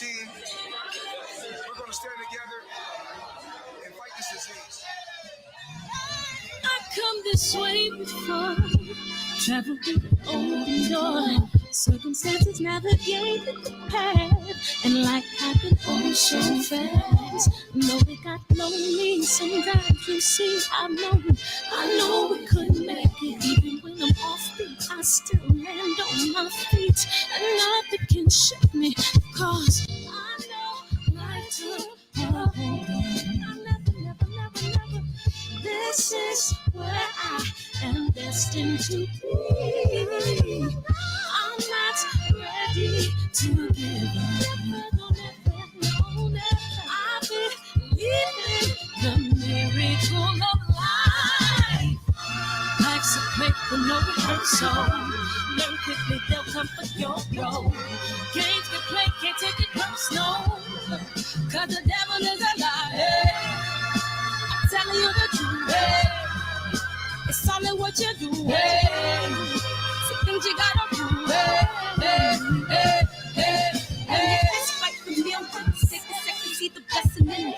team. We're going to stand together and fight this disease. I come this way before, travel through the open door. Circumstances navigate the path, and life happened all so fast. No, it got lonely sometimes. You see, I know we couldn't make it. Even when I'm off beat, I still land on my feet, and nothing can shake me, cause I know life took a hold on. I never. This is where I am destined to be. I'm not ready to give up. No. I believe in the miracle of life. Life's a play for no rehearsal. Learn quickly, they'll come for your role. Games get played, can't take it personal. Cause the devil is a liar. Telling you the truth, hey. It's all in what you do, hey. Some things you gotta do, hey. It's fight for me, I'm going to take a second, see the blessing in it.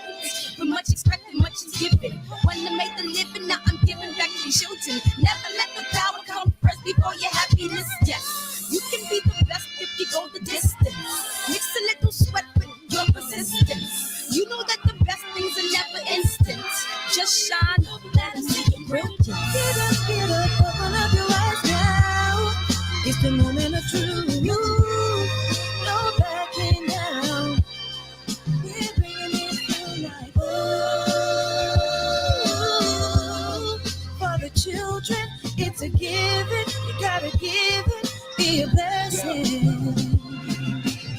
But much expected, much is given. Wanna make the living, now I'm giving back to children. Never let the power come first before your happiness, yes. You can be the best if you go the distance. Mix a little sweat with your persistence. You know that the best things are never instant. Just shine up, let them see your brilliance. Get up, open up your eyes now. It's the moment of truth. No backing down. We're bringing it to life. Oh, for the children, it's a given. You gotta give it, be a blessing.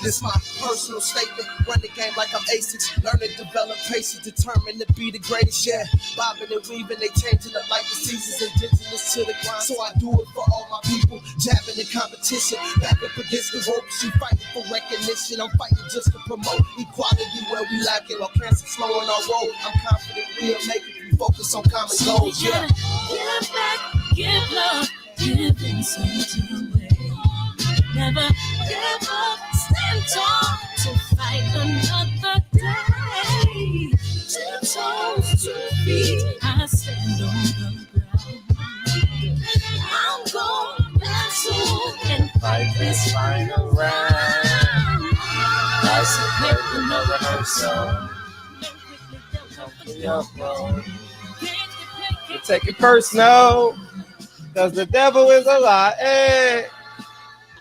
This my personal statement. Run the game like I'm aces. Learn to develop patience, determined to be the greatest. Yeah, bobbing and weaving, they changing up like the seasons. Indigenous to the grind, so I do it for all my people. Jabbing the competition, back up against the ropes. You fighting for recognition, I'm fighting just to promote equality where we lack it. While cancer slowing our road, I'm confident we'll make it. We focus on common goals. Yeah. Give back, give love, give insult away. Never give up, stand tall to fight another day. 2 toes, 2 feet, I stand on the ground. I'm going back soon and fight this final round. Life's a play for no rehearsal. You take it personal, cause the devil is a lie. Hey.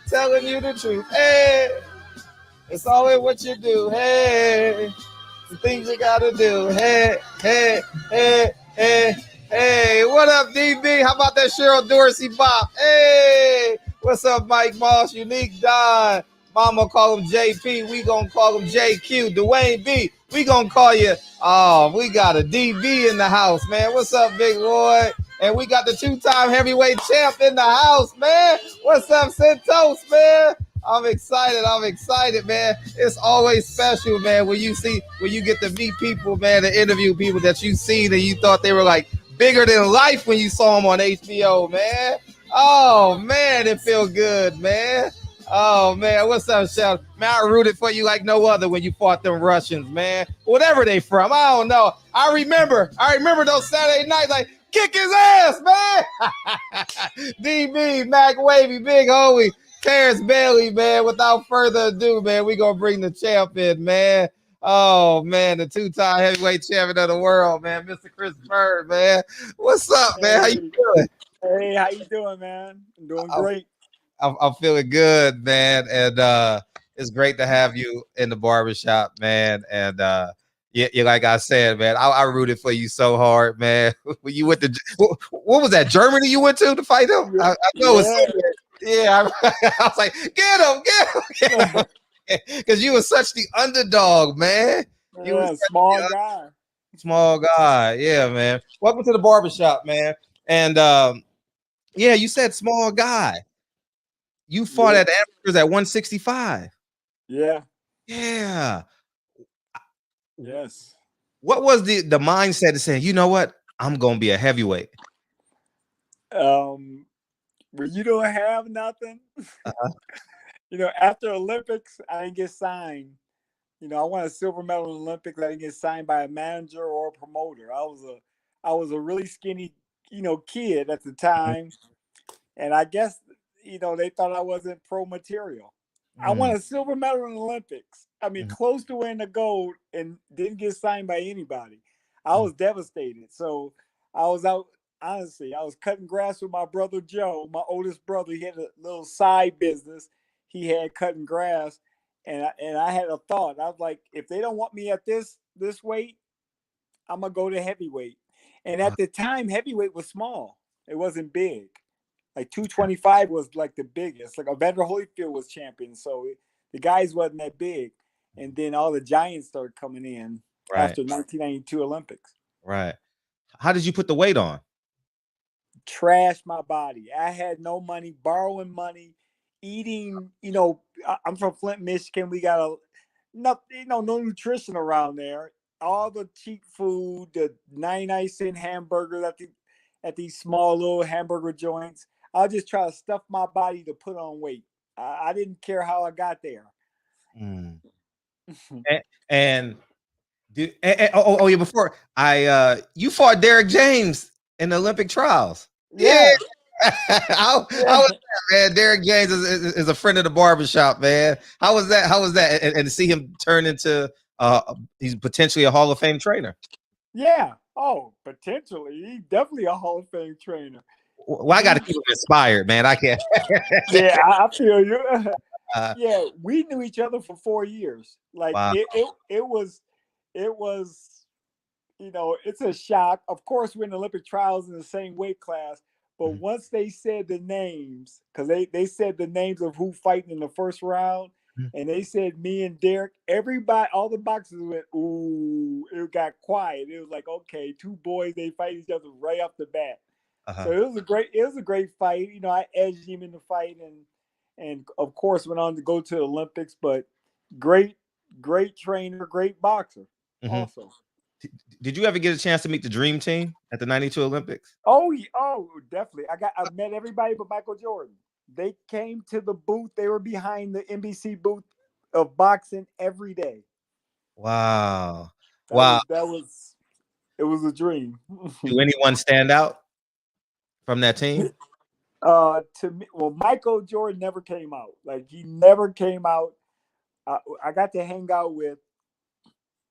Telling you the truth, hey, it's always what you do, hey, the things you gotta do, hey, what up, DB? How about that Cheryl Dorsey bop? Hey, what's up, Mike Moss, Unique Don, Mama call him JP, we gonna call him JQ, Dwayne B, we gonna call you, oh, we got a DB in the house, man, what's up, big boy? And we got the 2-time heavyweight champ in the house, man. What's up, Santos, man? I'm excited, man. It's always special, man, when you get to meet people, man, to interview people that you've seen and you thought they were like bigger than life when you saw them on HBO, man. Oh, man, it feels good, man. Oh, man, what's up, Shell? Man, I rooted for you like no other when you fought them Russians, man. Whatever they from, I don't know. I remember those Saturday nights, like, kick his ass, man. DB, Mac Wavy, Big Hoey, Terrence Bailey, man. Without further ado, man, we gonna bring the champ in, man. Oh, man, the 2-time heavyweight champion of the world, man, Mr. Chris Byrd, man. What's up, man? How you doing? Hey, how you doing, man? I'm doing great. I'm feeling good, man, and it's great to have you in the barbershop, man, and yeah, like I said, man, I rooted for you so hard, man. When you went to, what was that, Germany you went to fight him? I know it was, I was like, get him. Because you were such the underdog, man. You were small guy. Yeah, man. Welcome to the barbershop, man. And yeah, you said small guy. You fought at amateurs at 165. Yeah. Yeah. Yes. What was the mindset to say, you know what? I'm gonna be a heavyweight. When you don't have nothing, you know, after Olympics, I didn't get signed. I won a silver medal in the Olympics. I didn't get signed by a manager or a promoter. I was a really skinny, kid at the time, and I guess they thought I wasn't pro material. I won Mm, a silver medal in the Olympics. I mean, mm, close to winning the gold, and didn't get signed by anybody. I mm, was devastated. So I was out. Honestly, I was cutting grass with my brother Joe, my oldest brother. He had a little side business. He had cutting grass, and I had a thought. I was like, if they don't want me at this weight, I'm gonna go to heavyweight. And uh, at the time, heavyweight was small. It wasn't big. Like 225 was like the biggest. Like Evander Holyfield was champion, so the guys wasn't that big. And then all the giants started coming in right, after 1992 Olympics. right. How did you put the weight on? Trashed my body. I had no money, borrowing money, eating. I'm from Flint, Michigan. We got no nutrition around there. All the cheap food, the 99-cent hamburgers at these small little hamburger joints. I'll just try to stuff my body to put on weight. I didn't care how I got there. Mm. And oh yeah, before you fought Derek James in the Olympic trials. Yeah. Yeah, how yeah, was that, man? Derek James is a friend of the barbershop, man. How was that? How was that? And to see him turn into he's potentially a Hall of Fame trainer. yeah. Oh, potentially, he's definitely a Hall of Fame trainer. Well, I got to He, keep him inspired, man. I can't. yeah, I feel you. uh, Yeah, we knew each other for 4 years. Like wow. it was it's a shock. Of course, we're in the Olympic trials in the same weight class, but Mhm. once they said the names, because they said the names of who fighting in the first round, and they said me and Derek, everybody, all the boxers went, ooh, it got quiet. It was like, okay, two boys, they fight each other right off the bat. So Uh-huh. it was a great fight. I edged him in the fight, and of course went on to go to the Olympics. But great, great trainer, great boxer, Mhm. also. Did you ever get a chance to meet the Dream Team at the '92 Olympics? Oh, definitely. I met everybody but Michael Jordan. They came to the booth. They were behind the NBC booth of boxing every day. Wow. That Wow. was that was it was a dream. Do anyone stand out from that team? To me, well, Michael Jordan never came out. Like he never came out. I got to hang out with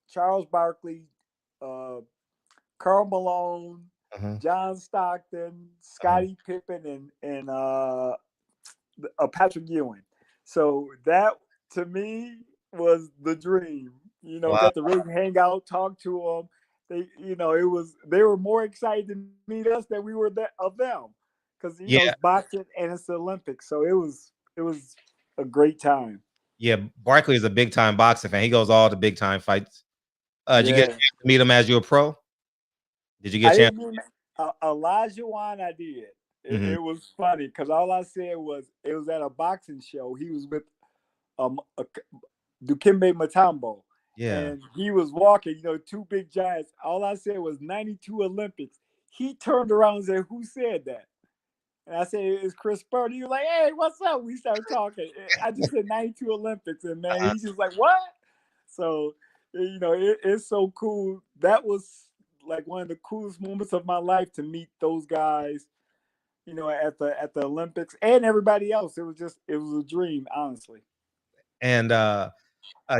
Charles Barkley, uh, Karl Malone, Uh-huh. John Stockton, Uh-huh. Scottie Pippen, and Patrick Ewing. So that to me was the dream. Wow. Got to really hang out, talk to them. They were more excited to meet us than we were of them, because Yeah. it's boxing and it's the Olympics. So it was a great time. Yeah. Barkley is a big time boxing fan. He goes all the big time fights. Did you get a Yeah, chance to meet him as you a pro? Did you get I a chance? didn't mean Elijah Wan. I did. It, Mhm. it was funny because all I said was it was at a boxing show. He was with a Dukembe Mutombo. Yeah. And he was walking, two big giants. All I said was 92 Olympics. He turned around and said, "Who said that?" And I said, "It's Chris Byrd." He was like, "Hey, what's up?" We started talking. I just said 92 Olympics. And man, Uh-huh. he's just like, "What?" So, it's so cool. That was like one of the coolest moments of my life to meet those guys, at the Olympics and everybody else. It was a dream, honestly. And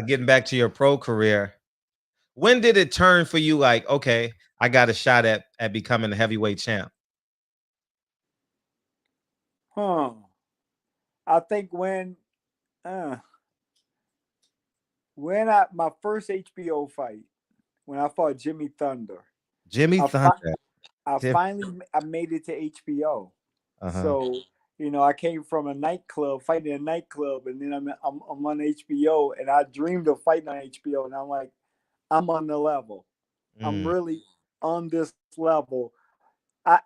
getting back to your pro career, when did it turn for you like, okay, I got a shot at becoming a heavyweight champ? Huh. I think uh, when I my first HBO fight, when I fought Jimmy Thunder, Jimmy I fi- Thunder. I Tim. finally I made it to HBO. Uh-huh. So I came from a nightclub, fighting in a nightclub, and then I'm on HBO, and I dreamed of fighting on HBO, and I'm like, I'm on the level. I'm Mm, really on this level. I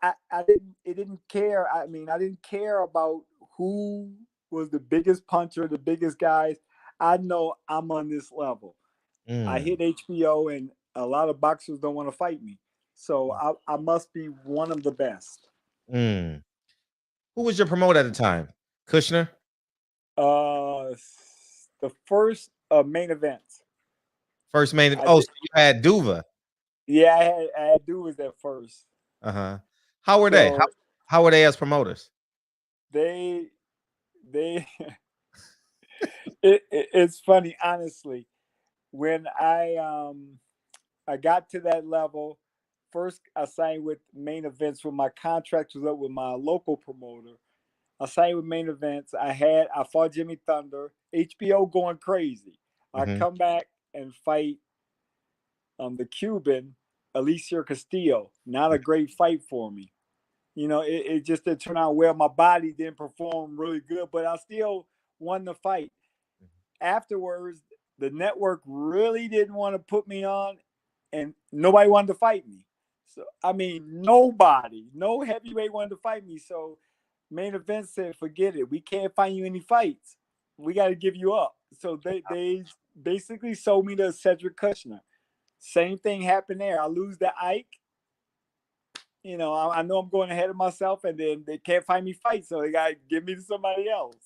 didn't it didn't care. I mean, I didn't care about who was the biggest puncher, the biggest guys. I know I'm on this level. I mm, hit HBO, and a lot of boxers don't want to fight me. So I must be one of the best. mm. Who was your promoter at the time? Kushner? The first main event. First main. I Oh, did, so you had Duva. yeah, I had Duvas at first. How were they? So How were they as promoters? they it's funny, honestly. When I got to that level, first I signed with Main Events when my contract was up with my local promoter. I signed with Main Events. I fought Jimmy Thunder. HBO going crazy. I Mm-hmm. come back and fight the Cuban, Alicia Castillo. Not a great fight for me. It just didn't turn out well. My body didn't perform really good, but I still won the fight. Afterwards, the network really didn't want to put me on, and nobody wanted to fight me. So, I mean, no heavyweight wanted to fight me. So, Main Event said, forget it. We can't find you any fights. We got to give you up. So, they basically sold me to Cedric Kushner. Same thing happened there. I lose to Ike. I know I'm going ahead of myself, and then they can't find me fights, so they got to give me to somebody else.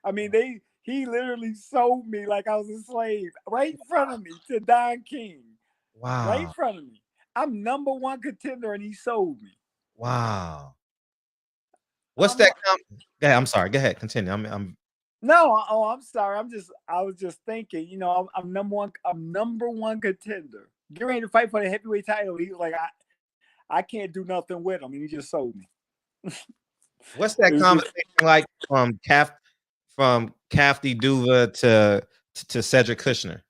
I mean, he literally sold me like I was a slave right in front of me to Don King. Wow. Right in front of me. I'm number one contender, and he sold me. Wow. What's that? I'm sorry. Go ahead. Continue. No. Oh, I'm sorry. I was just thinking. I'm number one. I'm number one contender. Get ready to fight for the heavyweight title. He was like, I can't do nothing with him, and he just sold me. What's that conversation like from Kafty Duva to Cedric Kushner?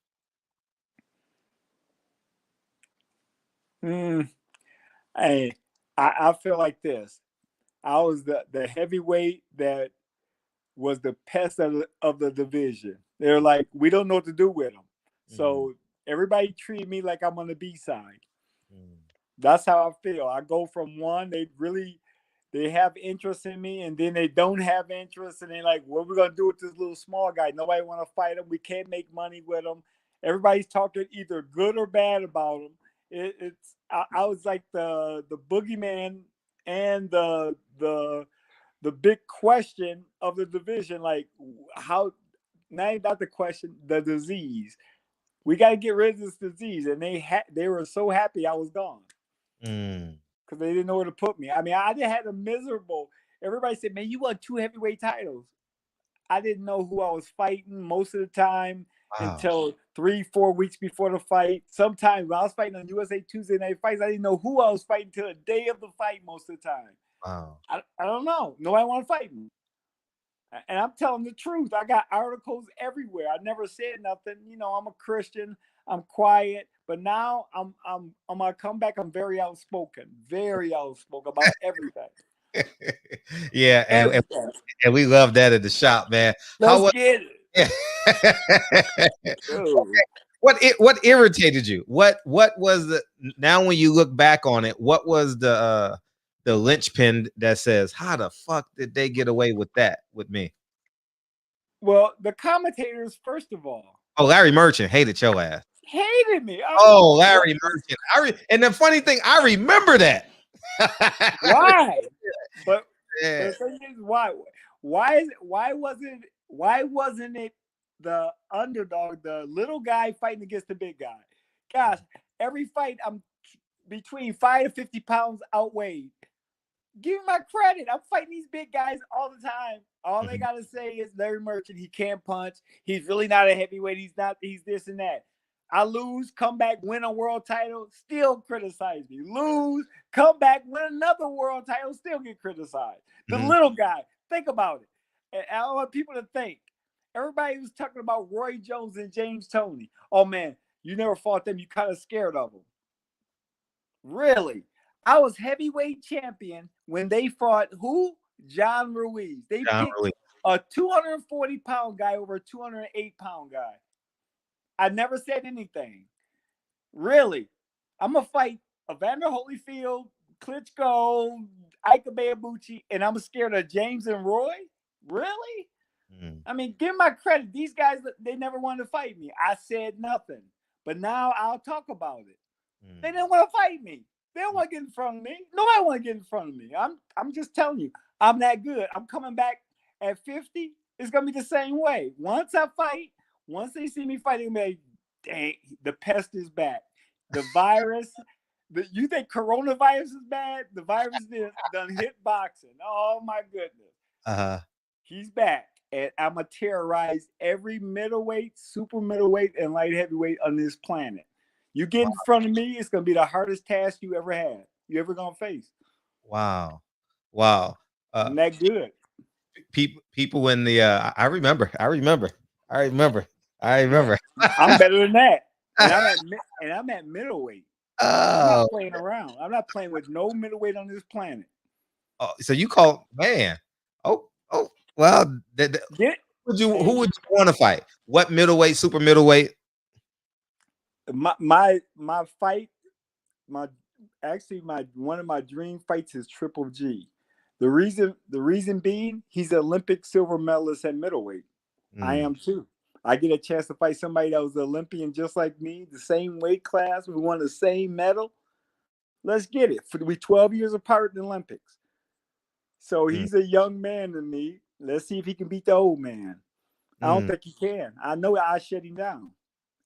Hey, I feel like this. I was the heavyweight that was the pest of the division. They're like, we don't know what to do with him. So everybody treated me like I'm on the B side. That's how I feel. I go from one, they have interest in me, and then they don't have interest, and they're like, what are we gonna do with this little small guy? Nobody want to fight him. We can't make money with him. Everybody's talking either good or bad about him. I was like the boogeyman and the big question of the division, like how not the question, the disease. We got to get rid of this disease, and they were so happy I was gone because they didn't know where to put me. I mean, I just had a miserable. Everybody said, "Man, you won 2 heavyweight titles." I didn't know who I was fighting most of the time until 3-4 weeks before the fight. Sometimes when I was fighting on USA Tuesday Night Fights, I didn't know who I was fighting till the day of the fight most of the time. Wow. I don't know. Nobody want to fight me. And I'm telling the truth. I got articles everywhere. I never said nothing. I'm a Christian. I'm quiet. But now I'm gonna come back. I'm very outspoken about everything. Yeah, and we love that at the shop, man. Let's get it. Okay. What irritated you? What was now when you look back on it? What was the linchpin that says, how the fuck did they get away with that with me? Well, the commentators, first of all. Oh, Larry Merchant hated your ass. Hated me. Larry Merchant. And the funny thing, I remember that. Why? But the thing is, why wasn't it the underdog, the little guy fighting against the big guy? Gosh, every fight I'm between 5 to 50 pounds outweighed. Give me my credit. I'm fighting these big guys all the time. All they gotta say is Larry Merchant, he can't punch. He's really not a heavyweight. He's this and that. I lose, come back, win a world title, still criticize me. Lose, come back, win another world title, still get criticized. The little guy, think about it. And I want people to think. Everybody was talking about Roy Jones and James Toney. Oh man, you never fought them. You kind of scared of them. Really? I was heavyweight champion when they fought who? John Ruiz. They picked a 240-pound guy over a 208-pound guy. I never said anything. Really. I'm going to fight Evander Holyfield, Klitschko, Ike Ibeabuchi, and I'm scared of James and Roy? Really? I mean, give my credit. These guys, they never wanted to fight me. I said nothing. But now I'll talk about it. They didn't want to fight me. They don't want to get in front of me. Nobody want to get in front of me. I'm just telling you, I'm that good. I'm coming back at 50. It's going to be the same way. Once I fight, once they see me fighting, dang, the pest is back. The virus, you think coronavirus is bad? The virus done hit boxing. Oh my goodness. Uh-huh. He's back. And I'm going to terrorize every middleweight, super middleweight, and light heavyweight on this planet. You get in front of me, it's going to be the hardest task you ever had. You ever going to face. Wow. I'm that good. People in the I remember. I'm better than that. And I'm at middleweight. I'm not playing around. I'm not playing with no middleweight on this planet. Oh, so you call, man. Oh, well, who would you want to fight? What middleweight, super middleweight? My fight, one of my dream fights is Triple G. The reason being, he's an Olympic silver medalist at middleweight. I am too. I get a chance to fight somebody that was an Olympian just like me, the same weight class. We won the same medal. Let's get it. We 12 years apart in the Olympics. So he's a young man to me. Let's see if he can beat the old man. I don't think he can. I know I'll shut him down.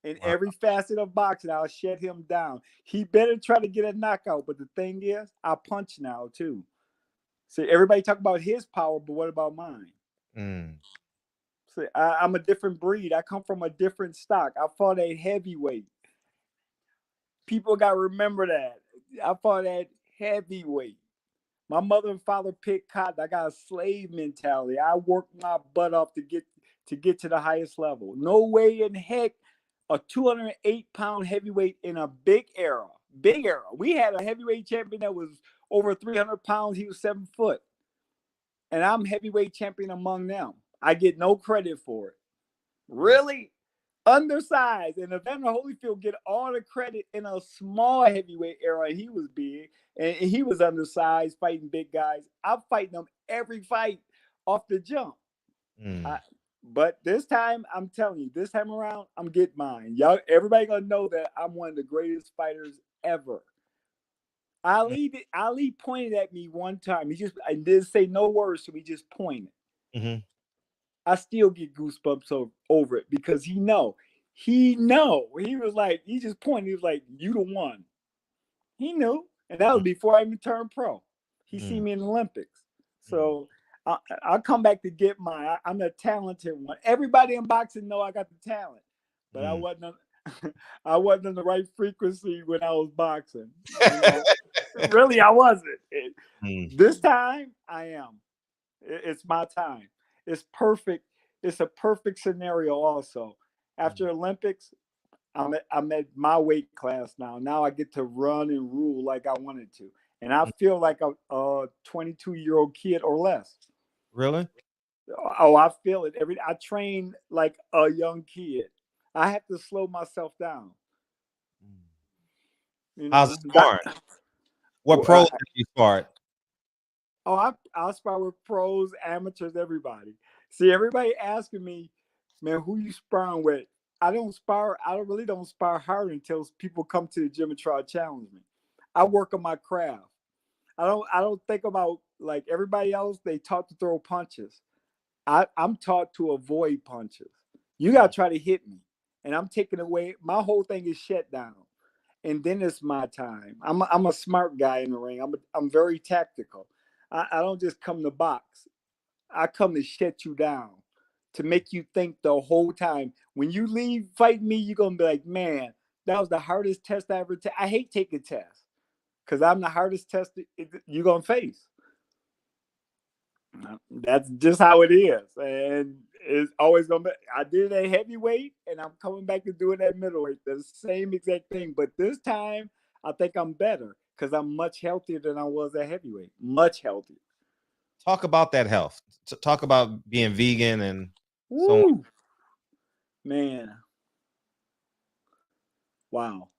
In every facet of boxing, I'll shut him down. He better try to get a knockout. But the thing is, I punch now too. So everybody talk about his power, but what about mine? So I'm a different breed. I come from a different stock. I fought at heavyweight. People got to remember that. I fought at heavyweight. My mother and father picked cotton. I got a slave mentality. I worked my butt off to get to the highest level. No way in heck a 208-pound heavyweight in a big era. Big era. We had a heavyweight champion that was over 300 pounds. He was 7 foot. And I'm heavyweight champion among them. I get no credit for it. Really? Undersized. And Evander Holyfield get all the credit in a small heavyweight era. He was big. And he was undersized, fighting big guys. I'm fighting them every fight off the jump. But this time, I'm telling you, this time around, I'm getting mine. Y'all, everybody gonna know that I'm one of the greatest fighters ever. Ali pointed at me one time. I didn't say no words, so he just pointed. I still get goosebumps over it because he know. He was like, he just pointed. He was like, "You the one." He knew, and that was before I even turned pro. He seen me in the Olympics, so I'll come back to get mine. I'm the talented one. Everybody in boxing know I got the talent, but I wasn't on the right frequency when I was boxing. You know? Really, I wasn't. This time, I am. It's my time. It's perfect. It's a perfect scenario. Also, after Olympics, I'm at my weight class now. Now I get to run and rule like I wanted to, and I feel like a 22-year-old kid or less. Really? Oh, I feel it. I train like a young kid. I have to slow myself down. You know, how's it sparring? What pros have you sparred? Oh, I'll spar with pros, amateurs, everybody. See, everybody asking me, man, who you sparring with? I really don't spar hard until people come to the gym and try to challenge me. I work on my craft. I don't think about like everybody else. They taught to throw punches. I'm taught to avoid punches. You gotta try to hit me, and I'm taking away. My whole thing is shut down, and then it's my time. I'm a smart guy in the ring. I'm very tactical. I don't just come to box. I come to shut you down, to make you think the whole time. When you leave fighting me, you're gonna be like, man, that was the hardest test I ever I hate taking tests because I'm the hardest test you're gonna face. That's just how it is, and it's always gonna be. I did it at heavyweight, and I'm coming back to do it at middleweight. The same exact thing, but this time I think I'm better because I'm much healthier than I was at heavyweight. Much healthier. Talk about that health. Talk about being vegan and so on. Man. Wow.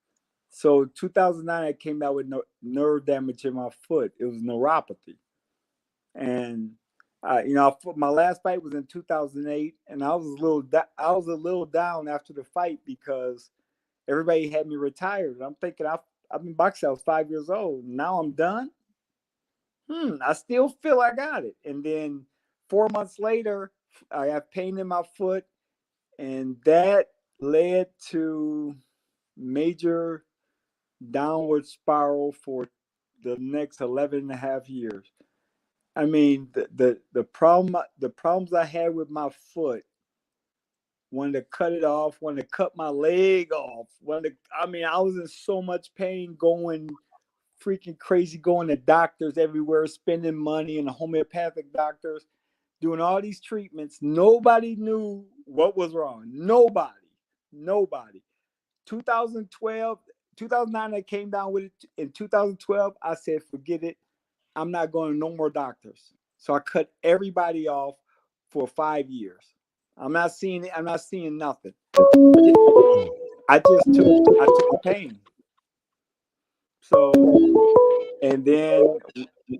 So 2009, I came out with nerve damage in my foot. It was neuropathy. And, my last fight was in 2008. And I was a little down after the fight because everybody had me retired. I'm thinking I've been boxing. I was 5 years old. Now I'm done. I still feel I got it. And then 4 months later, I have pain in my foot. And that led to major downward spiral for the next 11 and a half years. I mean, the problems I had with my foot, wanted to cut it off, wanted to cut my leg off, I was in so much pain, going freaking crazy, going to doctors everywhere, spending money, and homeopathic doctors, doing all these treatments. Nobody knew what was wrong. Nobody. 2009, I came down with it. In 2012, I said, forget it. I'm not going to no more doctors. So I cut everybody off for 5 years. I'm not seeing nothing. I took the pain. So, and then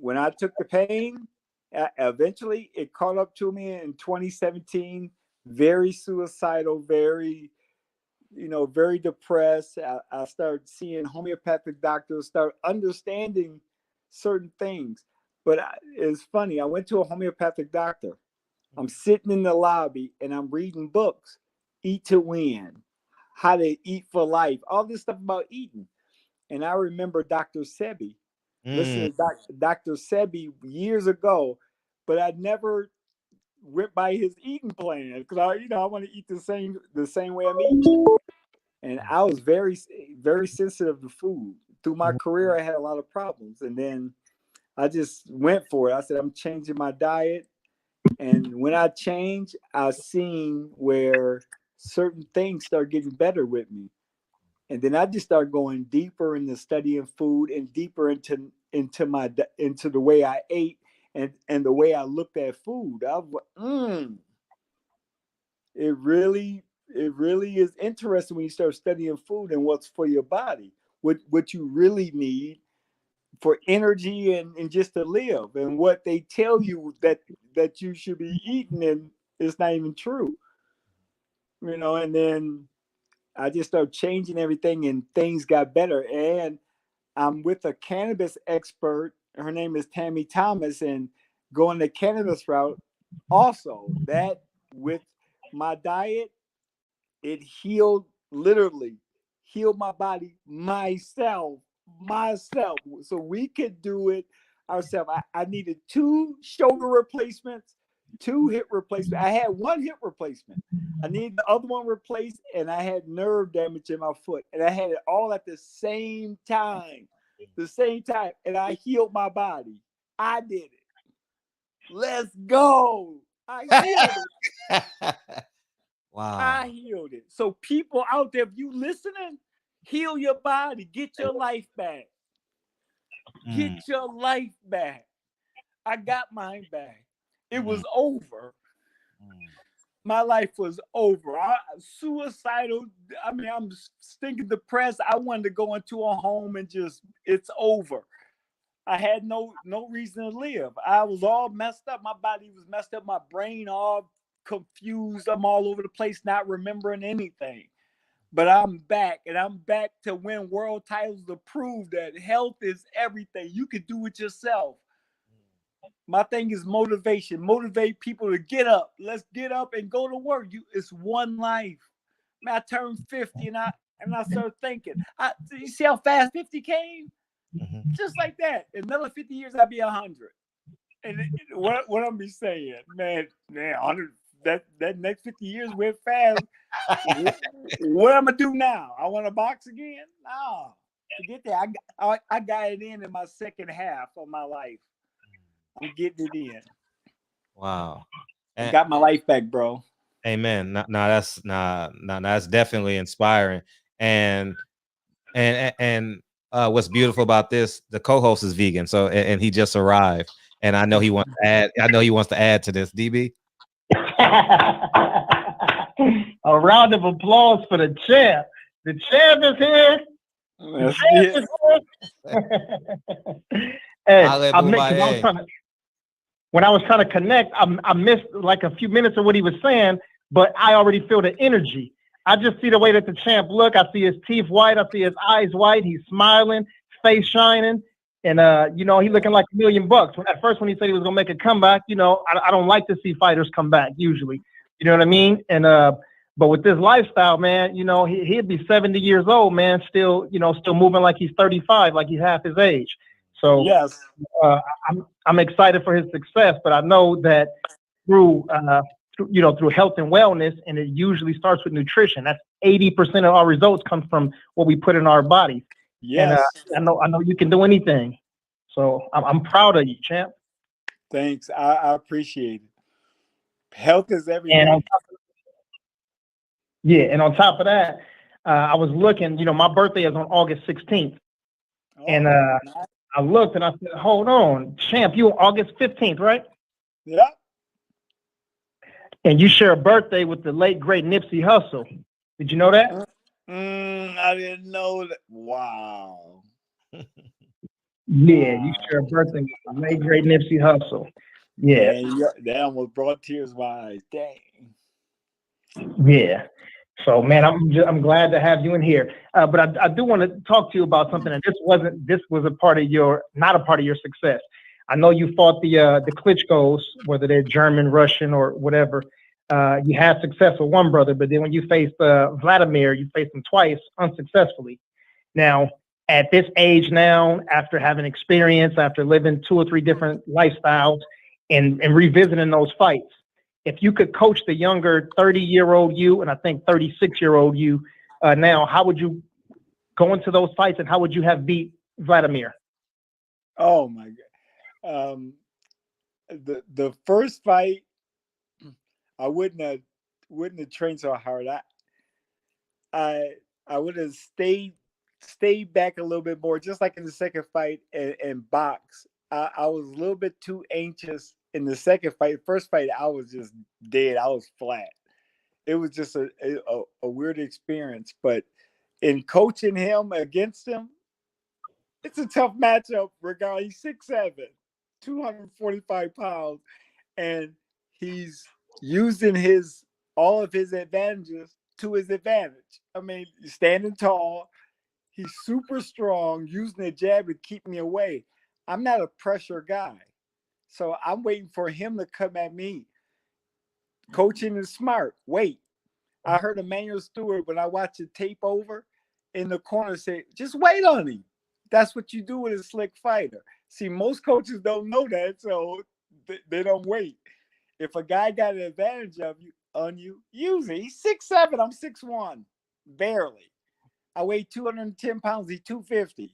when I took the pain, eventually it caught up to me in 2017. Very suicidal, very depressed. I started seeing homeopathic doctors, start understanding certain things. But it's funny. I went to a homeopathic doctor. I'm sitting in the lobby and I'm reading books, Eat to Win, How to Eat for Life, all this stuff about eating. And I remember Dr. Sebi, listening to Dr. Sebi years ago, but I never went by his eating plan because I want to eat the same way I'm eating. And I was very, very sensitive to food. Through my career, I had a lot of problems. And then I just went for it. I said, I'm changing my diet. And when I changed, I seen where certain things start getting better with me. And then I just started going deeper into studying food and deeper into the way I ate and the way I looked at food. I was it really is interesting when you start studying food and what's for your body, what you really need for energy and just to live, and what they tell you that you should be eating, and it's not even true. And then I just started changing everything and things got better. And I'm with a cannabis expert. Her name is Tammy Thomas, and going the cannabis route also, that with my diet, it literally healed my body myself. So we could do it ourselves. I needed 2 shoulder replacements, 2 hip replacements. I had 1 hip replacement. I needed the other one replaced, and I had nerve damage in my foot. And I had it all at the same time. And I healed my body. I did it. Let's go. I healed it. Wow. I healed it. So people out there, if you listening, heal your body. Get your life back. Get your life back. I got mine back. It was over. My life was over. Suicidal. I mean, I'm stinking depressed. I wanted to go into a home and it's over. I had no reason to live. I was all messed up. My body was messed up. My brain all confused. I'm all over the place, not remembering anything. But I'm back, and I'm back to win world titles to prove that health is everything. You can do it yourself. My thing is motivation. Motivate people to get up. Let's get up and go to work. It's one life. Man, I turned 50 and I started thinking. You see how fast 50 came? Just like that. In another 50 years, I'll be 100. And what I'm be saying, man, 100. That next 50 years went fast. What I'm gonna do now? I want to box again? No, forget that. I got it in my second half of my life. I'm getting it in. Wow. I got my life back, bro. Amen. That's definitely inspiring. And what's beautiful about this, the co-host is vegan, so and he just arrived, and I know he wants to add to this. DB. A round of applause for the champ. The champ is here. Hey, when I was trying to connect, I missed like a few minutes of what he was saying, but I already feel the energy. I just see the way that the champ look. I see his teeth white. I see his eyes white. He's smiling, face shining. And, he looking like $1 million. At first, when he said he was going to make a comeback, I don't like to see fighters come back usually. You know what I mean? And But with this lifestyle, man, you know, he'd be 70 years old, man, still, you know, still moving like he's 35, like he's half his age. So Yes. I'm excited for his success, but I know that through health and wellness, and it usually starts with nutrition. That's 80% of our results come from what we put in our bodies. Yes. And I know you can do anything. So I'm proud of you, champ. Thanks. I appreciate it. Health is everything. And on top of that, I was looking, you know, my birthday is on August 16th. And I looked and I said, hold on, champ, you August 15th, right? Yeah. And you share a birthday with the late, great Nipsey Hussle. Did you know that? I didn't know that. Wow. Yeah, you share a birthday with the late, great Nipsey Hussle. Yeah. Man, that almost brought tears to my eyes. Dang. Yeah. So, man, I'm glad to have you in here. But I do want to talk to you about something. And this was not a part of your success. I know you fought the Klitschko's, whether they're German, Russian, or whatever. You had success with one brother, but then when you faced Vladimir, you faced him twice unsuccessfully. Now, at this age now, after having experience, after living 2 or 3 different lifestyles and revisiting those fights, if you could coach the younger 30-year-old you, and I think 36-year-old you now, how would you go into those fights and how would you have beat Vladimir? Oh my God. The first fight, I wouldn't have trained so hard. I would have stayed back a little bit more, just like in the second fight and box. I was a little bit too anxious in the second fight. First fight, I was just dead. I was flat. It was just a weird experience. But in coaching him against him, it's a tough matchup. Regardless, he's 6'7", 245 pounds, and he's using all of his advantages to his advantage. I mean, standing tall, he's super strong, using the jab to keep me away. I'm not a pressure guy, so I'm waiting for him to come at me. Coaching is smart. Wait. I heard Emmanuel Stewart, when I watched the tape over, in the corner say, just wait on him. That's what you do with a slick fighter. See, most coaches don't know that, so they don't wait. If a guy got an advantage on you, use it. He's 6'7", I'm 6'1", barely. I weigh 210 pounds, he's 250.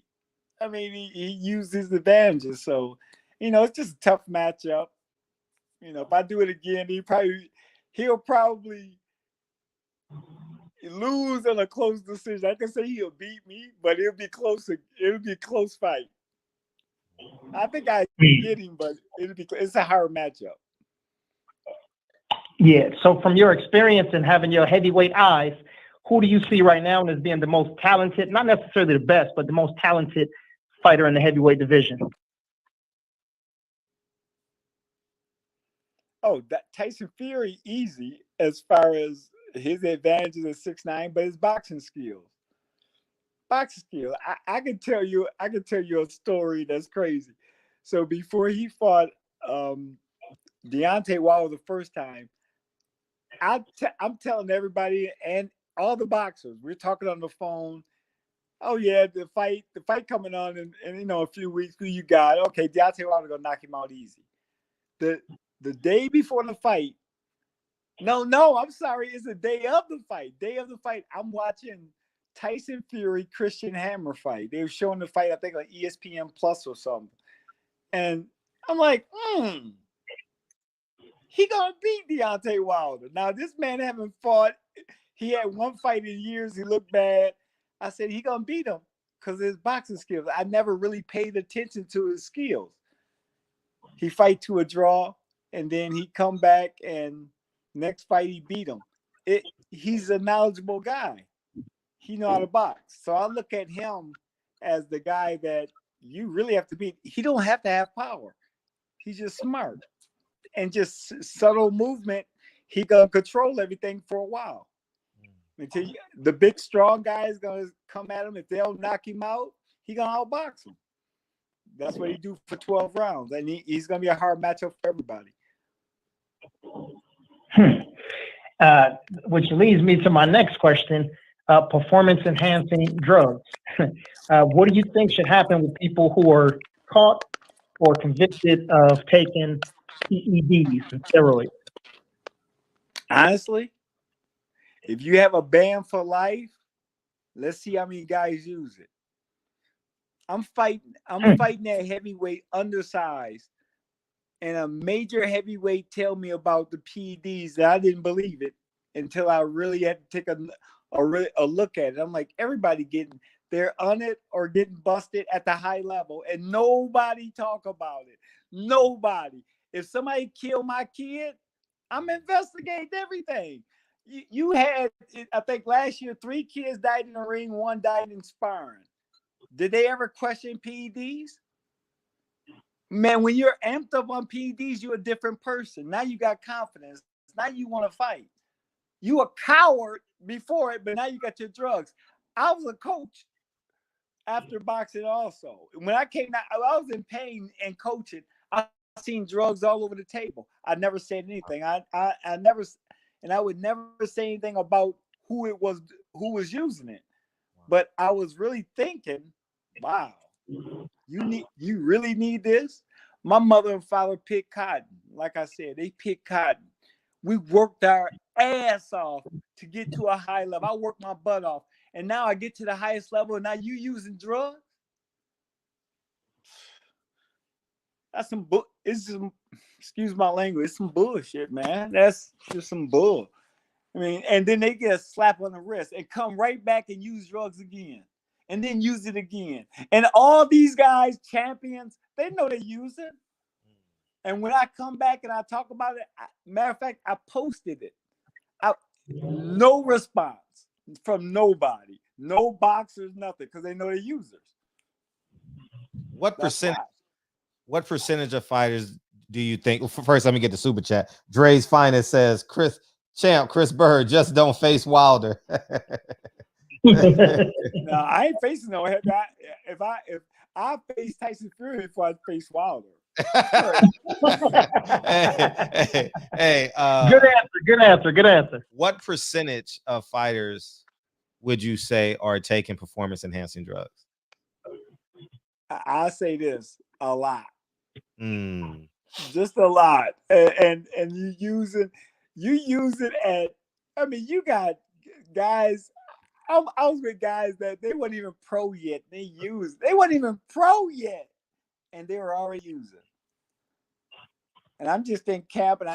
I mean, he used his advantages. So, it's just a tough matchup. If I do it again, he'll probably lose in a close decision. I can say he'll beat me, but it'll be close. It'll be a close fight. I think I get him, but it's a hard matchup. Yeah. So from your experience and having your heavyweight eyes, who do you see right now as being the most talented, not necessarily the best, but the most talented fighter in the heavyweight division? Oh, that Tyson Fury, easy as far as his advantages at 6'9", but his boxing skills. I can tell you a story that's crazy. So before he fought Deontay Wilder the first time, I'm telling everybody and all the boxers, we're talking on the phone. Oh yeah, the fight coming on in a few weeks. Who you got? Okay, Deontay Wilder gonna knock him out easy. The day before the fight, no, I'm sorry, it's the day of the fight. I'm watching Tyson Fury, Christian Hammer fight. They were showing the fight, I think, on ESPN Plus or something. And I'm like, he gonna beat Deontay Wilder. Now, this man haven't fought. He had one fight in years. He looked bad. I said, he gonna beat him because of his boxing skills. I never really paid attention to his skills. He fight to a draw, and then he come back, and next fight he beat him. He's a knowledgeable guy. He know how to box. So I look at him as the guy that you really have to beat. He don't have to have power. He's just smart. And just subtle movement, he gonna control everything for a while. Until the big strong guy is gonna come at him. If they don't knock him out, he gonna outbox him. That's what he do for 12 rounds. And he's gonna be a hard matchup for everybody. which leads me to my next question: performance-enhancing drugs. What do you think should happen with people who are caught or convicted of taking PEDs and steroids? Honestly, if you have a ban for life, let's see how many guys use it. I'm fighting that heavyweight undersized, and a major heavyweight tell me about the PEDs that I didn't believe it until I really had to take a look at it. I'm like, everybody they're on it or getting busted at the high level, and nobody talk about it. Nobody. If somebody killed my kid, I'm investigating everything. You had, I think last year, 3 kids died in the ring, 1 died in sparring. Did they ever question PEDs? Man, when you're amped up on PEDs, you're a different person. Now you got confidence. Now you want to fight. You a coward before it, but now you got your drugs. I was a coach after boxing also. When I came out, I was in pain and coaching. I seen drugs all over the table. I never said anything. I never, and I would never say anything about who was using it. But I was really thinking, wow, you really need this? My mother and father picked cotton. Like I said, they picked cotton. We worked our ass off to get to a high level. I worked my butt off. And now I get to the highest level, and now you using drugs? That's some it's just, excuse my language, it's some bullshit, man. That's just some bull. I mean, and then they get a slap on the wrist and come right back and use drugs again. And then use it again. And all these guys, champions, they know they use it. And when I come back and I talk about it, matter of fact, I posted it. No response from nobody. No boxers, nothing, because they know they're users. What percentage of fighters do you think? First, let me get the super chat. Dre's Finest says, Chris Byrd, just don't face Wilder. No, I ain't facing no head. If I face Tyson Fury before I face Wilder. Hey, good answer. What percentage of fighters would you say are taking performance enhancing drugs? I say this, a lot. Just a lot. And you use it at, I mean, you got guys. I was with guys that they weren't even pro yet. They weren't even pro yet, and they were already using. And I'm just in camp, and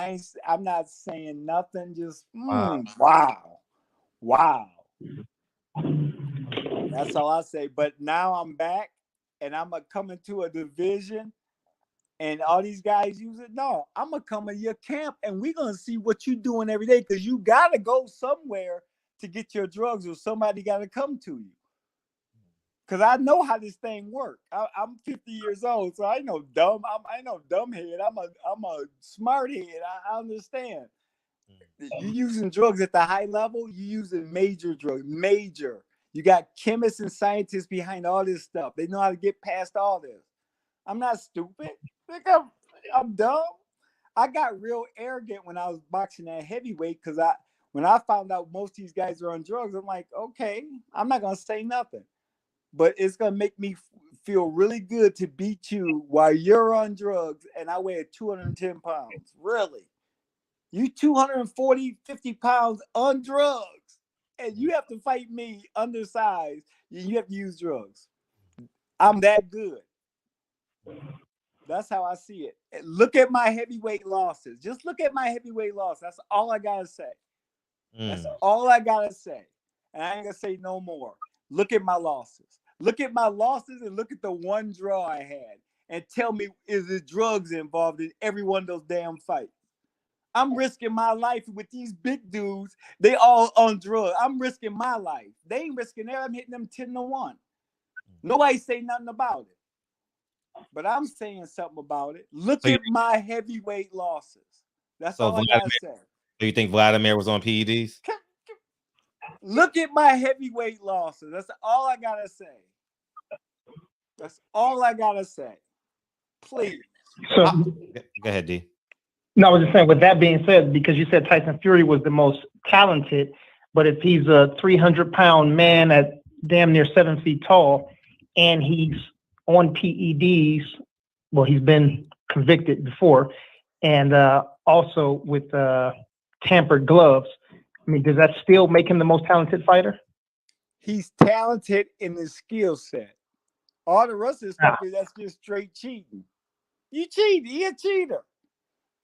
I'm not saying nothing. Just wow. That's all I say. But now I'm back, and I'm coming to a division, and all these guys use it. No, I'm gonna come in your camp, and we're gonna see what you're doing every day, because you gotta go somewhere to get your drugs, or somebody got to come to you. Because I know how this thing works. I'm 50 years old, so I know dumb. I know dumbhead. I'm a smart head. I understand. You using drugs at the high level. You using major drugs. Major. You got chemists and scientists behind all this stuff. They know how to get past all this. I'm not stupid. Think I'm dumb. I got real arrogant when I was boxing at heavyweight, because when I found out most of these guys are on drugs, I'm like, okay, I'm not going to say nothing. But it's going to make me feel really good to beat you while you're on drugs and I weigh 210 pounds. Really? You 240, 50 pounds on drugs, and you have to fight me undersized. You have to use drugs. I'm that good. That's how I see it. Look at my heavyweight losses. Just look at my heavyweight loss. That's all I got to say. That's all I got to say. And I ain't going to say no more. Look at my losses. Look at my losses and look at the one draw I had. And tell me, is there drugs involved in every one of those damn fights? I'm risking my life with these big dudes. They all on drugs. I'm risking my life. They ain't risking theirs. I'm hitting them 10-1. Nobody say nothing about it. But I'm saying something about it. Look at my heavyweight losses. That's all I gotta say. Do you think Vladimir was on PEDs? Look at my heavyweight losses. That's all I gotta say. That's all I gotta say. Please. Go ahead, D. No, I was just saying, with that being said, because you said Tyson Fury was the most talented, but if he's a 300-pound man at damn near 7 feet tall and he's on PEDs, well, he's been convicted before, and also with tampered gloves, I mean, does that still make him the most talented fighter? He's talented in his skill set. All the rest of the stuff is that's just straight cheating. You cheat, he a cheater.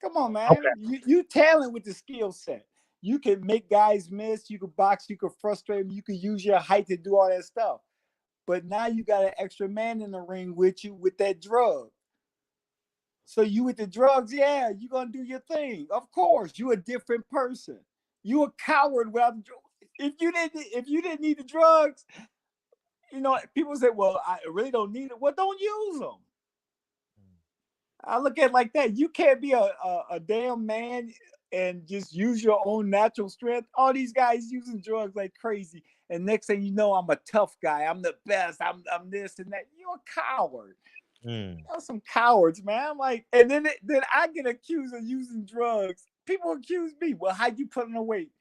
Come on, man. Okay. You talent with the skill set. You can make guys miss. You can box. You can frustrate them. You can use your height to do all that stuff. But now you got an extra man in the ring with you with that drug. So you with the drugs, yeah, you're gonna do your thing. Of course, you a different person. You a coward without. If you didn't need the drugs, you know, people say, well, I really don't need it. Well, don't use them. I look at it like that. You can't be a damn man and just use your own natural strength. All these guys using drugs like crazy. And next thing you know, I'm a tough guy. I'm the best. I'm this and that. You're a coward. You know, some cowards, man. I'm like, and then I get accused of using drugs. People accuse me. Well, how'd you put on the weight?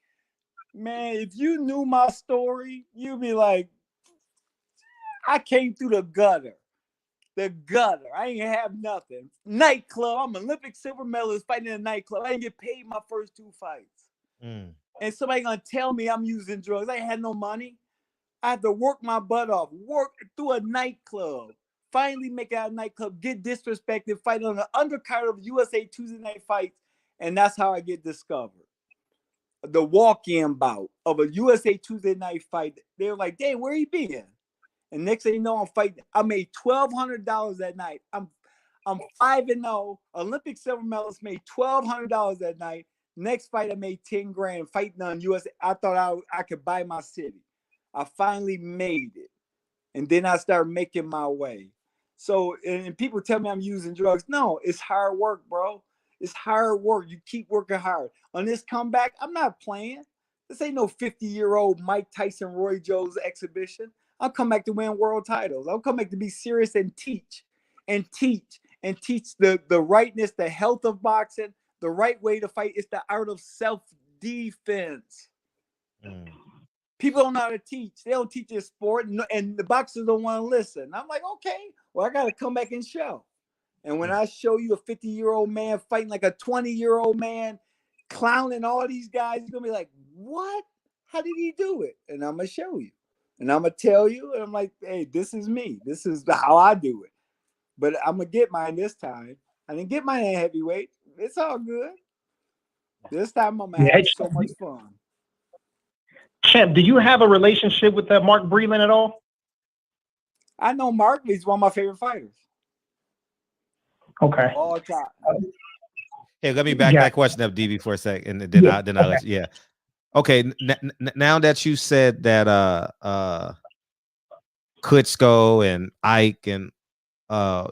Man, if you knew my story, you'd be like, I came through the gutter. The gutter. I ain't have nothing. Nightclub. I'm Olympic silver medalist fighting in a nightclub. I didn't get paid my first 2 fights. And somebody gonna tell me I'm using drugs. I ain't had no money. I had to work my butt off. Work through a nightclub. Finally make it out of a nightclub. Get disrespected. Fight on the undercard of USA Tuesday night fights. And that's how I get discovered. The walk-in bout of a USA Tuesday night fight. They were like, "Dang, where you been?" And next thing you know, I'm fighting. I made $1,200 that night. I'm 5-0. Olympic silver medalist, made $1,200 that night. Next fight, I made 10 grand fighting on USA. I thought I could buy my city. I finally made it. And then I started making my way. So, and people tell me I'm using drugs. No, it's hard work, bro. It's hard work. You keep working hard. On this comeback, I'm not playing. This ain't no 50-year-old Mike Tyson, Roy Jones exhibition. I'll come back to win world titles. I'll come back to be serious and teach the rightness, the health of boxing, the right way to fight. It's the art of self-defense. People don't know how to teach. They don't teach this sport, and the boxers don't want to listen. I'm like, okay, well, I got to come back and show. And when I show you a 50-year-old man fighting like a 20-year-old man, clowning all these guys, you're going to be like, what? How did he do it? And I'm going to show you. And I'm going to tell you, and I'm like, hey, this is me. This is how I do it. But I'm going to get mine this time. I didn't get mine at heavyweight. It's all good. This time I'm going to have so much fun. Champ, do you have a relationship with Mark Breland at all? I know Mark. He's one of my favorite fighters. Okay. All time. Hey, let me back that question up, DB, for a second, and then I'll let you. Yeah. Okay. Now that you said that Klitschko and Ike and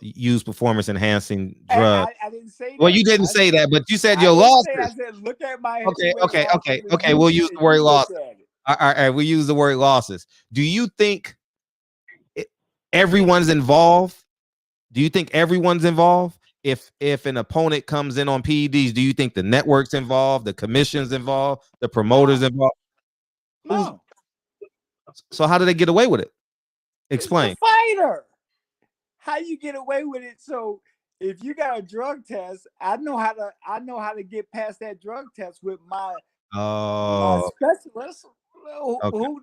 use performance enhancing drugs. I didn't say that. Well, you didn't say that, but you said your losses. I said, look at my Okay. We'll use the word losses. All right, we use the word losses. Do you think everyone's involved? Do you think everyone's involved? If an opponent comes in on PEDs, do you think the network's involved, the commission's involved, the promoters involved? No. So how do they get away with it? Explain. It's the fighter. How you get away with it? So if you got a drug test, I know how to get past that drug test with my specialist. Who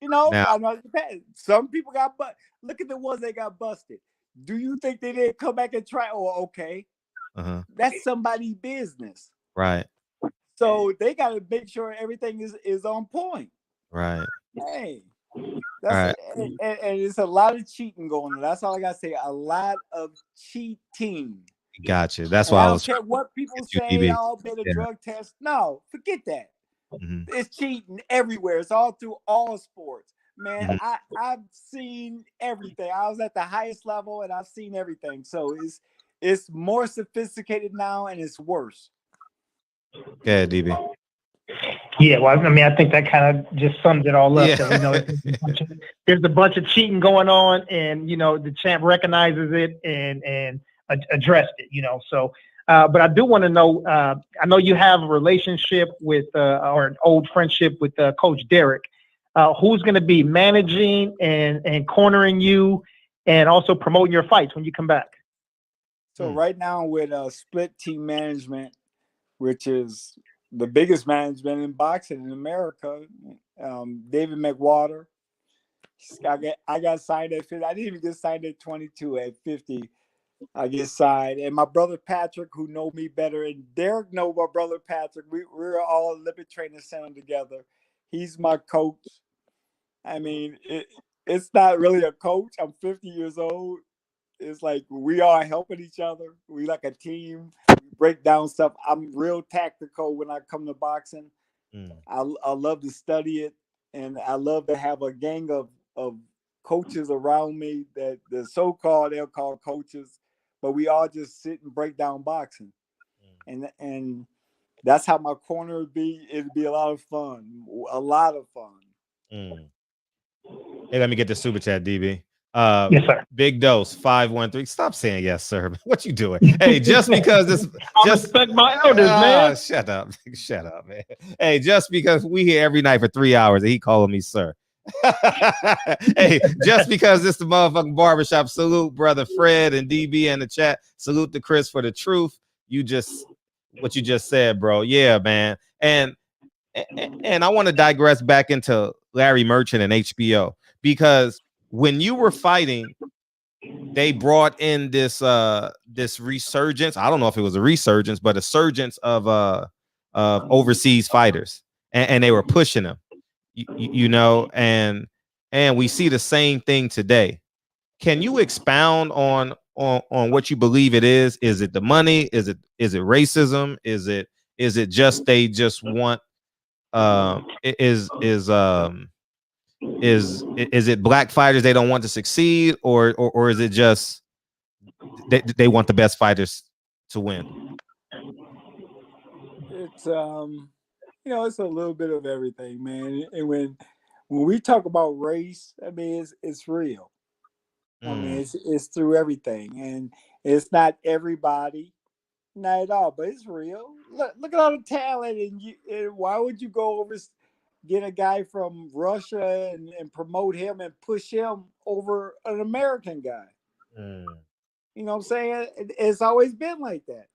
you know, now, some people got look at the ones that got busted. Do you think they didn't come back and try? Oh, okay. That's somebody's business. Right. So they got to make sure everything is on point. Right. Hey, that's and it's a lot of cheating going on. That's all I got to say. A lot of cheating. Gotcha. That's why I don't care what people say. All been a drug test. No, forget that. It's cheating everywhere. It's all through all sports. Man, I've seen everything. I was at the highest level and I've seen everything. So it's more sophisticated now and it's worse. Yeah, DB. Yeah, well, I mean, I think that kind of just sums it all up. Yeah. You know, there's a bunch of cheating going on, and you know, the champ recognizes it and addressed it. You know, so But I do want to know. I know you have a relationship with or an old friendship with Coach Derek. Who's going to be managing and cornering you, and also promoting your fights when you come back? So right now with split team management, which is the biggest management in boxing in America, David McWater. I got signed at 50. I didn't even get signed at 22. At 50, I get signed. And my brother Patrick, who know me better, and Derek know my brother Patrick. We're all Olympic training center together. He's my coach. I mean, it's not really a coach. I'm 50 years old. It's like we are helping each other. We like a team. We break down stuff. I'm real tactical when I come to boxing. I love to study it, and I love to have a gang of coaches around me that the so-called they'll call coaches, but we all just sit and break down boxing, and that's how my corner would be. It'd be a lot of fun, a lot of fun. Hey, let me get the super chat, DB. Yes, sir. Big Dose 513. Stop saying yes, sir. What you doing? Hey, just because this, I respect my elders, man. Shut up, shut up, man. Hey, just because we here every night for 3 hours and he calling me sir. Hey, just because this the motherfucking barbershop. Salute, brother Fred and DB in the chat. Salute to Chris for the truth. What you just said, bro. Yeah, man. And I want to digress back into Larry Merchant and HBO, because when you were fighting, they brought in this resurgence. I don't know if it was a resurgence, but a surgence of overseas fighters, and they were pushing them, you know, and we see the same thing today. Can you expound on what you believe it is? Is it the money? Is it racism? Is it just they just want is it black fighters they don't want to succeed, or is it just they want the best fighters to win? It's it's a little bit of everything, man. And when we talk about race, I mean it's real. I mean it's through everything, and it's not everybody, not at all, but it's real. Look at all the talent, and why would you go over get a guy from Russia and promote him and push him over an American guy? You know what I'm saying? It's always been like that.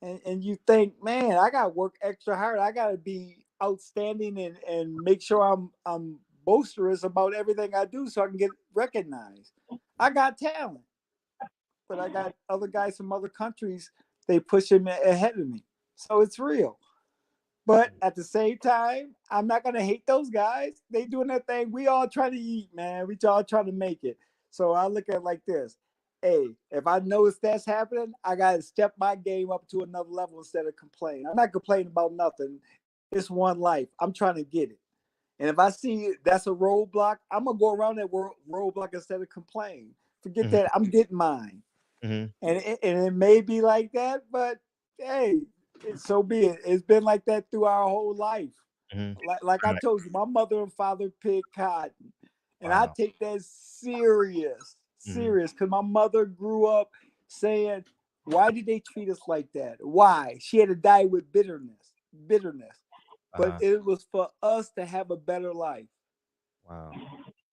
And you think, man, I gotta work extra hard. I gotta be outstanding and make sure I'm boisterous about everything I do so I can get recognized. I got talent, but I got other guys from other countries, they push him ahead of me. So it's real. But at the same time, I'm not gonna hate those guys. They doing their thing. We all trying to eat, man. We all trying to make it. So I look at it like this. Hey, if I notice that's happening, I gotta step my game up to another level instead of complaining. I'm not complaining about nothing. It's one life. I'm trying to get it. And if I see that's a roadblock, I'm gonna go around that roadblock instead of complain. Forget that. I'm getting mine. And it may be like that, but hey, so be it. It's been like that through our whole life. Like I told you, my mother and father picked cotton, and I take that serious, because my mother grew up saying, "Why did they treat us like that? Why?" She had to die with bitterness, but it was for us to have a better life. Wow.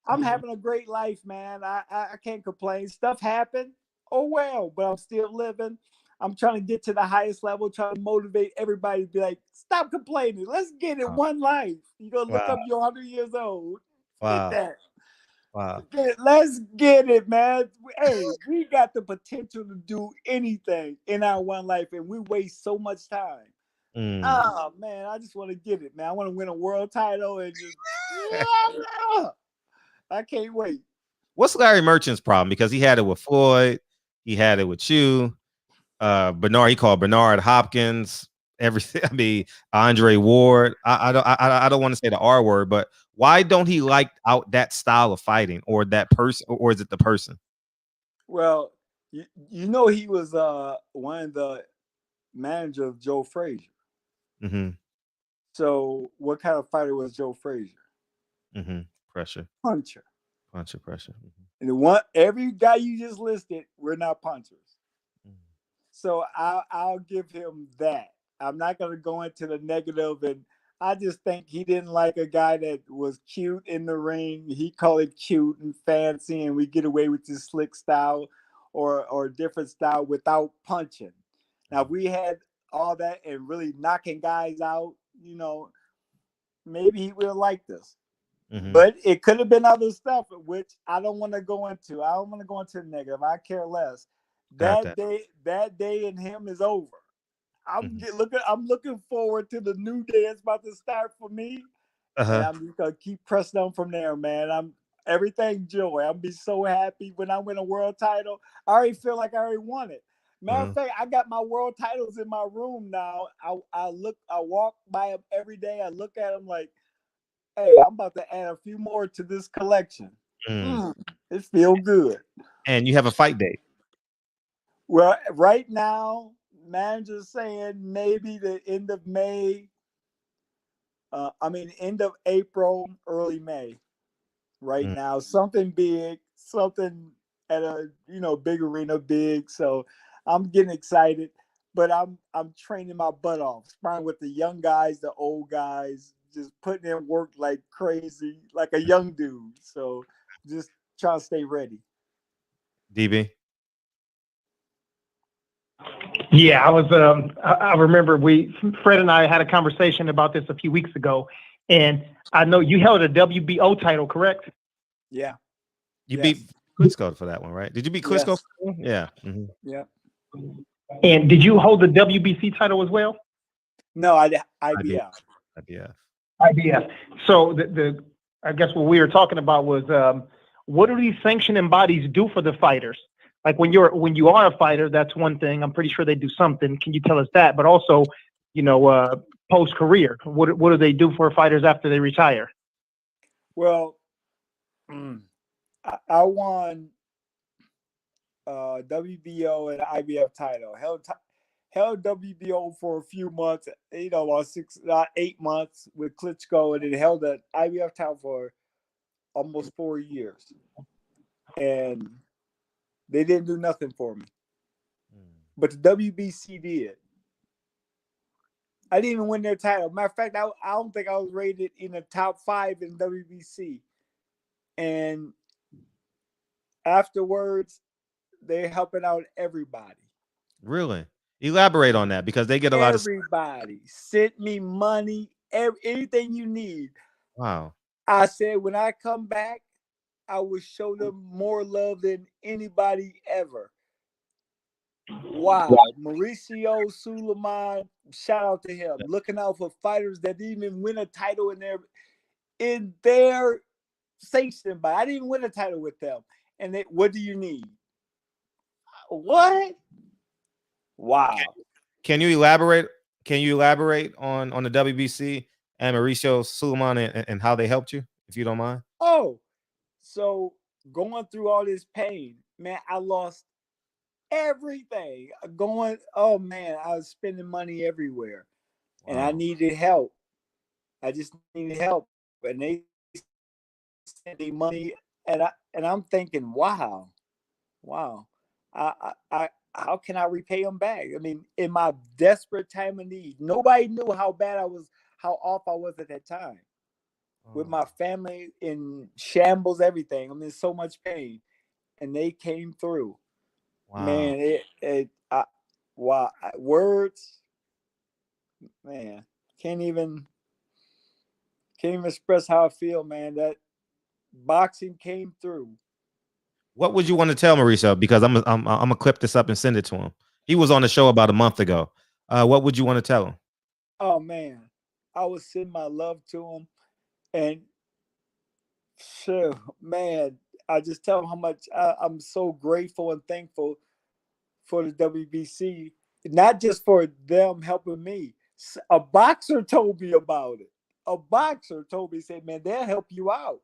I'm having a great life, man. I can't complain. Stuff happened. Oh well, but I'm still living. I'm trying to get to the highest level, trying to motivate everybody to be like, stop complaining. Let's get it one life. You're gonna look up, you're 100 years old. Get that. Wow. Let's get it, man. Hey, we got the potential to do anything in our one life, and we waste so much time. Oh man, I just want to get it, man. I want to win a world title and just I can't wait. What's Larry Merchant's problem? Because he had it with Floyd, he had it with you, Bernard. He called Bernard Hopkins. Everything. I mean, Andre Ward. I don't want to say the R word, but why don't he like out that style of fighting, or that person, or is it the person? Well, you know he was one of the manager of Joe Frazier. So what kind of fighter was Joe Frazier? Pressure. Puncher. Pressure. And every guy you just listed, we're not punchers. So I'll give him that. I'm not gonna go into the negative, and I just think he didn't like a guy that was cute in the ring. He called it cute and fancy, and we get away with this slick style or different style without punching. Now, if we had all that and really knocking guys out, maybe he would have liked this. Mm-hmm. But it could have been other stuff, which I don't want to go into. I don't want to go into the negative. I care less. Got That that. day in him is over. Mhm. I'm looking forward to the new day that's about to start for me, and Uh-huh. I'm just gonna keep pressing on from there, man. I'm everything joy. I'll be so happy when I win a world title. I already feel like I already won it. Matter of Uh-huh. fact, I got my world titles in my room now. I walk by them every day. I look at them like, hey, I'm about to add a few more to this collection. Mm. It feels good. And you have a fight date. Well, right now, manager's saying maybe the end of May. End of April, early May. Right Mm. now, something big, something at a big arena, big. So I'm getting excited, but I'm training my butt off, sparring with the young guys, the old guys, just putting in work like crazy, like a young dude. So just trying to stay ready. DB. Yeah, I was. I remember Fred and I had a conversation about this a few weeks ago, and I know you held a WBO title, correct? Yeah. You Yes. beat Klitschko for that one, right? Did you beat Klitschko? Yes. For that one? Yeah. Mm-hmm. Yeah. And did you hold the WBC title as well? No, IBF. IBF. IBF. So I guess what we were talking about was what do these sanctioning bodies do for the fighters? Like when you are a fighter, that's one thing. I'm pretty sure they do something. Can you tell us that? But also, post career, what do they do for fighters after they retire? Well, I won WBO and IBF title. Held WBO for a few months, about 8 months with Klitschko, and then held the IBF title for almost 4 years. And they didn't do nothing for me. But the WBC did. I didn't even win their title. Matter of fact, I don't think I was rated in the top 5 in WBC. And afterwards, they're helping out everybody. Really? Elaborate on that because they get a lot of. Everybody sent me money, anything you need. Wow. I said, when I come back, I will show them more love than anybody ever. Wow. Mauricio Suleiman, shout out to him. Looking out for fighters that didn't even win a title in their sanction. But I didn't win a title with them. And what do you need? What? Wow. Can you elaborate? Can you elaborate on the WBC and Mauricio Suleiman and how they helped you, if you don't mind? Oh, so going through all this pain, man, I lost everything. Oh man, I was spending money everywhere, and I needed help. I just needed help, and they sent me money, and I'm thinking, wow, I how can I repay them back? I mean, in my desperate time of need, nobody knew how bad I was, how off I was at that time. With my family in shambles, everything. I'm in so much pain, and they came through. Wow. Man, wow, words, man, can't even express how I feel, man. That boxing came through. What would you want to tell Mauricio? Because I'm gonna clip this up and send it to him. He was on the show about a month ago. What would you want to tell him? Oh man, I would send my love to him, and sure, man, I just tell him how much I'm so grateful and thankful for the WBC, not just for them helping me. A boxer told me about it. A boxer told me, said, man, they'll help you out.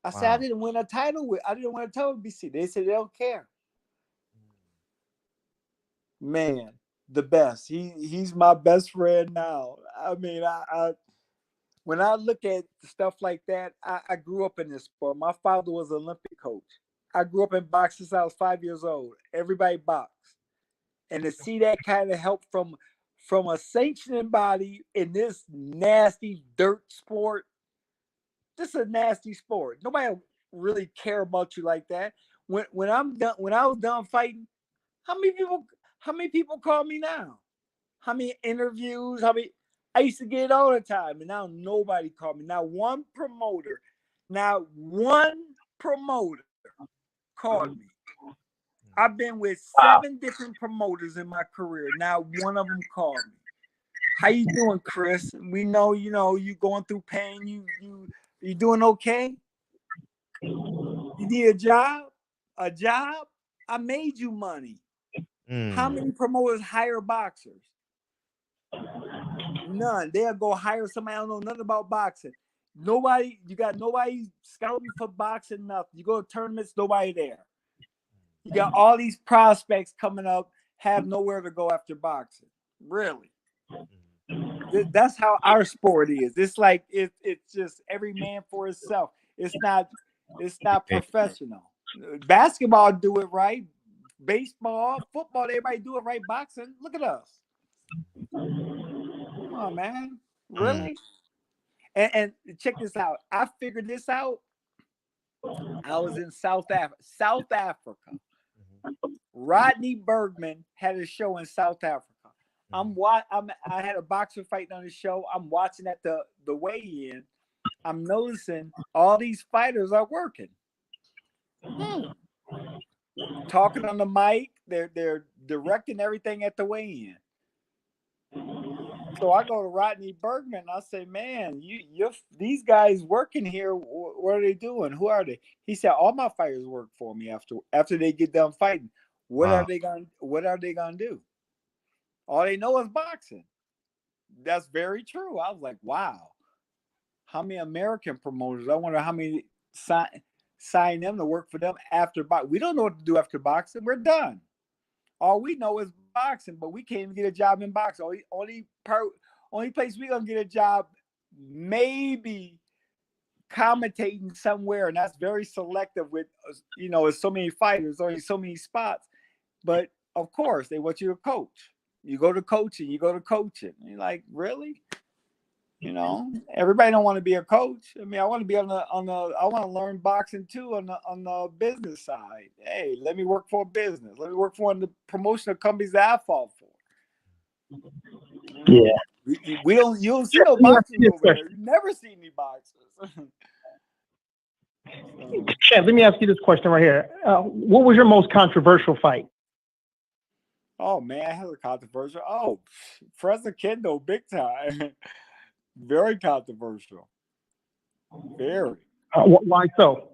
I said, I didn't win a title I didn't win a title with BC. They said they don't care. Man, the best. He's my best friend now. I mean, I when I look at stuff like that, I grew up in this sport. My father was an Olympic coach. I grew up in boxing since I was 5 years old. Everybody boxed. and to see that kind of help from a sanctioning body in this nasty dirt sport. This is a nasty sport. Nobody really care about you like that. When I'm done, when I was done fighting, how many people call me now? How many interviews? How many? I used to get it all the time, and now nobody called me. Not one promoter called me. I've been with 7 different promoters in my career. Not one of them called me. How you doing, Chris? We know, you going through pain. You doing okay? You need a job? A job? I made you money. How many promoters hire boxers? None. They'll go hire somebody I don't know nothing about boxing. Nobody, you got nobody scouting for boxing, nothing. You go to tournaments, nobody there. You got all these prospects coming up, have nowhere to go after boxing. Really. That's how our sport is. It's like it's just every man for himself. It's not professional. Basketball do it right. Baseball, football, everybody do it right. Boxing, look at us. Come on, man. Really? And check this out. I figured this out. I was in South Africa. Rodney Bergman had a show in South Africa. I had a boxer fighting on the show. I'm watching at the weigh-in. I'm noticing all these fighters are working. Talking on the mic. They're directing everything at the weigh-in. So I go to Rodney Bergman. I say, man, these guys working here. What are they doing? Who are they? He said, all my fighters work for me after they get done fighting. What are they gonna do? All they know is boxing. That's very true. I was like, wow. How many American promoters? I wonder how many sign them to work for them after boxing. We don't know what to do after boxing. We're done. All we know is boxing, but we can't even get a job in boxing. Only place we're gonna get a job, maybe commentating somewhere, and that's very selective with there's so many fighters, only so many spots. But of course, they want you to coach. You go to coaching. And you're like, really? Everybody don't want to be a coach. I mean, I want to be I want to learn boxing too on the business side. Hey, let me work for a business. Let me work for one of the promotional companies that I fought for. Yeah. You don't see no boxing over there. You never see any boxers. Chad, let me ask you this question right here. What was your most controversial fight? Oh man, I had a controversial. Oh, President Kendo, big time. Very controversial. Very. Why so?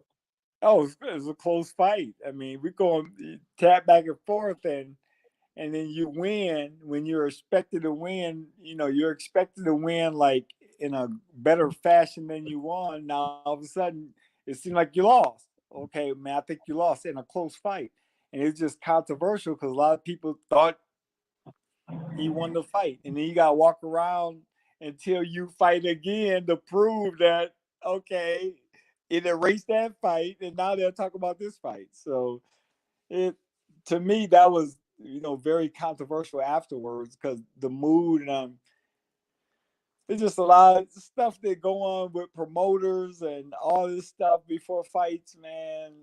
Oh, it was a close fight. I mean, we go tap back and forth, and then you win when you're expected to win. You're expected to win like in a better fashion than you won. Now all of a sudden, it seemed like you lost. Okay, man, I think you lost in a close fight, and it's just controversial because a lot of people thought he won the fight, and then you got to walk around until you fight again to prove that, okay, it erased that fight, and now they'll talk about this fight. So to me, that was, very controversial afterwards because the mood and there's just a lot of stuff that go on with promoters and all this stuff before fights, man.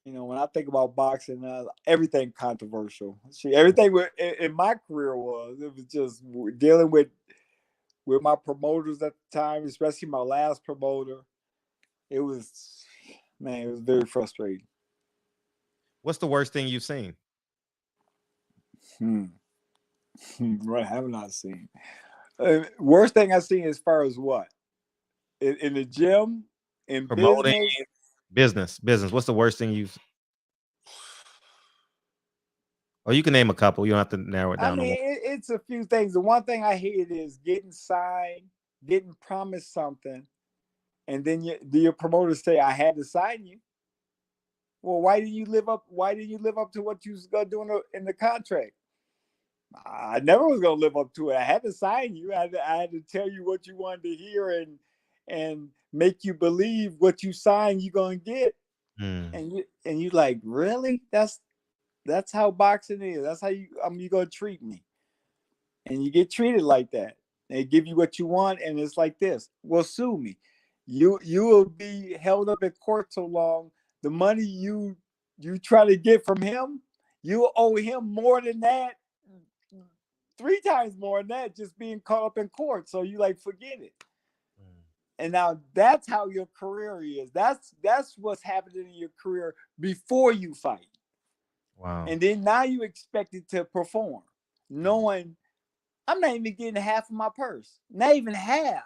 When I think about boxing, everything controversial. See, everything in my career it was just dealing with my promoters at the time, especially my last promoter. It was very frustrating. What's the worst thing you've seen? Right, have not seen. Worst thing I've seen as far as what? In the gym, in Promoting business. Business. What's the worst thing you've? Or you can name a couple. You don't have to narrow it down. I mean, it's a few things. The one thing I hate is getting signed, getting promised something, and then your promoter say, "I had to sign you." Well, why didn't you live up? Why didn't you live up to what you was gonna do in the contract? I never was gonna live up to it. I had to sign you. I had to tell you what you wanted to hear and make you believe what you signed you're gonna get. And you like, really? That's how boxing is. That's how you gonna treat me, and you get treated like that. They give you what you want, and it's like this. Well, sue me. You will be held up in court so long. The money you try to get from him, you owe him more than that, 3 times more than that, just being caught up in court. So you like forget it. And now that's how your career is. That's what's happening in your career before you fight. Wow. And then now you expected to perform, knowing I'm not even getting half of my purse. Not even half.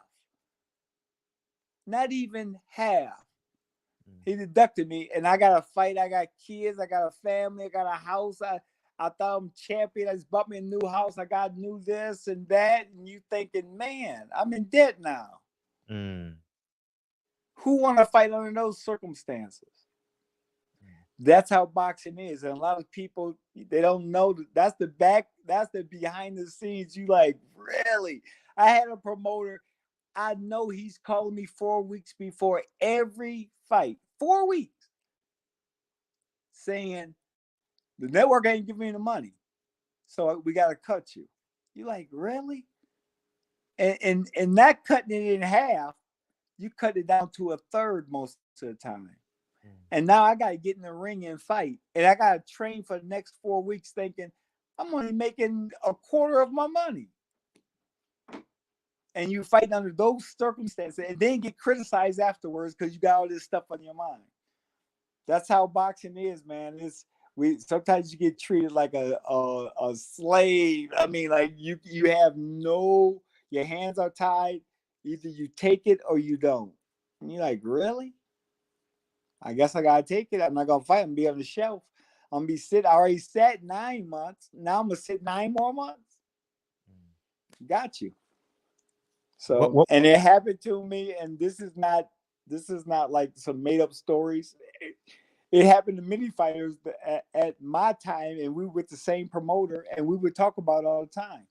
Not even half. He deducted me, and I got to fight. I got kids. I got a family. I got a house. I thought I'm champion. I just bought me a new house. I got new this and that. And you thinking, man, I'm in debt now. Who want to fight under those circumstances? That's how boxing is. And a lot of people, they don't know that's the behind the scenes. You like, really? I had a promoter. I know he's calling me 4 weeks before every fight. 4 weeks. Saying the network ain't giving me the money. So we got to cut you. You like, really? And not cutting it in half, you cut it down to a third most of the time. And now I got to get in the ring and fight. And I got to train for the next 4 weeks thinking I'm only making a quarter of my money. And you fight under those circumstances and then get criticized afterwards because you got all this stuff on your mind. That's how boxing is, man. Sometimes you get treated like a slave. I mean, like you have your hands are tied. Either you take it or you don't. And you're like, really? I guess I gotta take it. I'm not gonna fight. I'm gonna be on the shelf. I'm gonna be sitting. I already sat 9 months. Now I'm gonna sit 9 more months. Got you. So and it happened to me, and this is not like some made up stories. It happened to many fighters at my time, and we were with the same promoter, and we would talk about it all the time.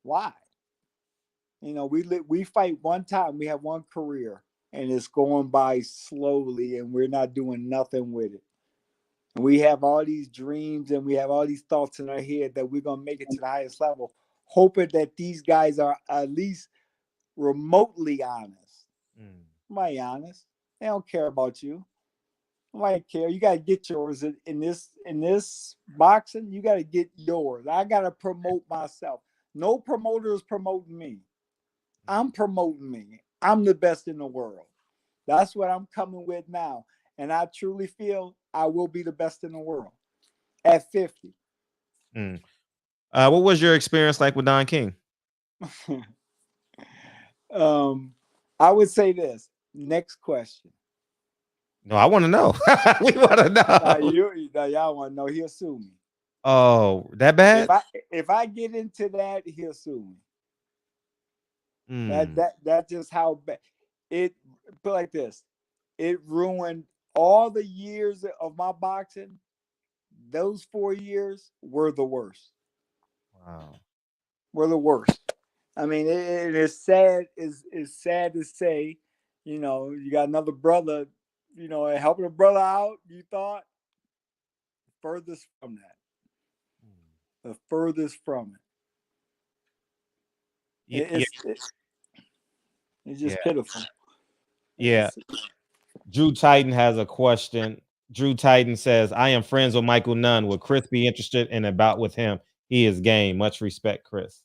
Why? You know, we fight one time. We have one career, and it's going by slowly, and we're not doing nothing with it. And we have all these dreams, and we have all these thoughts in our head that we're gonna make it to the highest level, hoping that these guys are at least remotely honest. Nobody honest. They don't care about you. Nobody care. You gotta get yours in this boxing. You gotta get yours. I gotta promote myself. No promoter is promoting me. I'm promoting me. I'm the best in the world. That's what I'm coming with now. And I truly feel I will be the best in the world at 50. What was your experience like with Don King? I would say this. Next question. No, I want to know. We want to know. Y'all want to know. He'll sue me. Oh, that bad? If I get into that, he'll sue me. That's just how bad it. Put like this, it ruined all the years of my boxing. Those 4 years were the worst. Wow, were the worst. I mean, it is sad. It's sad to say, you know, you got another brother, you know, helping a brother out. You thought furthest from that. The furthest from it. It's just pitiful. Yeah. Drew Titan has a question. Drew Titan says, I am friends with Michael Nunn. Would Chris be interested in a bout with him? He is game. Much respect, Chris.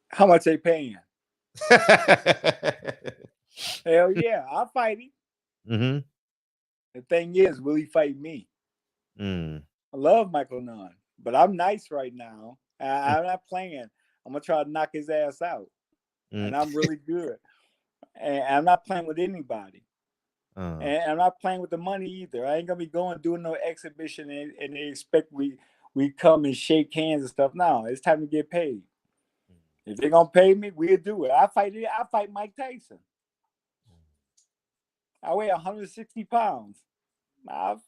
How much they paying? Hell yeah, I'll fight him. The thing is, will he fight me? I love Michael Nunn, but I'm nice right now. I'm not playing. I'm gonna try to knock his ass out, and I'm really good. And I'm not playing with anybody. And I'm not playing with the money either. I ain't gonna be doing no exhibition and they expect we come and shake hands and stuff. No, it's time to get paid. If they're gonna pay me, we'll do it. I fight Mike Tyson. I weigh 160 pounds. I'm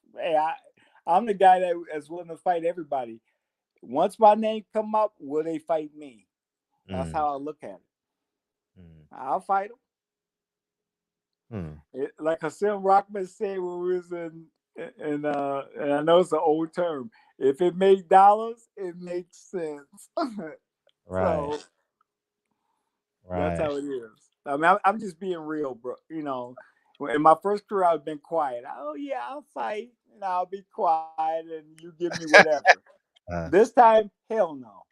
the guy that is willing to fight everybody. Once my name come up, will they fight me? That's how I look at it. I'll fight them. Like Hassan Rockman said when we was in and I know it's an old term. If it made dollars, it makes sense. So that's how it is. I mean, I'm just being real, bro. You know, in my first career, I've been quiet. Oh yeah, I'll fight and I'll be quiet and you give me whatever. This time, hell no.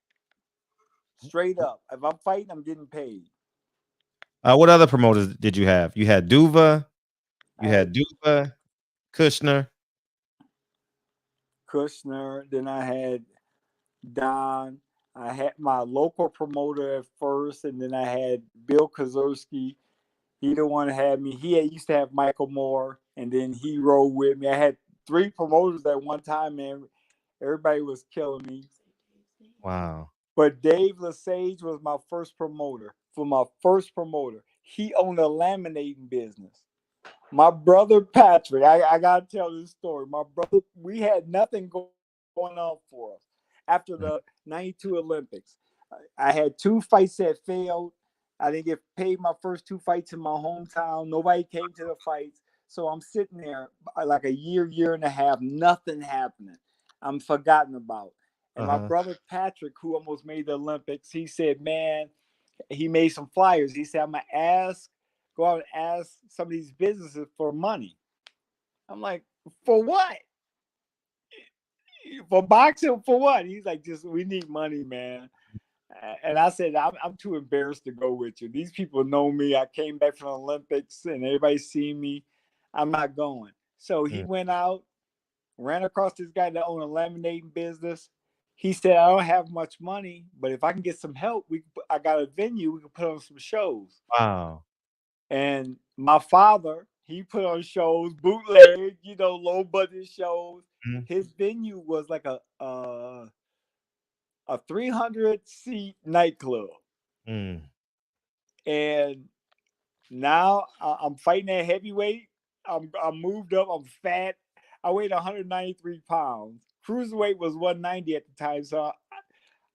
Straight up. If I'm fighting, I'm getting paid. What other promoters did you have? You had Duva, Kushner. Then I had Don. I had my local promoter at first, and then I had Bill Kozerski. He the one that had me. Used to have Michael Moore, and then he rode with me. I had 3 promoters at one time, man. Everybody was killing me. Wow. But Dave Lesage was my first promoter. He owned a laminating business. My brother Patrick, I gotta tell this story. My brother, we had nothing going on for us after the '92 Olympics. I had 2 fights that failed. I didn't get paid my first 2 fights in my hometown. Nobody came to the fights. So I'm sitting there like a year and a half, nothing happening. I'm forgotten about. And my brother Patrick, who almost made the Olympics, he said, man, he made some flyers. He said, I'm going to go out and ask some of these businesses for money. I'm like, for what? For boxing? For what? He's like, we need money, man. And I said, I'm too embarrassed to go with you. These people know me. I came back from the Olympics and everybody see me. I'm not going. So he went out, ran across this guy that owned a laminating business. He said, I don't have much money, but if I can get some help, I got a venue. We can put on some shows. Wow. And my father, he put on shows, bootleg, low budget shows. His venue was like a 300-seat nightclub. And now I'm fighting at heavyweight. I'm moved up. I'm fat. I weighed 193 pounds. Cruiserweight was 190 at the time. So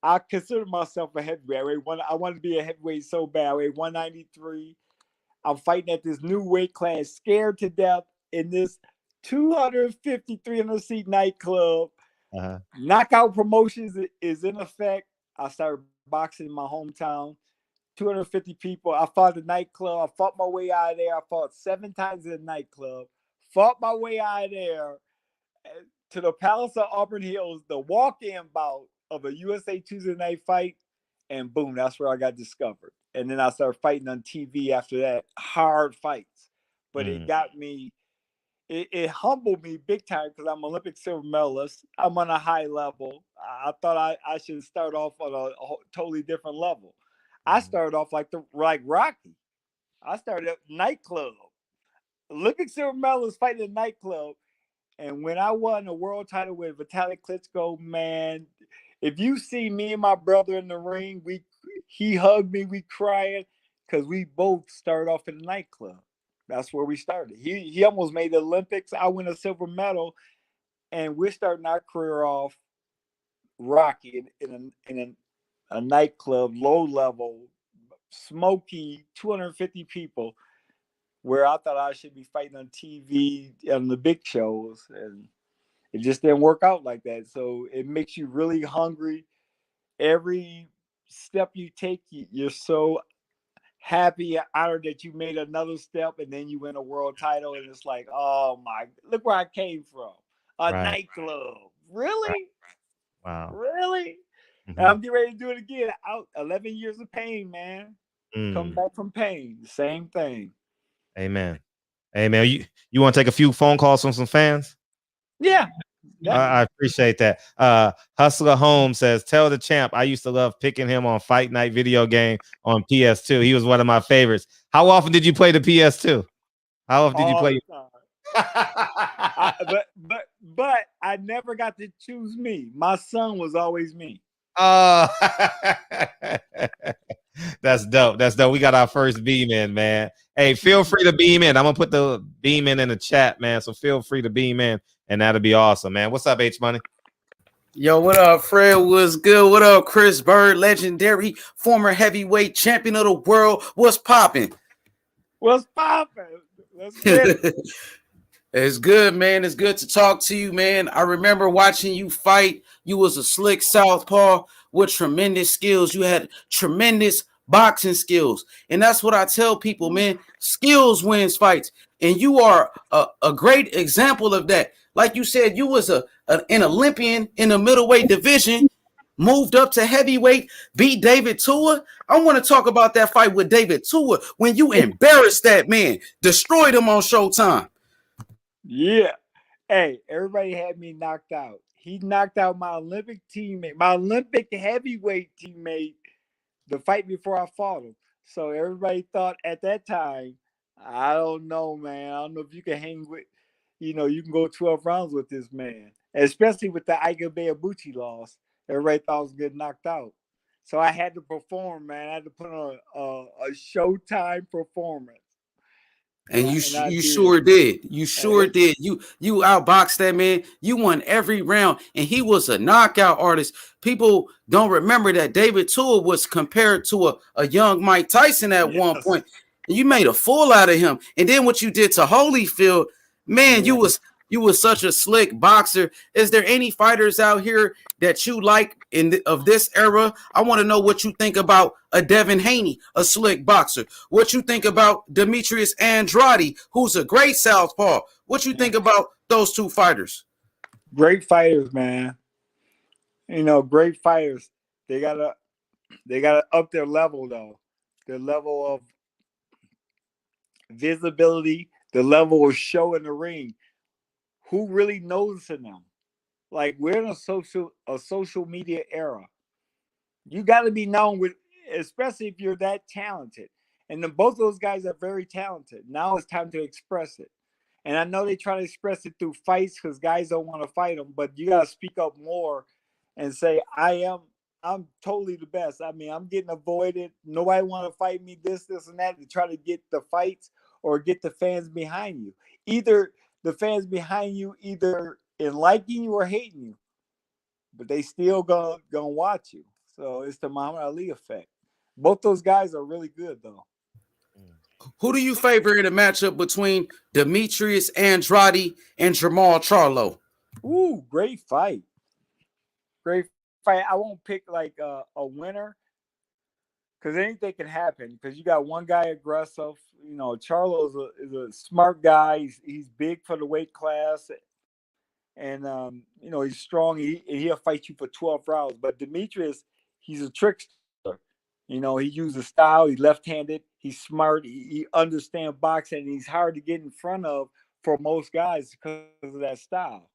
I consider myself a heavyweight. I wanted to be a heavyweight so bad. I weighed 193. I'm fighting at this new weight class, scared to death in this 250, 300-seat nightclub. Knockout Promotions is in effect. I started boxing in my hometown. 250 people. I fought the nightclub. I fought my way out of there. I fought 7 times in the nightclub. Fought my way out of there to the Palace of Auburn Hills, the walk-in bout of a USA Tuesday night fight. And boom, that's where I got discovered. And then I started fighting on TV after that. Hard fights. But it got me, it humbled me big time because I'm Olympic silver medalist. I'm on a high level. I thought I should start off on a totally different level. I started off like Rocky. I started at nightclub. Olympic silver medalist fighting in a nightclub. And when I won a world title with Vitaly Klitschko, man, if you see me and my brother in the ring, he hugged me, we crying, because we both started off in a nightclub. That's where we started. He almost made the Olympics. I won a silver medal, and we're starting our career off rocky in a nightclub, low level, smoky, 250 people, where I thought I should be fighting on TV on the big shows, and it just didn't work out like that. So it makes you really hungry. Every step you take, you're so happy, honored that you made another step, and then you win a world title, and it's like, oh my, look where I came from, a nightclub. Really? Wow. Really? And I'm getting ready to do it again. Out 11 years of pain, man. Come back from pain. Same thing. Amen. You want to take a few phone calls from some fans? Yeah. I appreciate that. Hustler Holmes says, tell the champ I used to love picking him on Fight Night video game on PS2. He was one of my favorites. How often did you play the PS2? How often did you play? But I never got to choose me. My son was always me. Oh, that's dope. That's dope. We got our first beam in, man. Hey, feel free to beam in. I'm gonna put the beam in the chat, man. So feel free to beam in, and that'll be awesome, man. What's up, H Money? Yo, what up, Fred? What's good? What up, Chris Byrd, legendary former heavyweight champion of the world? What's popping? What's popping? Let's get it. It's good, man. It's good to talk to you, man. I remember watching you fight. You was a slick southpaw with tremendous skills. You had tremendous boxing skills. And that's what I tell people, man. Skills wins fights. And you are a great example of that. Like you said, you was an Olympian in the middleweight division, moved up to heavyweight, beat David Tua. I want to talk about that fight with David Tua when you embarrassed that man, destroyed him on Showtime. Yeah. Hey, everybody had me knocked out. He knocked out my Olympic teammate, my Olympic heavyweight teammate, the fight before I fought him. So everybody thought at that time, I don't know, man. I don't know if you can hang with, you can go 12 rounds with this man, especially with the Iga Beabuchi loss. Everybody thought I was getting knocked out. So I had to perform, man. I had to put on a Showtime performance. And I you did. sure did. You sure did. You outboxed that man. You won every round, and he was a knockout artist. People don't remember that David Tua was compared to a young Mike Tyson at one point. And you made a fool out of him. And then what you did to Holyfield, man, you was such a slick boxer. Is there any fighters out here that you like of this era? I want to know what you think about a Devin Haney, a slick boxer. What you think about Demetrius Andrade, who's a great southpaw. What you think about those two fighters? Great fighters, man. Great fighters. They gotta up their level though. Their level of visibility, the level of show in the ring. Who really noticing them? Like, we're in a social media era. You got to be known with, especially if you're that talented. And then both those guys are very talented. Now it's time to express it. And I know they try to express it through fights because guys don't want to fight them, but you got to speak up more and say, I'm totally the best. I mean, I'm getting avoided. Nobody want to fight me, this, and that, to try to get the fights or get the fans behind you. Either the fans behind you either in liking you or hating you, but they still gonna watch you. So it's the Muhammad Ali effect. Both those guys are really good though. Who do you favor in a matchup between Demetrius Andrade and Jamal Charlo? Ooh, great fight. Great fight. I won't pick like a winner because anything can happen. Because you got one guy aggressive. Charlo is a smart guy. He's big for the weight class, and he's strong. He'll fight you for 12 rounds. But Demetrius, he's a trickster. He uses style. He's left-handed. He's smart. He understands boxing. And he's hard to get in front of for most guys because of that style.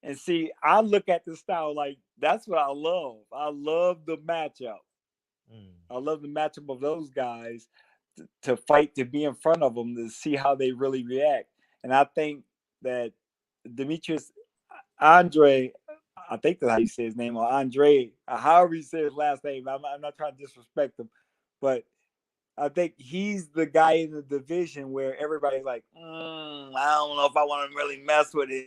And see, I look at the style like that's what I love. I love the matchup. I love the matchup of those guys to fight, to be in front of them, to see how they really react. And I think that Demetrius Andre, I think that's how you say his name, or Andre, however you say his last name. I'm not trying to disrespect him, but I think he's the guy in the division where everybody's like, I don't know if I want to really mess with him.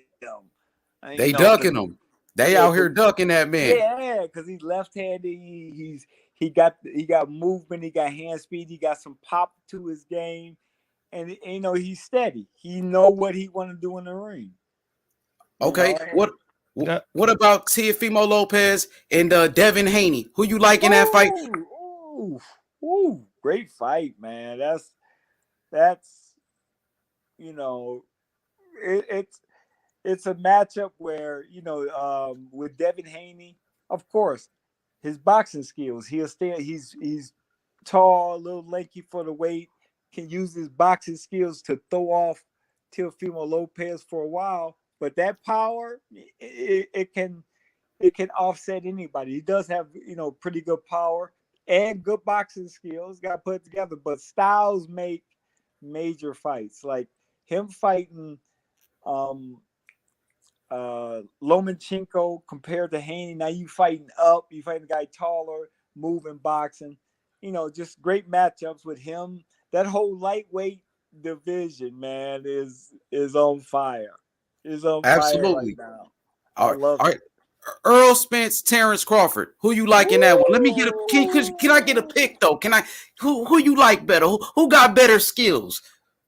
They ducking him. They out here ducking that man. Yeah, because he's left-handed. He got movement. He got hand speed. He got some pop to his game, and he's steady. He know what he want to do in the ring. Okay, what about Teofimo Lopez and Devin Haney? Who you like in that fight? Ooh, great fight, man. That's it's a matchup where with Devin Haney, of course, his boxing skills. He's tall, a little lanky for the weight. Can use his boxing skills to throw off Teofimo Lopez for a while. But that power, it can offset anybody. He does have pretty good power and good boxing skills. Got to put it together. But styles make major fights. Like him fighting Lomachenko compared to Haney. Now you fighting up. You fighting a guy taller, moving boxing. Just great matchups with him. That whole lightweight division, man, is on fire. Is on Absolutely. fire right now. I love it. Earl Spence, Terrence Crawford. Who you like in that one? Let me get can I get a pick though? Can I who you like better? Who got better skills?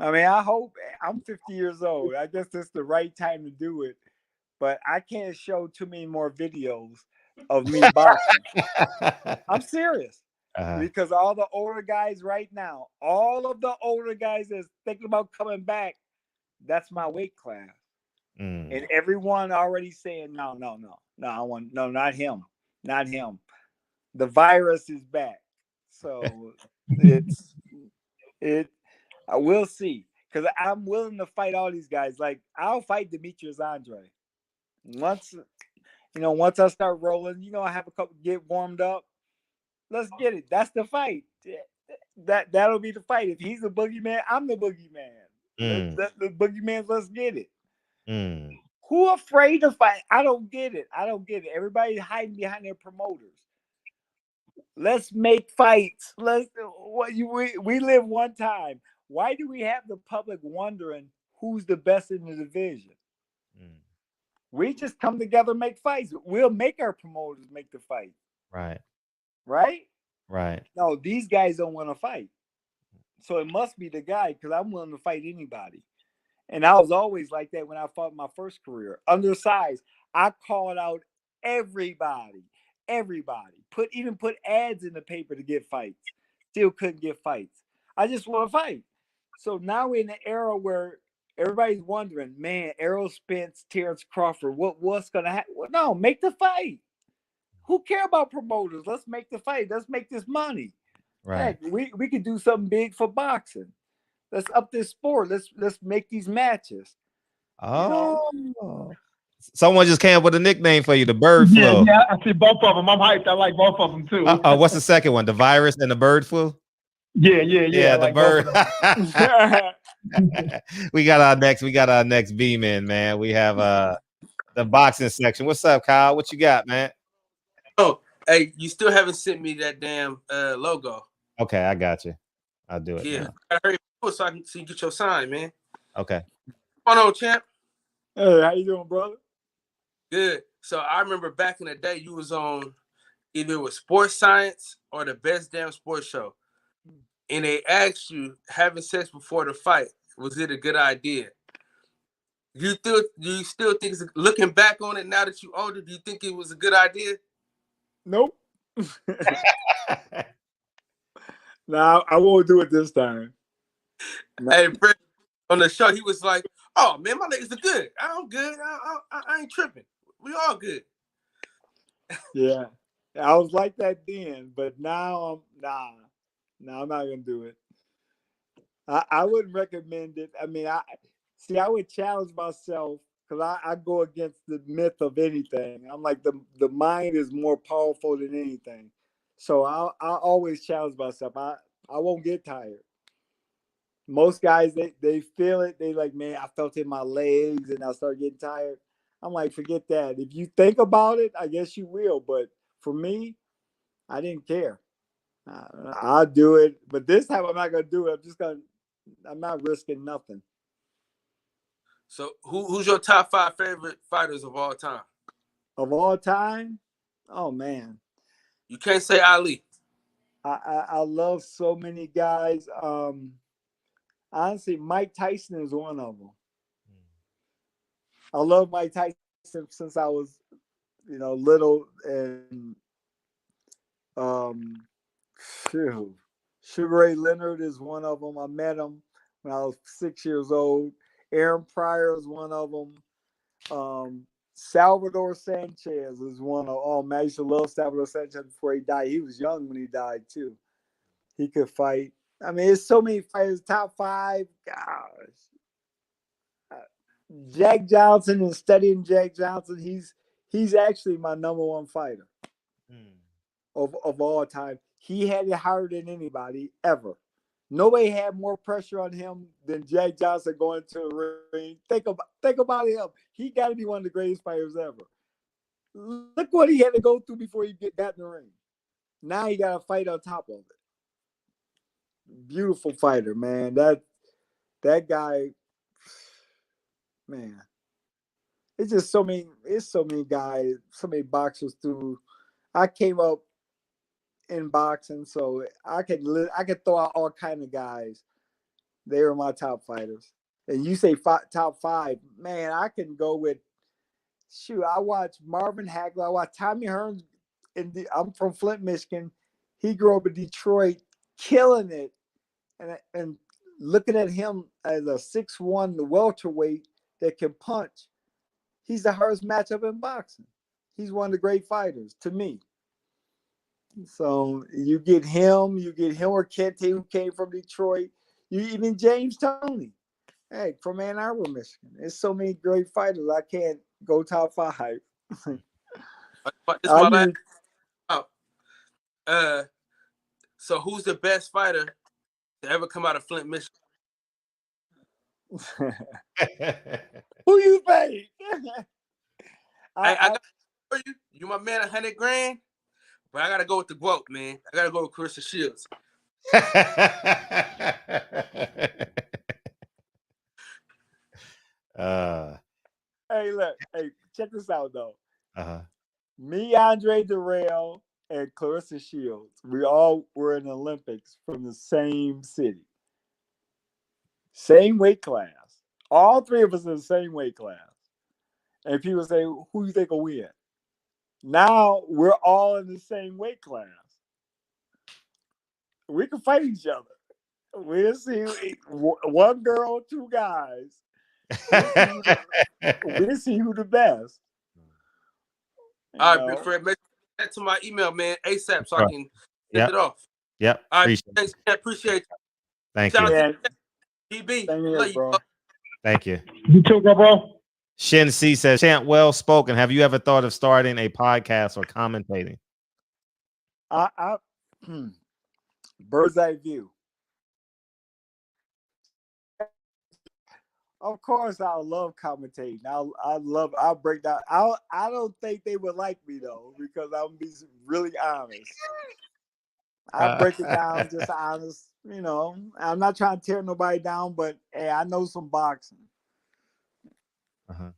I mean, I hope I'm 50 years old. I guess it's the right time to do it, but I can't show too many more videos of me boxing. I'm serious. Because all the older guys right now, all of the older guys that's thinking about coming back, that's my weight class. And everyone already saying, no, I want, no, not him. Not him. The virus is back. So it I will see. Because I'm willing to fight all these guys. Like I'll fight Demetrius Andre. Once once I start rolling, I have a couple get warmed up. Let's get it. That's the fight. That'll be the fight. If he's the boogeyman, I'm the boogeyman. The boogeyman, let's get it. Who afraid to fight? I don't get it. Everybody's hiding behind their promoters. Let's make fights. We live one time. Why do we have the public wondering who's the best in the division? We just come together and make fights. We'll make our promoters make the fight. Right? No, these guys don't want to fight. So it must be the guy because I'm willing to fight anybody. And I was always like that when I fought my first career. Undersized. I called out everybody. Even put ads in the paper to get fights. Still couldn't get fights. I just want to fight. So now we're in the era where everybody's wondering, man, Errol Spence, Terrence Crawford, what's going to happen? Well, no, make the fight. Who care about promoters? Let's make the fight. Let's make this money. Heck, we could do something big for boxing. Let's up this sport. Let's make these matches. Someone just came up with a nickname for you, the Bird Flu. Yeah, I see both of them. I'm hyped. I like both of them too. What's the second one? The virus and the bird flu? Yeah. The like bird. We got our next B-man, man. We have the boxing section. What's up, Kyle? What you got, man? Oh, hey, you still haven't sent me that damn logo. Okay, I got you. I'll do it. Yeah, I hurry up so you get your sign, man. Okay. Come on, champ. Hey, how you doing, brother? Good. So I remember back in the day, you was on either with Sports Science or the Best Damn Sports Show, and they asked you having sex before the fight. Was it a good idea? Do you still think looking back on it now that you older? Do you think it was a good idea? Nope. No, I won't do it this time. No. Hey, Brett, on the show, he was like, "Oh man, my legs are good. I'm good. I ain't tripping. We all good." Yeah, I was like that then, but now I'm not gonna do it. I wouldn't recommend it. I mean, I would challenge myself because I go against the myth of anything. I'm like the mind is more powerful than anything. So I always challenge myself. I won't get tired. Most guys they feel it. They like, man, I felt it in my legs and I start getting tired. I'm like, forget that. If you think about it, I guess you will. But for me, I didn't care. I'll do it. But this time I'm not gonna do it. I'm not risking nothing. So who's your top 5 favorite fighters of all time? Of all time? Oh man. You can't say Ali. I love so many guys. Honestly, Mike Tyson is one of them. I love Mike Tyson since I was, little, and Sugar Ray Leonard is one of them. I met him when I was 6 years old. Aaron Pryor is one of them. Salvador Sanchez is one of them. Oh man, I used to love Salvador Sanchez before he died. He was young when he died too. He could fight. I mean, there's so many fighters. Top 5, gosh. Jack Johnson, and studying Jack Johnson, he's actually my number 1 fighter of all time. He had it harder than anybody ever. Nobody had more pressure on him than Jack Johnson going to the ring. Think about him. He got to be one of the greatest fighters ever. Look what he had to go through before he got in the ring. Now he got to fight on top of it. Beautiful fighter, man. That guy, man. It's just so many guys, so many boxers through. I came up in boxing, so I could throw out all kind of guys. They were my top fighters. And you say top five, man, I can go with, shoot, I watched Marvin Hagler. I watched Tommy Hearns. I'm from Flint, Michigan. He grew up in Detroit, killing it. And looking at him as a 6'1", welterweight that can punch, he's the hardest matchup in boxing. He's one of the great fighters to me. So you get him or Kente, who came from Detroit. You even James Toney, hey, from Ann Arbor, Michigan. There's so many great fighters. I can't go top five. This is my last. So who's the best fighter to ever come out of Flint, Michigan? Who you think? I got for you. You my man, $100,000. But I gotta go with the GOAT, man. I gotta go with Clarissa Shields. Hey, look. Hey, check this out, though. Me, Andre Durrell, and Clarissa Shields, we all were in the Olympics from the same city. Same weight class. All three of us in the same weight class. And people say, who do you think will win? Now we're all in the same weight class. We can fight each other. We'll see. One girl, two guys. We'll see who the best. All right, big Fred, make that to my email, man, ASAP, so I can send it off. Yep. All right, thanks, man. Appreciate you. Thank Shout you. out to DB. Love you, bro. Thank you. You too, bro. Shin C says, Champ, well spoken. Have you ever thought of starting a podcast or commentating? Bird's eye view. Of course, I love commentating. I'll break down. I don't think they would like me though, because I'm be really honest. I break it down, just honest. You know, I'm not trying to tear nobody down, but hey, I know some boxing. All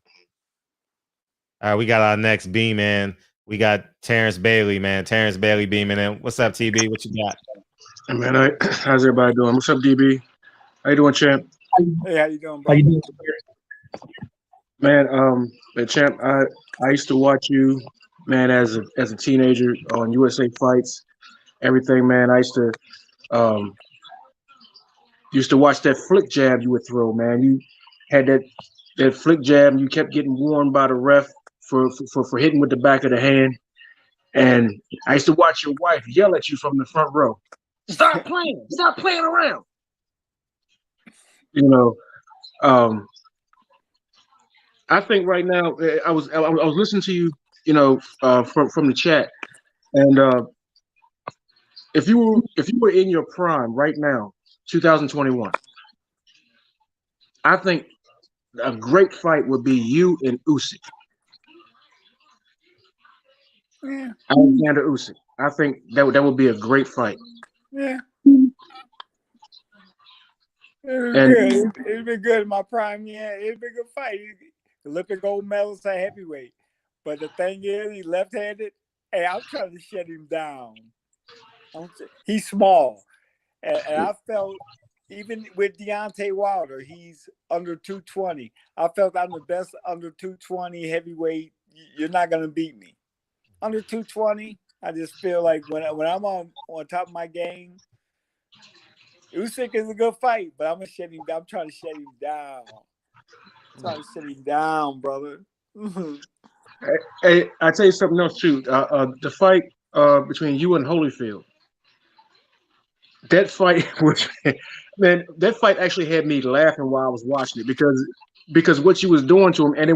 right, we got our next beam in. We got Terrence Bailey, man. Terrence Bailey beaming in. What's up, TB? What you got? Hey, man, how's everybody doing? What's up, DB? How you doing, Champ? Hey, how you doing, bro? Man, Champ, I used to watch you, man, as a teenager on USA Fights, everything, man. I used to watch that flick jab you would throw, man. You had that flick jab, and you kept getting warned by the ref for hitting with the back of the hand. And I used to watch your wife yell at you from the front row. Stop playing! Stop playing around! You know, I think right now I was listening to you, you know, from the chat, and if you were in your prime right now, 2021, I think a great fight would be you and Usyk. Yeah. Alexander Usyk. I think that would be a great fight. Yeah. And It's been good in my prime. Yeah, it's been a good fight. Olympic gold medalist at heavyweight. But the thing is, he's left-handed. Hey, I'm trying to shut him down. He's small. And I felt, even with Deontay Wilder, he's under 220. I felt I'm the best under 220 heavyweight. You're not going to beat me. Under 220, I just feel like when I'm on top of my game, Usyk is a good fight, but I'm trying to shut him down. I'm trying to shut him down, brother. Hey, I tell you something else too. The fight between you and Holyfield. That fight was, man. That fight actually had me laughing while I was watching it because what you was doing to him, and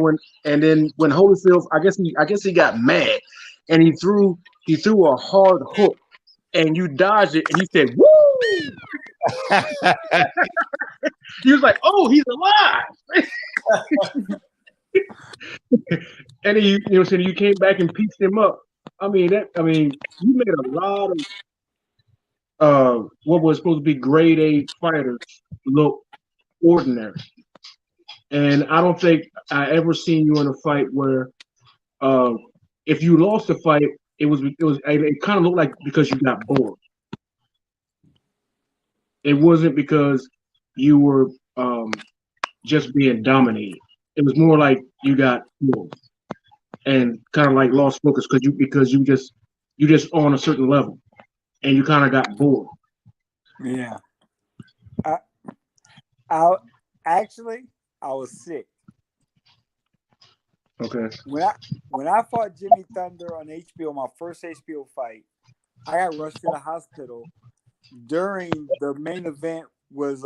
then when Holyfield, I guess he got mad, and he threw a hard hook, and you dodged it, and he said, "Woo!" He was like, "Oh, he's alive!" And then so you came back and pieced him up. I mean, you made a lot of what was supposed to be grade A fighters look ordinary. And I don't think I ever seen you in a fight where, if you lost the fight, it kind of looked like because you got bored. It wasn't because you were just being dominated. It was more like you got fueled and kind of like lost focus because you just on a certain level and you kind of got bored. Yeah. I actually I was sick. Okay. When I fought Jimmy Thunder on HBO, my first HBO fight, I got rushed to the hospital. During the main event was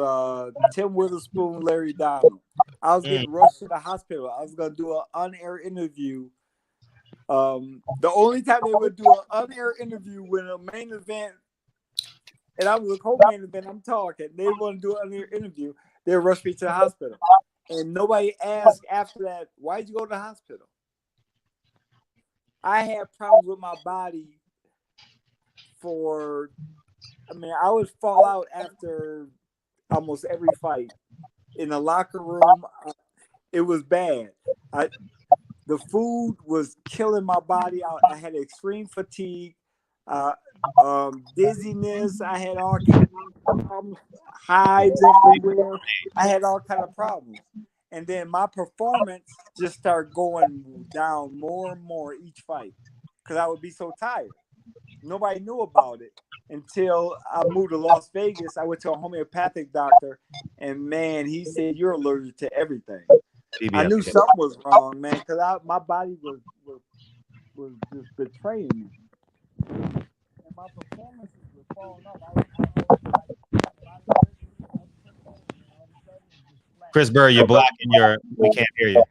Tim Witherspoon, Larry Donald. I was getting rushed to the hospital. I was gonna do an on-air interview. The only time they would do an on-air interview when a main event, and I was a co-main event, I'm talking, they want to do an on-air interview, they rushed me to the hospital. And nobody asked after that, why'd you go to the hospital? I had problems with my body I would fall out after almost every fight. In the locker room, it was bad. The food was killing my body. I had extreme fatigue, dizziness. I had all kinds of problems, hives everywhere. I had all kinds of problems. And then my performance just started going down more and more each fight because I would be so tired. Nobody knew about it until I moved to Las Vegas. I went to a homeopathic doctor, and man, he said, you're allergic to everything. I knew something was wrong, man, because my body was just betraying me. And my performances were falling off. Chris Byrd, you're blocking your. We can't hear you.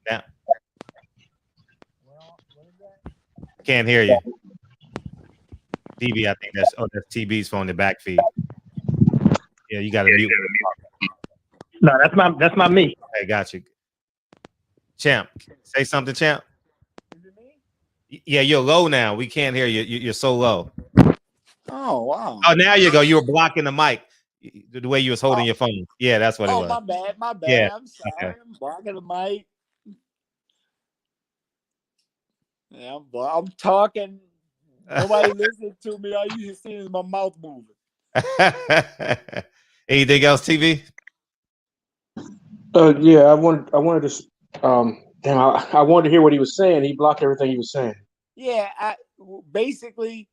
Now. Can't hear you. DB, I think that's TB's phone, the back feed. Yeah, you got to mute. No, that's not me. Okay, got you. Champ, say something, Champ. Is it me? Yeah, you're low now. We can't hear you. You're so low. Oh, wow. Oh, now you go. You were blocking the mic. The way you was holding your phone. Yeah, that's what it was. My bad. Yeah. I'm sorry. Okay. I'm blocking the mic. Yeah, I'm talking. Nobody listening to me. All you see is my mouth moving. Anything else, TV? Yeah, I wanted to. I wanted to hear what he was saying. He blocked everything he was saying. Yeah, basically,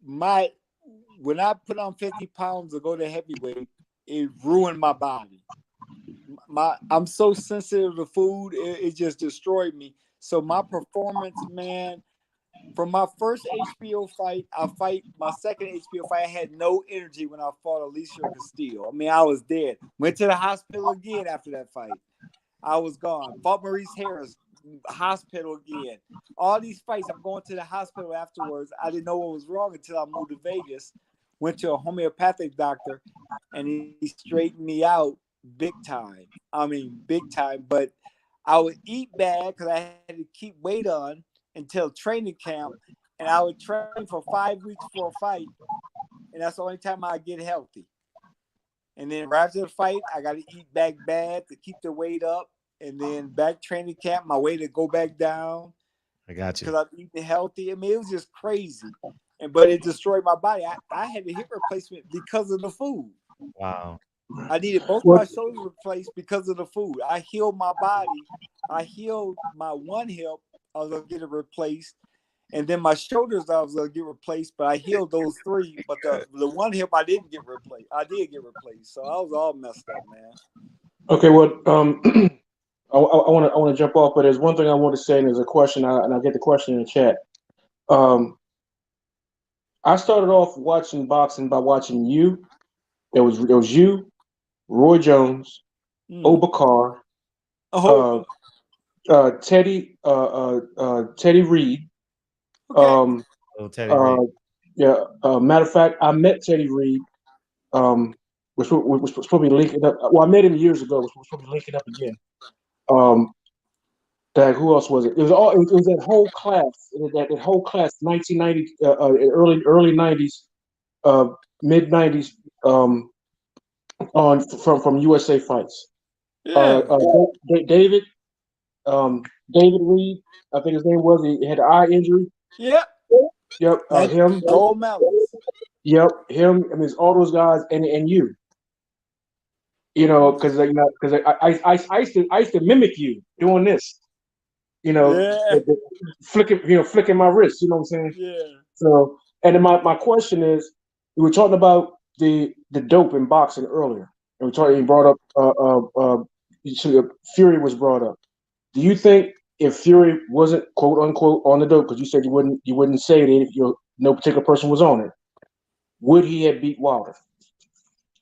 when I put on 50 pounds to go to heavyweight, it ruined my body. I'm so sensitive to food, it just destroyed me. So my performance, man, from my first HBO fight, my second HBO fight, I had no energy when I fought Alicia Castillo. I mean, I was dead. Went to the hospital again after that fight. I was gone. Fought Maurice Harris, hospital again. All these fights, I'm going to the hospital afterwards. I didn't know what was wrong until I moved to Vegas. Went to a homeopathic doctor, and he straightened me out big time. I mean, big time. But I would eat bad because I had to keep weight on until training camp, and I would train for 5 weeks for a fight, and that's the only time I get healthy. And then right after the fight, I got to eat back bad to keep the weight up, and then back training camp, my weight to go back down. I got you. Because I'm eating healthy. I mean, it was just crazy, but it destroyed my body. I had a hip replacement because of the food. Wow. I needed both my shoulders replaced because of the food. I healed my body. I healed my one hip. I was going to get it replaced. And then my shoulders, I was going to get replaced. But I healed those three. But the one hip, I didn't get replaced. I did get replaced. So I was all messed up, man. Okay, well, I want to jump off. But there's one thing I want to say, and there's a question, and I'll get the question in the chat. I started off watching boxing by watching you. There was you, Roy Jones, Obakar, Teddy Reed. Okay. Teddy Reed. Yeah. Matter of fact, I met Teddy Reed. Was supposed to be linking up. Well, I met him years ago. Was supposed to be linking up again. Who else was it? It was that whole class. That whole class, 1990, early 90s, mid 90s. From USA Fights. Yeah. David Reed, I think his name was. He had an eye injury. Yep. Yep. Him. Gold medalist. Yep. Him. I mean, it's all those guys, and you. You know, because I used to mimic you doing this. You know, Yeah, flicking my wrist. You know what I'm saying? yeah. So, and then my question is, we were talking about the dope in boxing earlier, and you brought up Fury was brought up. Do you think if Fury wasn't quote unquote on the dope, because you said you wouldn't say it if no particular person was on it, would he have beat Wilder?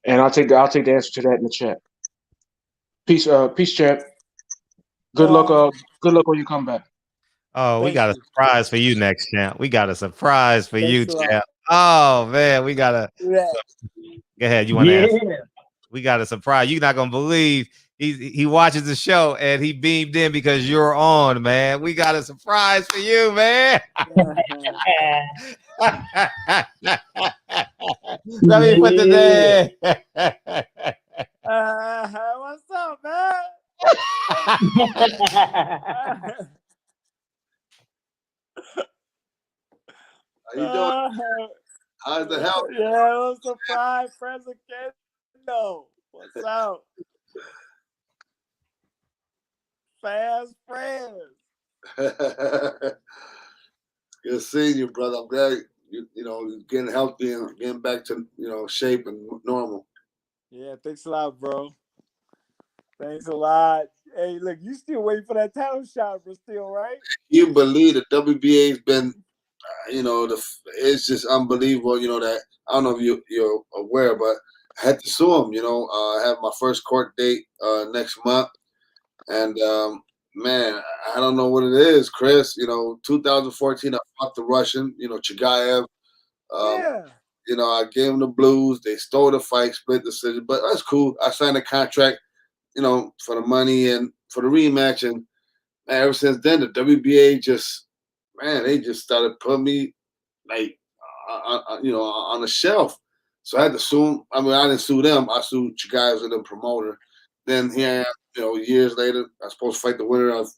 And I'll take the answer to that in the chat. Peace, champ. Good luck. Oh, Good luck when you come back. Oh, we thank got a you. surprise for you next, champ. We got a surprise for you, Thanks a lot. champ. Oh man, we got a. Yeah. Go ahead. You want to Yeah. answer? We got a surprise. You're not gonna believe he watches the show and he beamed in because you're on, man. We got a surprise for you, man. Let me put the name. What's up, man? How you doing? How's the health? Yeah, it was a surprise present. No, what's up? Fast friends. Good seeing you, brother. I'm glad you getting healthy and getting back to shape and normal. Yeah, thanks a lot, bro. Thanks a lot. Hey, look, you still waiting for that title shot, but still, right? You believe the WBA's been, it's just unbelievable. That I don't know if you're aware, but I had to sue him. I have my first court date next month, and man, I don't know what it is, Chris. 2014, I fought the Russian, Chigayev. Yeah. I gave him the blues. They stole the fight, split decision, but that's cool. I signed a contract, for the money and for the rematch, and man, ever since then, the WBA they just started putting me like, on the shelf. So I had to sue them. I mean, I didn't sue them. I sued Chigayev and the promoter. Then here I am, years later, I was supposed to fight the winner of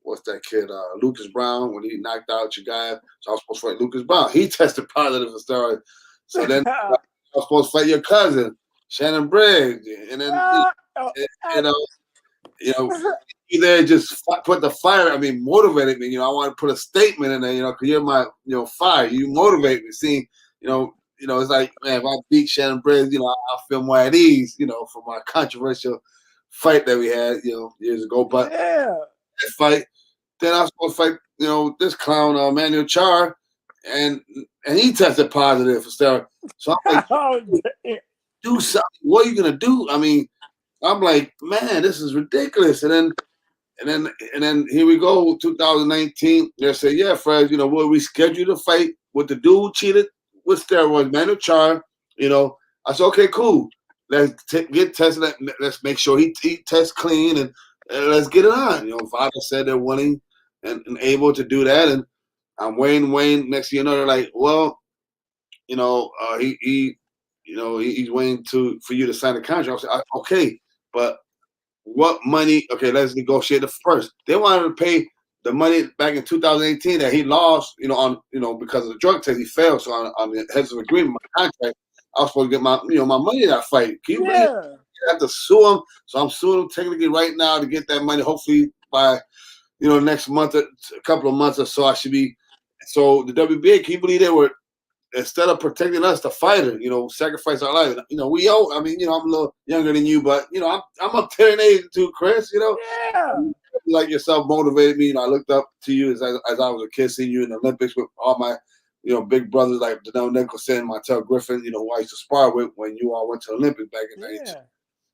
what's that kid? Lucas Brown, when he knocked out Chigayev. So I was supposed to fight Lucas Brown. He tested positive for steroids. So then I was supposed to fight your cousin, Shannon Briggs. And then you there just put the fire. I mean, motivated me. I want to put a statement in there. Because you're my fire. You motivate me. See, it's like, man, if I beat Shannon Briggs, I'll feel more at ease. For my controversial fight that we had, years ago. But yeah, that fight, then I was supposed to fight, this clown, Manuel Char, and he tested positive for steroids. So I'm like, do something. What are you gonna do? I mean, I'm like, man, this is ridiculous. And then here we go, 2019. They say, yeah, Fred, we'll reschedule the fight with the dude who cheated with steroids, Manuel Char. I said, okay, cool. Let's get tested. Let's make sure he tests clean and let's get it on. Vada said they're willing and able to do that. And I'm waiting. Next thing you know, they're like, well, he's waiting for you to sign the contract. I said, okay, but what money? Okay, let's negotiate it first. They wanted to pay the money back in 2018 that he lost, because of the drug test. He failed. So on the heads of agreement, my contract, I was supposed to get my money in that fight. Can you believe it? I have to sue him. So I'm suing him technically right now to get that money. Hopefully by, next month, a couple of months or so, I should be. So the WBA, can you believe they were, instead of protecting us, the fighter, sacrifice our life. We owe. I mean, I'm a little younger than you, but I'm up to an age too, Chris. Yeah. Like yourself motivated me. I looked up to you as I was a kid, seeing you in the Olympics with all my, big brothers like Danelle Nicholson, Martel Griffin, who I used to spar with when you all went to the Olympics back in the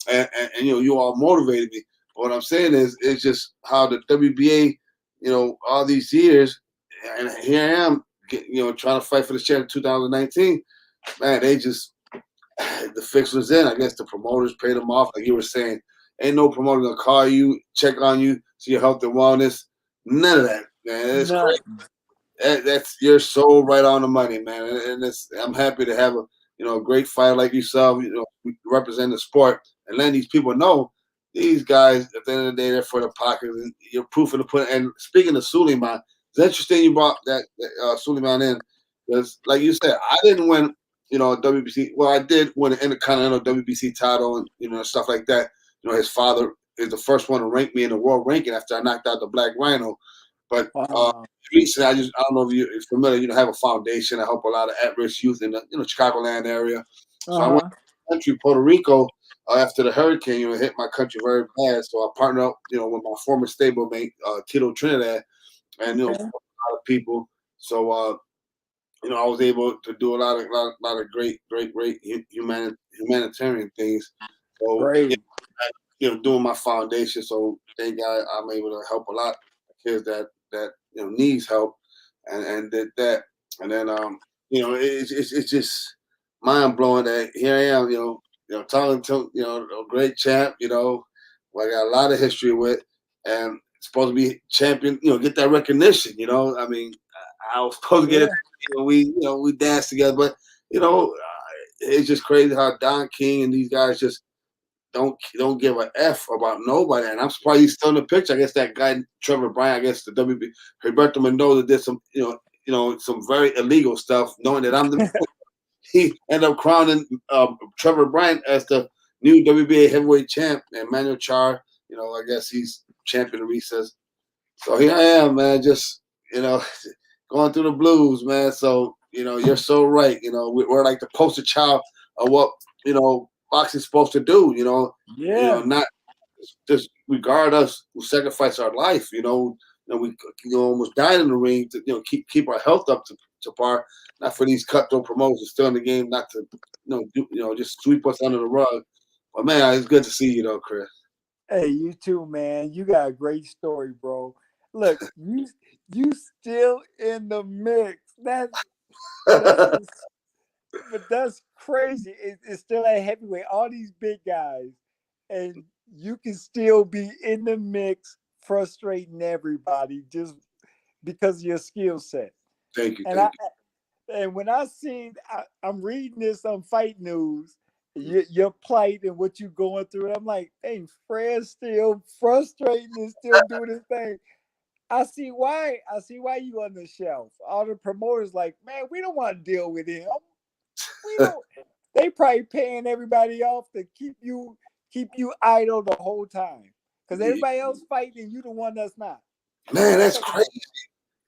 80s. And you all motivated me. But what I'm saying is, it's just how the WBA, all these years, and here I am, trying to fight for the championship in 2019. Man, they just, the fix was in. I guess the promoters paid them off, like you were saying. Ain't no promoter gonna call you, check on you, see your health and wellness. None of that, man. It's crazy. That's, you're so right on the money, man. And I'm happy to have a great fighter like yourself, represent the sport and letting these people know these guys at the end of the day they're for the pocket. And you're proof of the pudding. And speaking of Suleiman, it's interesting you brought that Suleiman in, because like you said, I didn't win WBC. Well, I did win an Intercontinental WBC title and stuff like that. His father is the first one to rank me in the world ranking after I knocked out the Black Rhino. But recently, I don't know if you're familiar. I have a foundation. I help a lot of at-risk youth in the Chicagoland area. So I went to the country, Puerto Rico, after the hurricane. It hit my country very bad. So I partnered up, with my former stablemate, Tito Trinidad, and a lot of people. So I was able to do a lot of great humanitarian things. So Great. doing my foundation. So thank God I'm able to help a lot of kids that needs help, and did that. And then it's just mind blowing that here I am, talking to a great champ, I got a lot of history with, and supposed to be champion, get that recognition. I mean, I was supposed to get it. We danced together, but it's just crazy how Don King and these guys just don't give a F about nobody. And I'm surprised he's still in the picture. I guess that guy Trevor Bryant, I guess the WB Roberto Mendoza did some some very illegal stuff, knowing that I'm the he ended up crowning Trevor Bryant as the new WBA heavyweight champ, and Manuel Char, I guess he's champion of recess. So here I am, man, just going through the blues, man. So you're so right. We're like the poster child of what boxing's supposed to do. Not just regard us who sacrifice our life. We almost died in the ring to keep our health up to par. Not for these cutthroat promoters still in the game, not to just sweep us under the rug. But man, it's good to see you though, Chris. Hey, you too, man. You got a great story, bro. Look, you still in the mix. But that's crazy. It's still a heavyweight. All these big guys, and you can still be in the mix, frustrating everybody just because of your skill set. Thank you. And when I'm reading this on Fight News, your plight and what you're going through, I'm like, hey, Fred's still frustrating and still doing his thing. I see why you on the shelf. All the promoters like, man, we don't want to deal with him. We don't. They probably paying everybody off to keep you idle the whole time because everybody else fighting, you the one that's not. Man, that's crazy.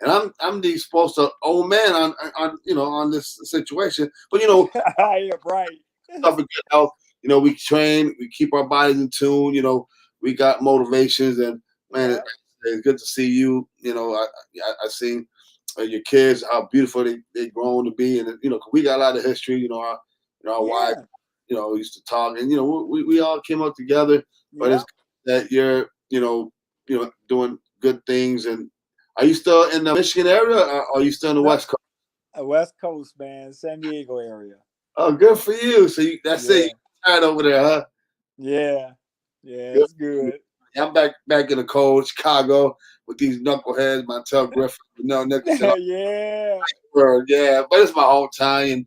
And I'm the supposed to old man on this situation, but I am right. Stuff good health. We train, we keep our bodies in tune. We got motivations, and man, it's good to see you. I seen your kids, how beautiful they grown to be, and we got a lot of history. Our wife, used to talk, and we all came up together. But it's that you're doing good things. And are you still in the Michigan area, or are you still in the West Coast? West Coast, man, San Diego area. Oh, good for you. So that's it. You're tired over there, huh? Yeah, it's good. I'm back in the cold Chicago with these knuckleheads, Montel Griffin, Nicholson. Yeah, but it's my hometown, and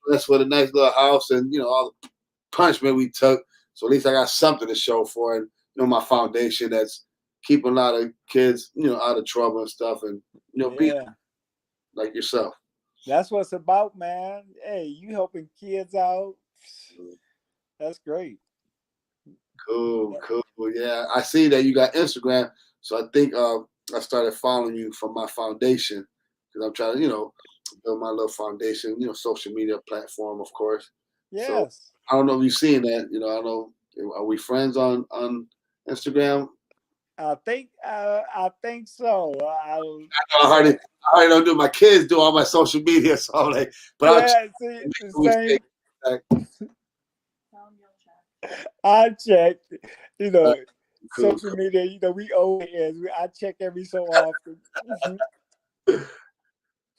that's with a nice little house, and all the punishment we took. So at least I got something to show for it. My foundation that's keeping a lot of kids, out of trouble and stuff, and be like yourself. That's what it's about, man. Hey, you helping kids out. That's great. Cool. Yeah, I see that you got Instagram, so I think I started following you from my foundation because I'm trying to, build my little foundation, social media platform, of course. Yes. So I don't know if you've seen that. I don't know. Are we friends on Instagram? I think so. I hardly don't do. My kids do all my social media, so I'm like, but I check, cool. social media, we always, I check every so often.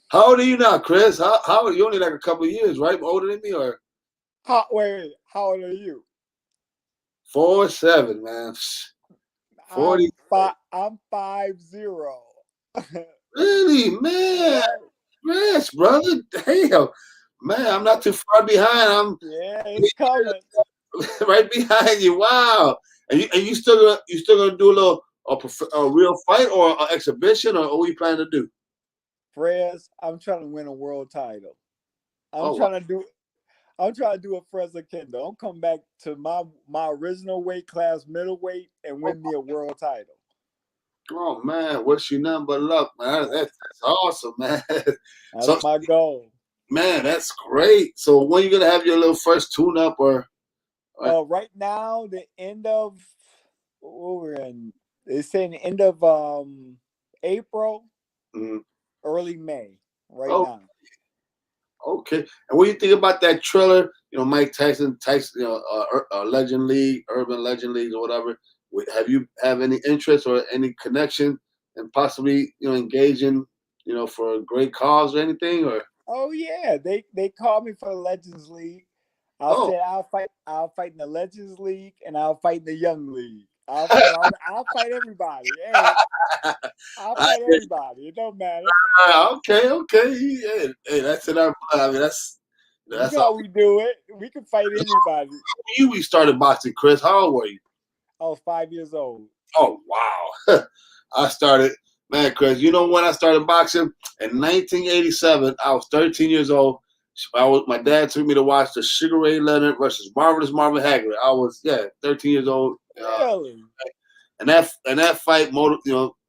How old are you now, Chris? How you only like a couple of years, right? Older than me, or? How old are you? 47, man. 40. I'm 50. Really, man? Yes, brother. Damn, man. I'm not too far behind. It's coming. Right behind you. Wow. And you still gonna do a real fight or an exhibition, or what you plan to do? Fred, I'm trying to win a world title. I'm trying to do a Frezza Kendo. I'm coming back to my original weight class, middleweight, and win me a world title. Oh man, wish you nothing but luck, man. That's awesome, man. That's my goal. Man, that's great. So when you gonna have your little first tune up or right now, the end of what we're in, it's saying the end of April, early May, now. Okay. And what do you think about that trailer? You know, Mike Tyson, Legend League, Urban Legend League, or whatever. Have you have any interest or any connection and possibly engaging for a great cause or anything? Or oh yeah, they called me for the Legends League. I said I'll fight in the Legends League and I'll fight in the Young League. I'll fight everybody. Hey, I'll fight everybody. It don't matter. Okay. Hey, that's in our. I mean, that's how we do it. We can fight anybody. We started boxing, Chris. How old were you? I was 5 years old. Oh wow! I started, man, Chris. You know when I started boxing in 1987? I was 13 years old. My dad took me to watch the Sugar Ray Leonard versus Marvelous Marvin Hagler. I was 13 years old. Really? And that fight,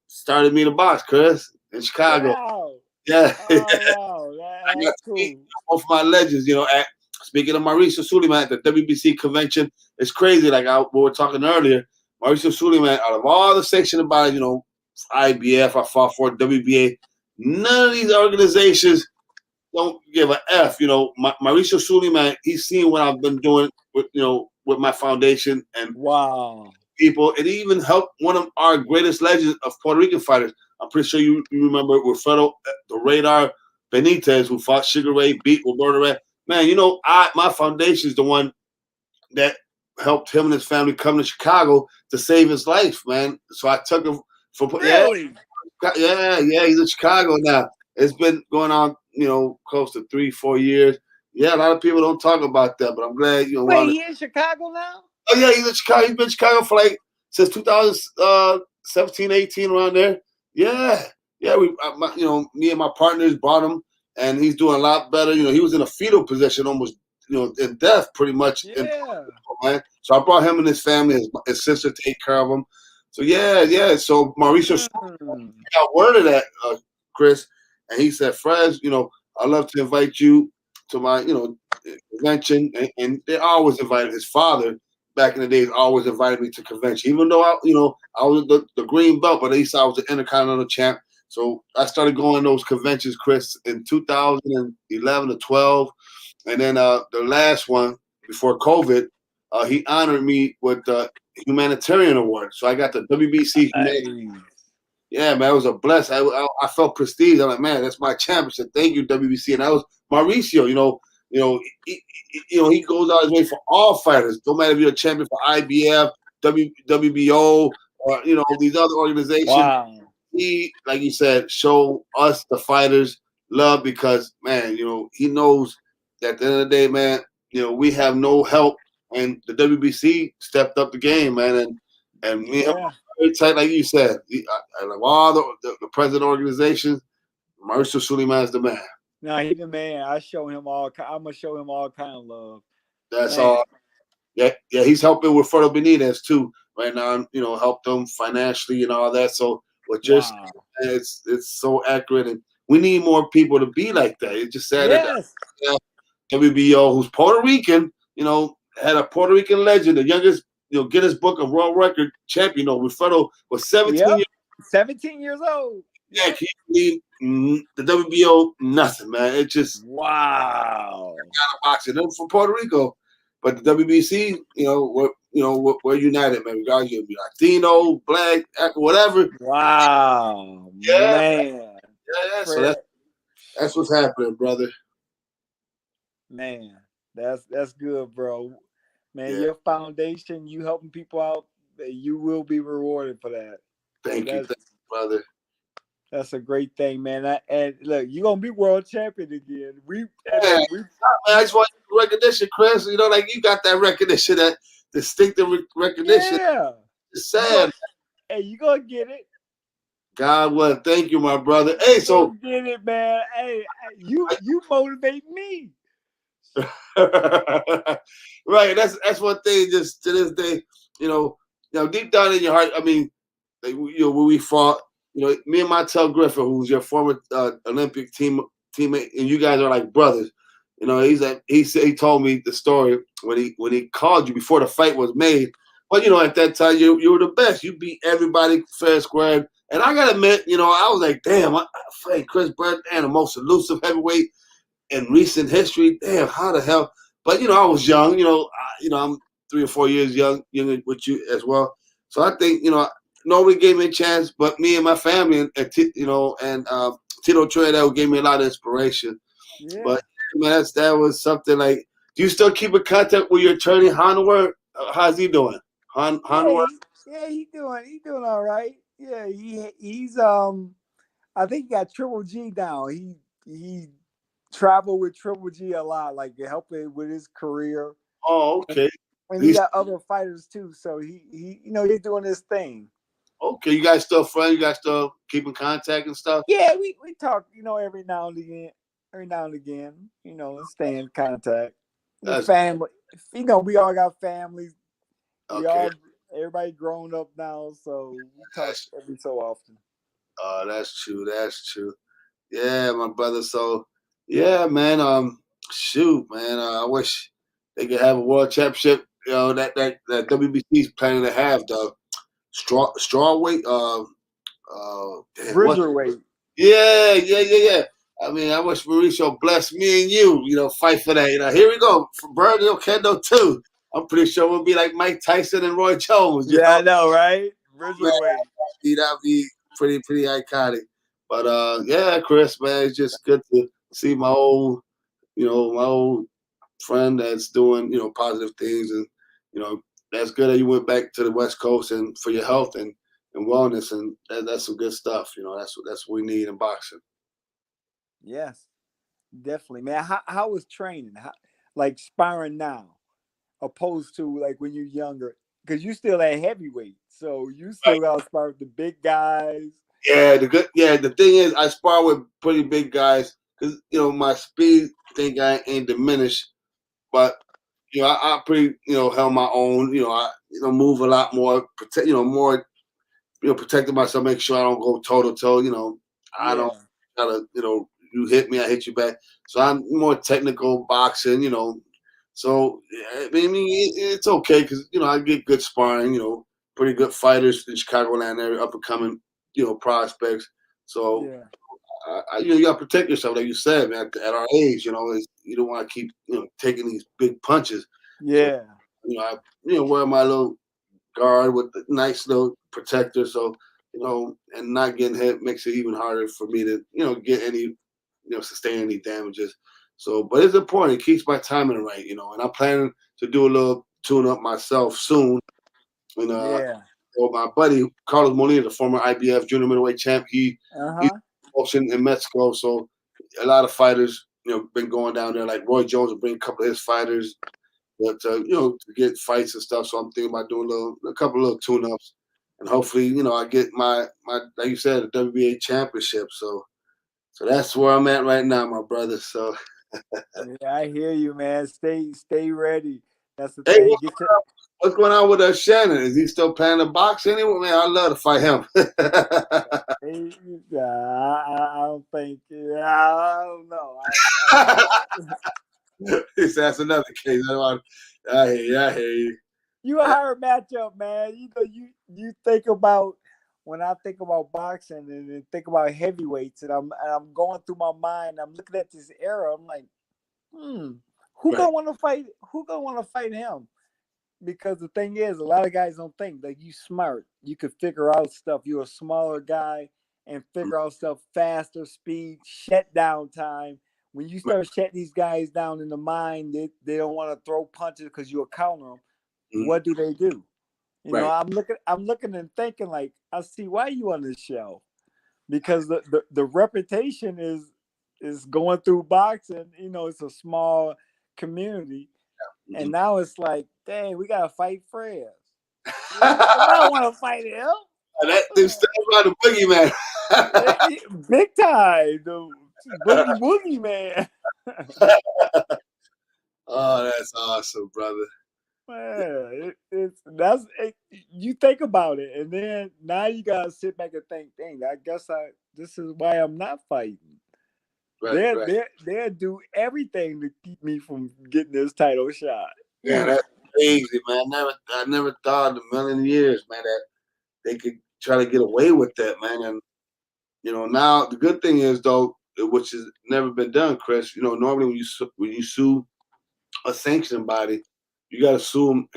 started me to box, Chris, in Chicago. Wow. Yeah. Oh, wow. That's cool. Both my legends, speaking of Mauricio Suleiman at the WBC convention, it's crazy. Like we were talking earlier, Mauricio Suleiman, out of all the sanctioned bodies, IBF, I fought for WBA, none of these organizations don't give a F. Mauricio Suleiman, he's seen what I've been doing with my foundation and wow people. It even helped one of our greatest legends of Puerto Rican fighters. I'm pretty sure you remember Wilfredo the Radar Benitez, who fought Sugar Ray, beat Roberto Ray. Man, my foundation is the one that helped him and his family come to Chicago to save his life, man. So I took him for really? Yeah, he's in Chicago now. It's been going on, close to 3-4 years. Yeah, a lot of people don't talk about that, but I'm glad Wait, he in Chicago now? Oh yeah, he's in Chicago. He's been in Chicago for since 2017, 18, around there. Yeah. Me and my partners brought him, and he's doing a lot better. He was in a fetal position, almost, in death, pretty much. Yeah. Man. So I brought him and his family, his sister, to take care of him. So yeah. So Mauricio got word of that, Chris, and he said, "Frez, I'd love to invite you to my, convention." And they always invited his father. Back in the days, always invited me to convention, even though I was the green belt, but at least I was the Intercontinental champ. So I started going to those conventions, Chris, in 2011 to 12, and then the last one before COVID, he honored me with the humanitarian award. So I got the WBC. Yeah, man, it was a blessing. I felt prestige. I'm like, man, that's my championship. Thank you, WBC. And that was Mauricio. He goes out his way for all fighters. No matter if you're a champion for IBF, WBO, or these other organizations. Wow. He, like you said, show us the fighters love because, man, he knows that at the end of the day, man, we have no help, and the WBC stepped up the game, man, and me and him very tight, like you said. I love all the president organizations. Mauricio Suleiman is the man. No, he's the man. I'm gonna show him all kind of love. That's all. Yeah. He's helping with Fredo Benitez too right now. Help them financially and all that. So it's so accurate, and we need more people to be like that. It's just sad that WBO, who's Puerto Rican, had a Puerto Rican legend, the youngest, Guinness Book of World Record champion. Wilfredo was 17 years old. Yeah, can you believe the WBO? Nothing, man. It just wow. Kind of boxing. They're from Puerto Rico, but the WBC, we're united, man. Regardless, you be Latino, Black, whatever. Wow, man. Yeah. So that's what's happening, brother. Man, that's good, bro. Man, your foundation, you helping people out, you will be rewarded for that. Thank you, brother. That's a great thing, man. And look, you're gonna be world champion again. I just want recognition, Chris. Like you got that recognition, that distinctive recognition. Yeah. It's sad. Hey, you gonna get it. God willing. Thank you, my brother. Hey, so get it, man. Hey, you motivate me. Right. That's one thing. Just to this day, deep down in your heart, I mean, like, when we fought, me and Montel Griffin, who's your former Olympic teammate, and you guys are like brothers. He told me the story when he called you before the fight was made. But at that time you were the best. You beat everybody fair square. And I gotta admit, I was like, damn, I fight Chris Byrd, and the most elusive heavyweight in recent history. Damn, how the hell? But I was young. I'm 3 or 4 years younger with you as well. So I think nobody gave me a chance, but me and my family, and Tito Trinidad gave me a lot of inspiration. Yeah. But man, that was something like. Do you still keep in contact with your attorney, Hanwar? How's he doing? Hanwar? Yeah, he doing all right. Yeah, he's I think he got Triple G down. He traveled with Triple G a lot, like helping with his career. Oh, okay. And he got other fighters too, so he's doing his thing. Okay, you guys still friends? You guys still keep in contact and stuff? Yeah, we talk, every now and again. Stay in contact. The family, we all got families. Okay. Everybody grown up now, so we talk every so often. Oh, that's true. That's true. Yeah, my brother. So, yeah, man. Shoot, man. I wish they could have a world championship. That WBC's planning to have the strawweight. Bridgerweight. Yeah. I mean, I wish Mauricio bless me and you. Fight for that. Here we go for Byrd Kendo too. I'm pretty sure we'll be like Mike Tyson and Roy Jones. I know, right? Bridgerweight. That'd be pretty iconic. But yeah, Chris, man, it's just good to see my old friend that's doing positive things, and that's good that you went back to the West Coast and for your health and wellness, and that's some good stuff. That's what we need in boxing. Yes, definitely, man. How was training? Like sparring now, opposed to like when you're younger, because you still at heavyweight, so you still got to spar with the big guys. Yeah, the thing is, I spar with pretty big guys because my speed thing ain't diminished, but I pretty held my own. I move a lot more, protecting myself, make sure I don't go toe to toe. I don't gotta you hit me, I hit you back. So I'm more technical boxing. So I mean it's okay because I get good sparring. Pretty good fighters in Chicagoland area, up and coming. Prospects. So you got to protect yourself, like you said, man. At our age, you don't want to keep taking these big punches. Yeah. So, I wear my little guard with the nice little protector, so and not getting hit makes it even harder for me to get any sustain any damages. So, but it's important. It keeps my timing right, and I'm planning to do a little tune up myself soon. Well, my buddy Carlos Molina, the former IBF junior middleweight champ, he's in Mexico. So a lot of fighters, been going down there. Like Roy Jones will bring a couple of his fighters, but to get fights and stuff. So I'm thinking about doing a couple of little tune-ups, and hopefully, I get my like you said, the WBA championship. So that's where I'm at right now, my brother. So yeah, I hear you, man. Stay ready. That's the thing. What's going on with Shannon? Is he still playing the box anyway? Man, I'd love to fight him. I don't think. I don't know. That's another case. I hear you. You a hard matchup, man. You think about when I think about boxing and think about heavyweights, and I'm going through my mind. I'm looking at this era. I'm like, who gonna want to fight? Who gonna want to fight him? Because the thing is, a lot of guys don't think like you smart. You could figure out stuff. You're a smaller guy and figure out stuff faster, speed, shut down time. When you start shutting these guys down in the mind, they don't want to throw punches because you'll counter them. What do? I'm looking and thinking like, I see why you on this show, because the reputation is going through boxing. It's a small community. And now it's like, dang, we gotta fight Fred. I don't want to fight him. That dude stands by the boogeyman. Big time, the boogie man. Oh, that's awesome, brother. Man, you think about it, and then now you gotta sit back and think, dang, I guess this is why I'm not fighting. Right, right. They'll do everything to keep me from getting this title shot. Yeah, that's crazy, man. I never thought in a million years, man, that they could try to get away with that, man. And now the good thing is though, which has never been done, Chris. Normally when you sue a sanctioning body, you got to sue them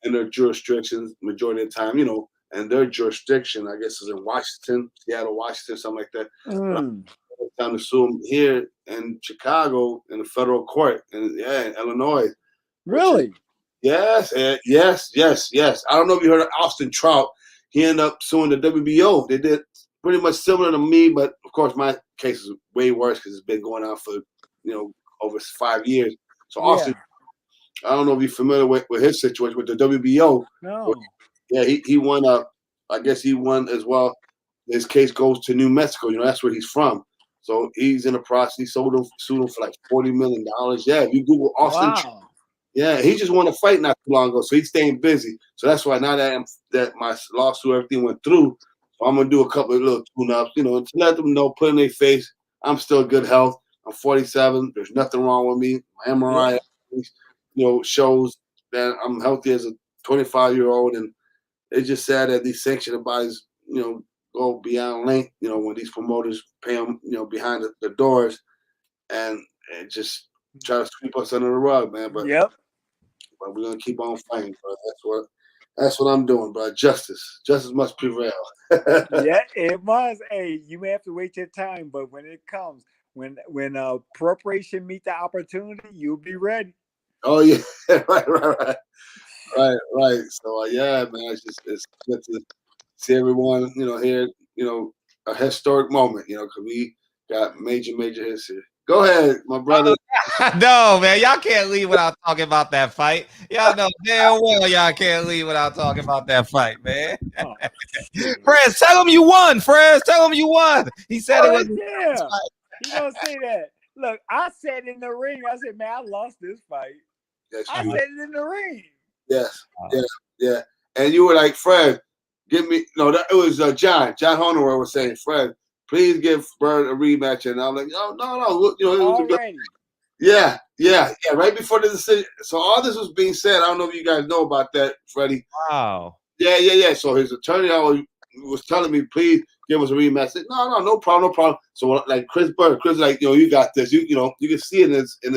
in their jurisdictions majority of the time. And their jurisdiction, I guess, is in Washington, Seattle, Washington, something like that. But it's time to sue them here in Chicago in the federal court, and in Illinois. Really? Yes, yes. I don't know if you heard of Austin Trout. He ended up suing the WBO. They did pretty much similar to me, but of course my case is way worse because it's been going on for over 5 years. So Austin, I don't know if you're familiar with his situation with the WBO. No. Yeah, he won. I guess he won as well. His case goes to New Mexico. That's where he's from. So he's in the process. He sued him for like $40 million. Yeah, if you Google Austin. Wow. Yeah, he just won a fight not too long ago, so he's staying busy. So that's why now that my lawsuit, everything went through, so I'm gonna do a couple of little tune-ups, to let them know, put in their face, I'm still good health. I'm 47. There's nothing wrong with me. My MRI, shows that I'm healthy as a 25-year-old, and it's just sad that these sanctioning bodies, go beyond length. When these promoters pay them, behind the doors, and just try to sweep us under the rug, man. But but we're gonna keep on fighting, bro. That's what I'm doing, bro. Justice must prevail. Yeah, it must. Hey, you may have to wait your time, but when it comes, when preparation meet the opportunity, you'll be ready. Oh yeah, right. So yeah, man, it's good to see everyone, here, a historic moment, because we got major hits here. Go ahead, my brother. No, man, y'all can't leave without talking about that fight. Y'all know damn well y'all can't leave without talking about that fight, man. Oh, Friends, tell him you won. Friends, tell him you won. He said it was. Yeah. He gonna say that. Look, I said in the ring. I said, man, I lost this fight. Yes, I said it in the ring. Yes, yeah. And you were like, Fred, give me. No, it was John Honorer was saying, Fred, please give Byrd a rematch. And I'm like, no. It was Already. Yeah. Right before the decision. So all this was being said. I don't know if you guys know about that, Freddie. Wow. Yeah. So his attorney was telling me, please give us a rematch. I said, no problem. So like Chris Byrd, like, you got this. You can see it in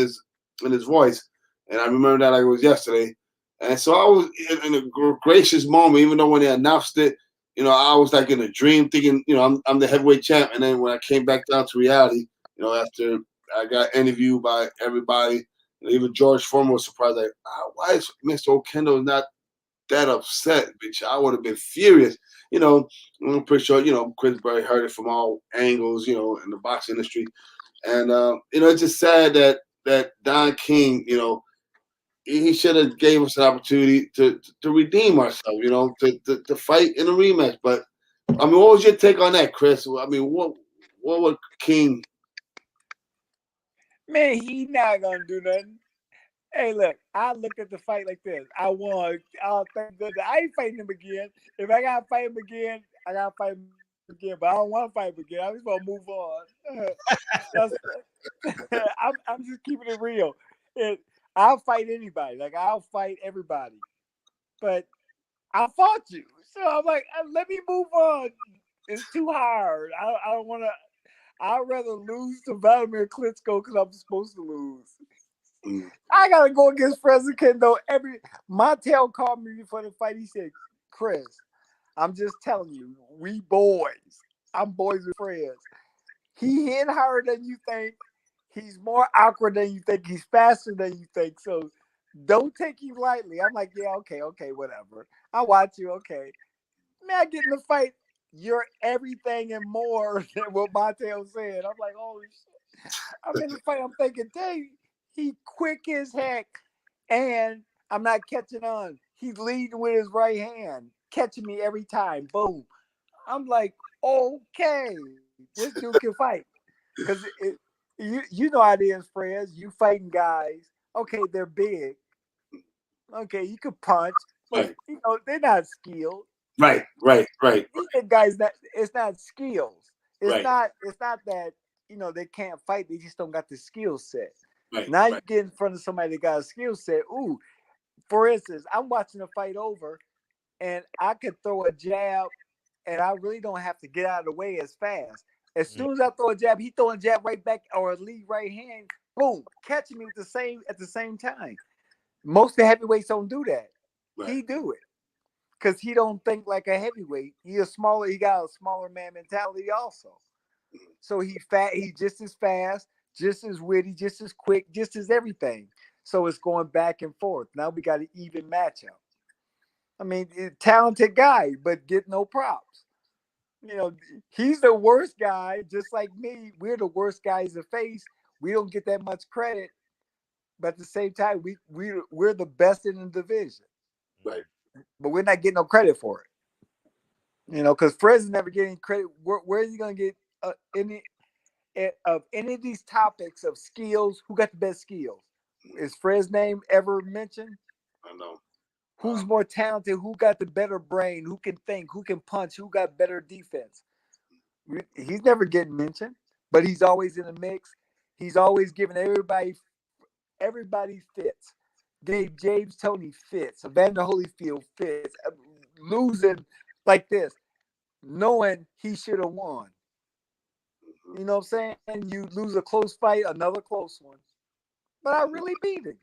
his voice. And I remember that like it was yesterday. And so I was in a gracious moment, even though when they announced it, I was like in a dream thinking, I'm the heavyweight champ. And then when I came back down to reality, after I got interviewed by everybody, even George Foreman was surprised, like, why is Mr. Okendo not that upset, bitch? I would have been furious. I'm pretty sure, Chris Byrd heard it from all angles, in the boxing industry. And, it's just sad that Don King, he should have gave us an opportunity to redeem ourselves, to fight in a rematch. But I mean, what was your take on that, Chris? I mean, what would King? Man, he not gonna do nothing. Hey, look, I look at the fight like this. I won. Oh, thank goodness. I ain't fighting him again. If I gotta fight him again, I gotta fight him again. But I don't want to fight him again. I'm just gonna move on. I'm just keeping it real. I'll fight anybody. Like, I'll fight everybody. But I fought you. So I'm like, let me move on. It's too hard. I don't want to. I'd rather lose to Vladimir Klitschko because I'm supposed to lose. I gotta go against President though. Montel called me before the fight. He said, Chris, I'm just telling you, we boys. I'm boys with friends. He hit harder than you think. He's more awkward than you think. He's faster than you think. So don't take him lightly. I'm like, yeah, okay, whatever. I'll watch you, okay. Man, I get in the fight. You're everything and more than what Montel said. I'm like, holy shit. I'm in the fight. I'm thinking, dang, he quick as heck. And I'm not catching on. He's leading with his right hand, catching me every time. Boom. I'm like, okay, this dude can fight. Because you know how it is, friends. You fighting guys okay, they're big. Okay, you could punch, but Right. you know they're not skilled. Right. These are guys that it's not skills. It's Right. not. It's not that they can't fight. They just don't got the skill set. Right. Now you Right. get in front of somebody that got a skill set. Ooh, for instance, I'm watching a fight over, and I could throw a jab, and I really don't have to get out of the way as fast. As soon as I throw a jab, he throwing a jab right back or a lead right hand. Boom, catching me with at the same time. Most of the heavyweights don't do that. Right. He do it because he don't think like a heavyweight. He got a smaller man mentality also. So he's just as fast, just as witty, just as quick, just as everything. So it's going back and forth. Now we got an even matchup. I mean, talented guy, but get no props. He's the worst guy, just like me. We're the worst guys to face. We don't get that much credit, but at the same time, we're the best in the division. Right. But we're not getting no credit for it. Because Fred's never getting credit. Where is he going to get any of any of these topics of skills? Who got the best skills? Is Fred's name ever mentioned? I know. Who's more talented? Who got the better brain? Who can think? Who can punch? Who got better defense? He's never getting mentioned, but he's always in the mix. He's always giving everybody fits. James Tony fits. Evander Holyfield fits. Losing like this, knowing he should have won. You know what I'm saying? You lose a close fight, another close one. But I really beat him.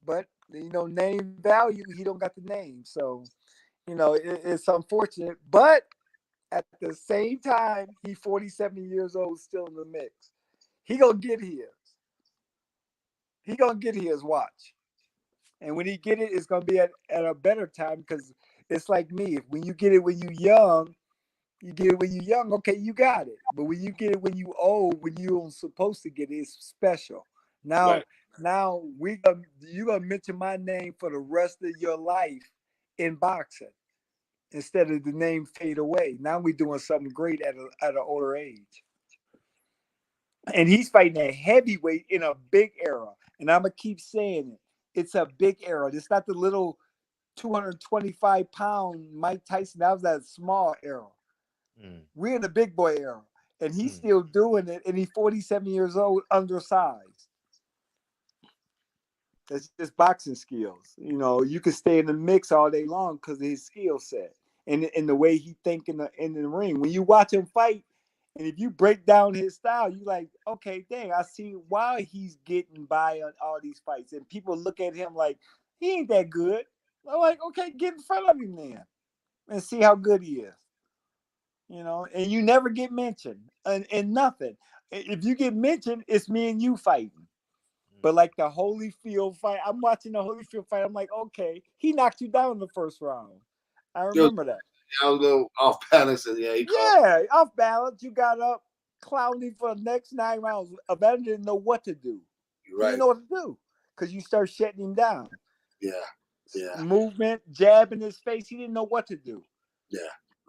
But name value, he don't got the name. So, it's unfortunate. But at the same time, he's 47 years old, still in the mix. He gonna get his. He gonna get his watch. And when he get it, it's gonna be at a better time because it's like me. When you get it when you young, you get it when you young, okay, you got it. But when you get it when you old, when you're supposed to get it, it's special. Now, you gonna mention my name for the rest of your life in boxing instead of the name fade away. Now we're doing something great at an older age. And he's fighting a heavyweight in a big era. And I'm gonna keep saying it. It's a big era. It's not the little 225-pound Mike Tyson. That was that small era. We're in the big boy era, and he's still doing it. And he's 47 years old, undersized. That's just boxing skills. You can stay in the mix all day long because of his skill set and the way he think in the ring. When you watch him fight, and if you break down his style, you like, okay, dang, I see why he's getting by on all these fights. And people look at him like he ain't that good. I'm like, okay, get in front of him then and see how good he is. And you never get mentioned and nothing. If you get mentioned, it's me and you fighting. But like the Holyfield fight, I'm watching the Holyfield fight. I'm like, okay, he knocked you down in the first round. I remember that. I was a little off balance, and Off balance. You got up, clowning for the next 9 rounds. Evander didn't know what to do. He didn't know what to do because you start shutting him down. Yeah. Movement, jab in his face. He didn't know what to do. Yeah.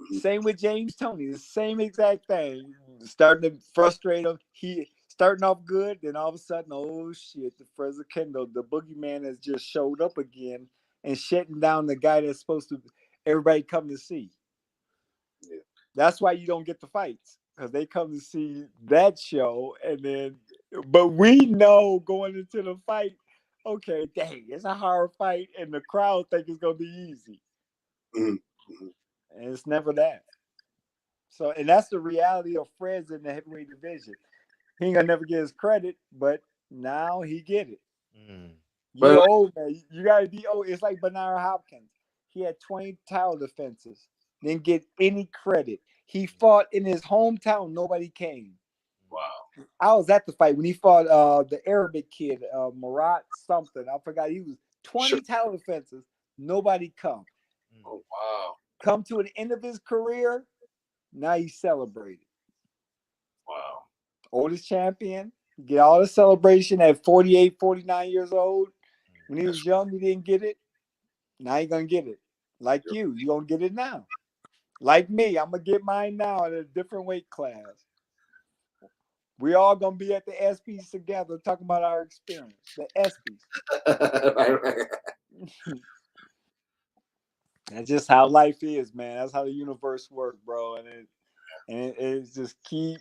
Mm-hmm. Same with James Toney. The same exact thing. Starting to frustrate him. He starting off good, then all of a sudden, oh shit, the Fraser Kendall, the boogeyman has just showed up again and shutting down the guy that's supposed to everybody come to see. Yeah. That's why you don't get the fights, because they come to see that show, but we know going into the fight, okay, dang, it's a hard fight, and the crowd think it's gonna be easy. Mm-hmm. And it's never that. So, and that's the reality of Fred's in the heavyweight division. He ain't gonna never get his credit, but now he get it. You're old, man. You gotta be old. It's like Bernard Hopkins. He had 20 title defenses, didn't get any credit. He fought in his hometown. Nobody came. Wow. I was at the fight when he fought the Arabic kid, Murat something. I forgot. He was 20 title defenses. Nobody come. Oh, wow. Come to an end of his career. Now he's celebrated. Wow. Oldest champion. Get all the celebration at 48, 49 years old. When he was young, he didn't get it. Now you're going to get it. Like you're going to get it now. Like me, I'm going to get mine now in a different weight class. We all gonna be at the ESPYs together talking about our experience. The ESPYs. Right. That's just how life is, man. That's how the universe works, bro. It's just keep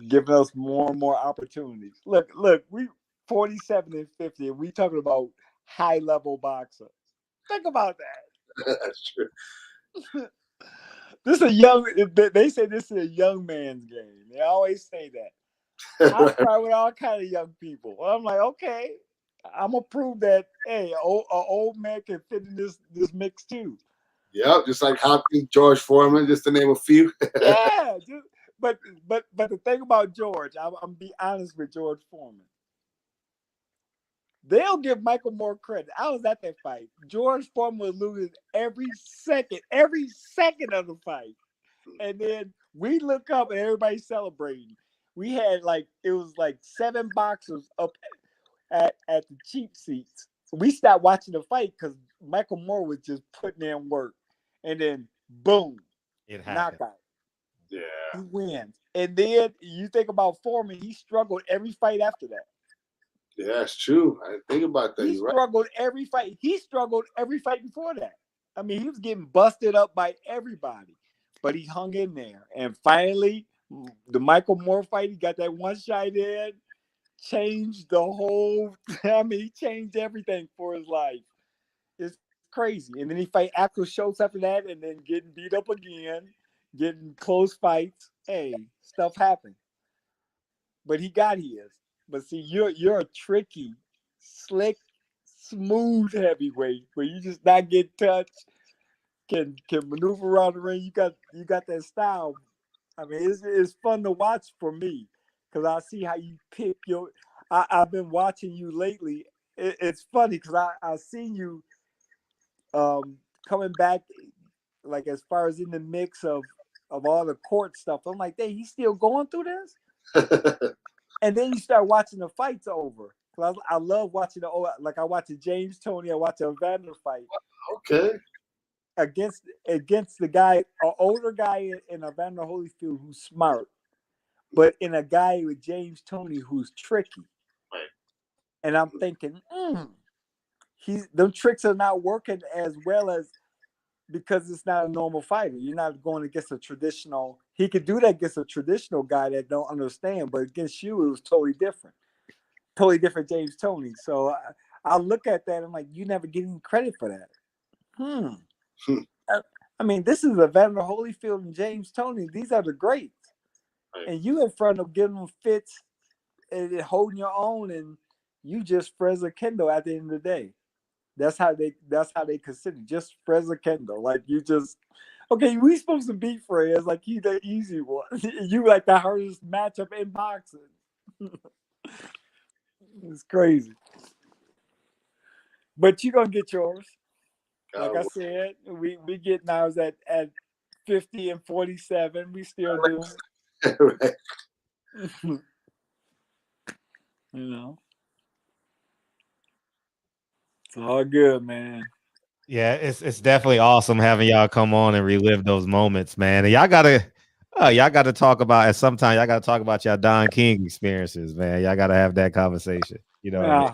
giving us more and more opportunities. Look, we 47 and 50, and we talking about high level boxer. Think about that. That's true. This is a young. They say this is a young man's game. They always say that. I fry with all kind of young people. I'm like, okay, I'm gonna prove that. Hey, an old man can fit in this mix too. Yep, just like Hopkins, George Foreman, just to name a few. Yeah, but the thing about George, I'm be honest with George Foreman. They'll give Michael Moore credit. I was at that fight. George Foreman was losing every second of the fight. And then we look up and everybody's celebrating. We had it was 7 boxers up at the cheap seats. We stopped watching the fight because Michael Moore was just putting in work. And then boom, it happened. knockout. Yeah. He wins. And then you think about Foreman, he struggled every fight after that. Yeah, that's true. I didn't think about that. He struggled every fight. He struggled every fight before that. I mean, he was getting busted up by everybody, but he hung in there. And finally, the Michael Moore fight, he got that one shot in, changed the whole. I mean, he changed everything for his life. It's crazy. And then he fight Axel Schultz after that, and then getting beat up again, getting close fights. Hey, stuff happened. But he got his. But see, you're a tricky, slick, smooth heavyweight where you just not get touched, can maneuver around the ring. You got that style. I mean, it's fun to watch for me because I see how you pick your. I've been watching you lately. It's funny because I've seen you coming back, like as far as in the mix of all the court stuff. I'm like, hey, he's still going through this. And then you start watching the fights over. I love watching I watch a James Toney, I watch a Evander fight. Okay. Against the guy, an older guy in Evander Holyfield who's smart, but in a guy with James Toney who's tricky. Right. And I'm thinking, them tricks are not working as well as because it's not a normal fighter. You're not going against a traditional. He could do that against a traditional guy that don't understand, but against you, it was totally different. Totally different James Toney. So I look at that and I'm like, you never get any credit for that. I mean, this is Evander Holyfield and James Toney. These are the greats. Right. And you in front of giving them fits and holding your own, and you just Freza Kendall at the end of the day. That's how they consider just Freza Kendall. Like you just okay, we supposed to beat Frez like he's the easy one. You like the hardest matchup in boxing. It's crazy. But you're gonna get yours. Like I said, we getting ours at 50 and 47. We still do. Right. You know. It's all good, man. Yeah, it's definitely awesome having y'all come on and relive those moments, man. And y'all gotta talk about at some time. Y'all gotta talk about y'all Don King experiences, man. Y'all gotta have that conversation. You know, what I mean?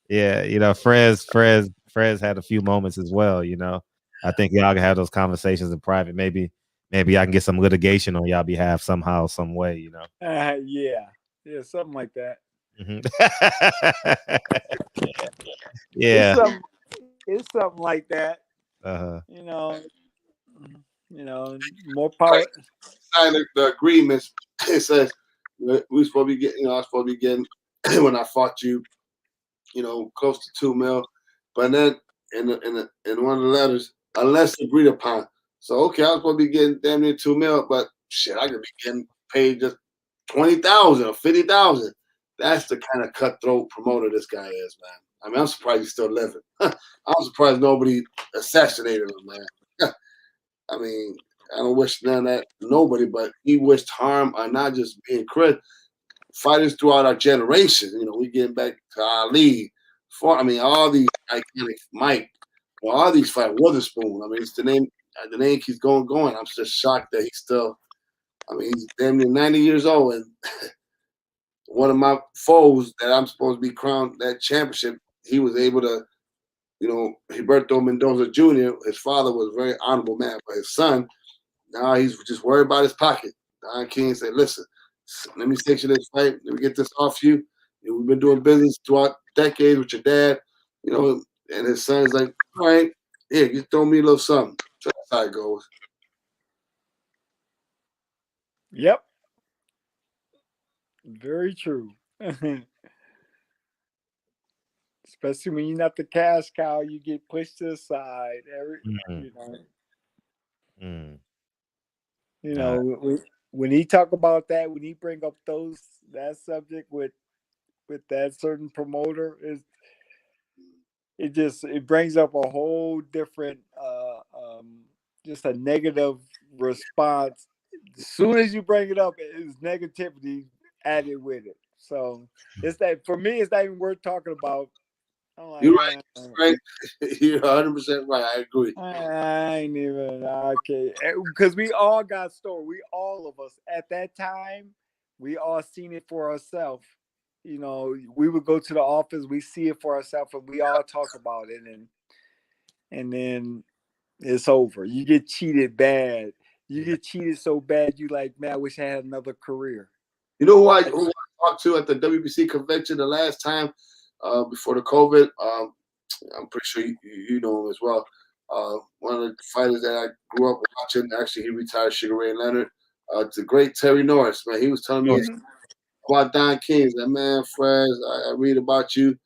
Yeah. You know, Frez had a few moments as well. You know, I think y'all can have those conversations in private. Maybe I can get some litigation on y'all behalf somehow, some way. You know. Yeah, something like that. Mm-hmm. Yeah. It's something like that. Uh-huh. You know, more power. Sign the agreements. It says we supposed to be getting. I was supposed to be getting when I fought you. Close to $2 million. But then in one of the letters, unless agreed upon. So okay, I was supposed to be getting damn near $2 million, but shit, I could be getting paid just $20,000 or $50,000. That's the kind of cutthroat promoter this guy is, man. I mean, I'm surprised he's still living. I'm surprised nobody assassinated him, man. I mean, I don't wish none of that nobody, but he wished harm on not just being crit fighters throughout our generation. We getting back to Ali. All these iconic Mike, all these fighters, Witherspoon. I mean, it's the name keeps going. I'm just shocked that he's still. I mean, he's damn near 90 years old, and one of my foes that I'm supposed to be crowned that championship, he was able to, Gilberto Mendoza Jr., his father was a very honorable man, but his son, now he's just worried about his pocket. Don King said, listen, let me sanction this fight. Let me get this off you. We've been doing business throughout decades with your dad, and his son's like, all right, here, you throw me a little something. So that's how it goes. Yep. Very true. Especially when you're not the cash cow, you get pushed to the side. When he talk about that, when he bring up that subject with that certain promoter, it brings up a whole different just a negative response. As soon as you bring it up, it's negativity added with it. So it's that for me, it's not even worth talking about. Like, you're right. Right. You're 100% right. I agree. I ain't even okay because we all got story. All of us at that time, we all seen it for ourselves. We would go to the office, we see it for ourselves, and we all talk about it, and then it's over. You get cheated bad. You get cheated so bad, you like, man, I wish I had another career. You know who I talked to at the WBC convention the last time before the COVID? I'm pretty sure you know him as well. One of the fighters that I grew up watching, actually, he retired, Sugar Ray Leonard. It's the great Terry Norris, man. He was telling me about Don King. That man, Frez, I read about you.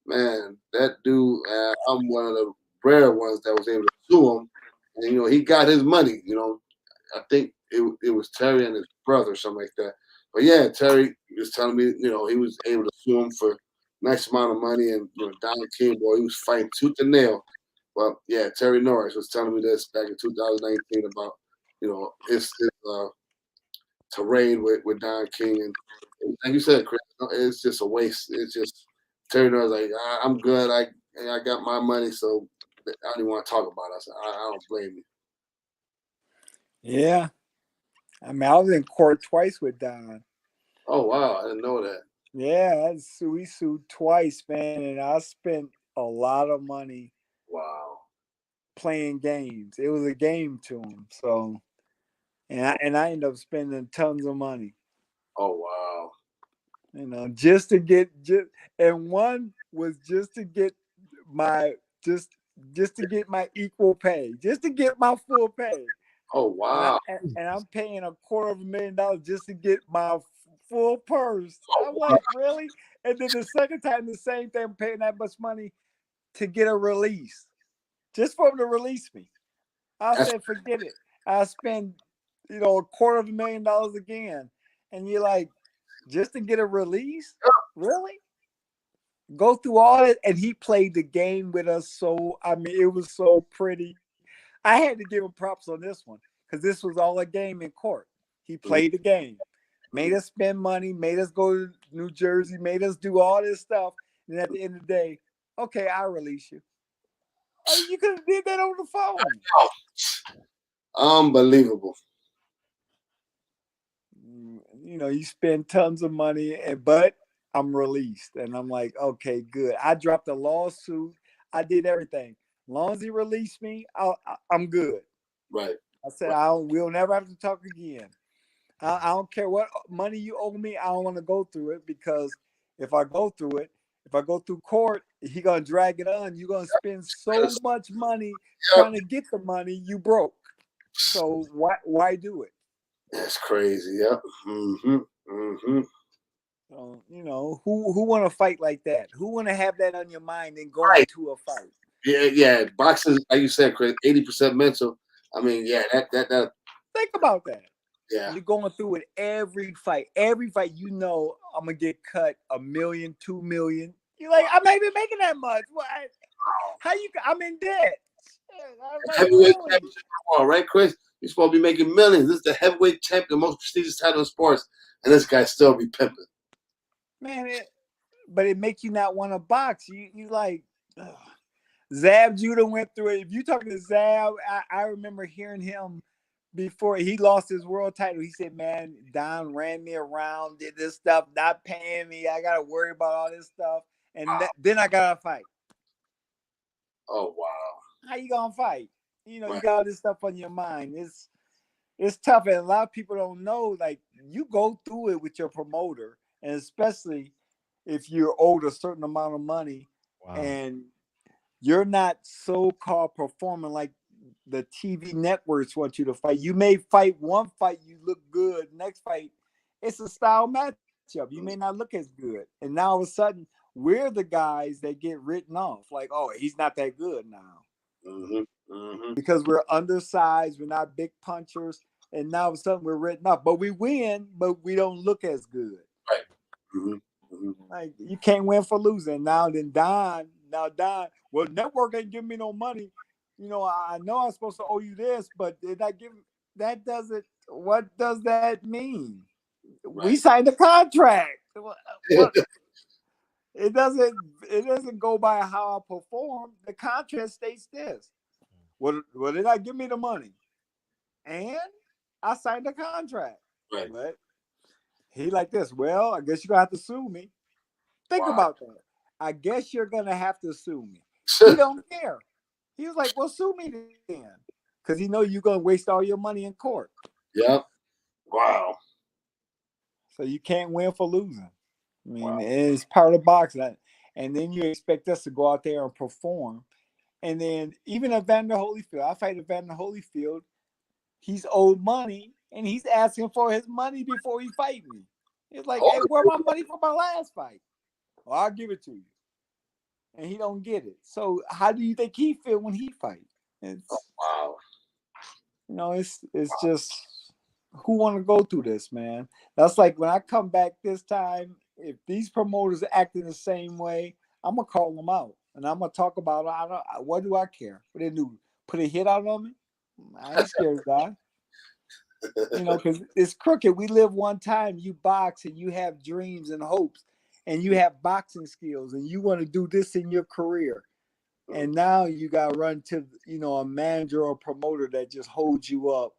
Man, that dude, I'm one of the rare ones that was able to sue him. And, he got his money. I think it was Terry and his brother or something like that. But yeah, Terry was telling me, he was able to sue him for nice amount of money, and Don King, boy, he was fighting tooth and nail. Well, yeah, Terry Norris was telling me this back in 2019 about his terrain with Don King, and like you said, Chris, it's just a waste. It's just Terry Norris like, I'm good. I got my money, so I don't even want to talk about us. I don't blame you. Yeah, I mean, I was in court twice with Don. Oh wow, I didn't know that. Yeah, we sued twice, man, and I spent a lot of money. Wow. Playing games. It was a game to him. So, and I ended up spending tons of money. Oh wow. Just to get and one was just to get my just to get my equal pay, just to get my full pay. Oh wow. And I'm paying $250,000 just to get my full purse. I'm like, really? And then the second time, the same thing, I'm paying that much money to get a release, just for them to release me. I said, forget it. I spend, $250,000 again. And you're like, just to get a release? Really? Go through all it. And he played the game with us. So, it was so pretty. I had to give him props on this one because this was all a game in court. He played the game, made us spend money, made us go to New Jersey, made us do all this stuff. And at the end of the day, okay, I'll release you. You could have did that on the phone. Unbelievable. You spend tons of money, but I'm released. And I'm like, okay, good. I dropped a lawsuit. I did everything. As long as he released me, I'm good. Right. I said, we'll never have to talk again. I don't care what money you owe me. I don't want to go through it because if I go through court, he gonna drag it on. You're gonna spend so much money trying to get the money you broke. So why do it? That's crazy. Yep. Mm-hmm. Mm-hmm. Who want to fight like that? Who want to have that on your mind and go into a fight? Yeah. Boxing, like you said, Chris, 80% mental. I mean, yeah, that. Think about that. Yeah. You're going through it every fight. Every fight, I'm gonna get cut $1 million, $2 million. You're like, I'm not even making that much. I'm in debt. Heavyweight championship, right, Chris? You're supposed to be making millions. This is the heavyweight champ, the most prestigious title in sports, and this guy still be pimping. Man, but it makes you not want to box. You like Zab Judah went through it. If you talk to Zab, I remember hearing him before he lost his world title, he said, "Man, Don ran me around, did this stuff, not paying me. I got to worry about all this stuff, and then I got to fight." Oh wow! How you gonna fight? You Right. got all this stuff on your mind. It's tough, and a lot of people don't know. Like, you go through it with your promoter, and especially if you're owed a certain amount of money, and you're not so-called performing like the TV networks want you to fight. You may fight one fight, you look good. Next fight, it's a style matchup. You may not look as good, and now all of a sudden, we're the guys that get written off. Like, oh, he's not that good now. Because we're undersized, we're not big punchers, and now all of a sudden we're written off. But we win, but we don't look as good. Right. Like, you can't win for losing. Now Don, well, network ain't giving me no money. I know I'm supposed to owe you this, but did I give that? Doesn't what does that mean? Right. We signed a contract. What? It doesn't go by how I perform. The contract states this. Well, did not give me the money, and I signed a contract. Right. But he like this. Well, I guess you're gonna have to sue me. Think about that. I guess you're gonna have to sue me. He don't care. He was like, "Well, sue me then," because he know you're gonna waste all your money in court. Yep. Wow. So you can't win for losing. I mean, it's part of boxing, and then you expect us to go out there and perform. And then even Evander Holyfield, I fight Evander Holyfield. He's owed money, and he's asking for his money before he fight me. It's like, hey, where's my money for my last fight? Well, I'll give it to you. And he don't get it. So how do you think he feel when he fight? Wow. It's just, who want to go through this, man? That's like when I come back this time, if these promoters are acting the same way, I'm gonna call them out. And I'm gonna talk about what do I care? What they do? Put a hit out on me? I ain't scared of that. Because it's crooked. We live one time. You box and you have dreams and hopes, and you have boxing skills, and you want to do this in your career. And now you got to run to a manager or promoter that just holds you up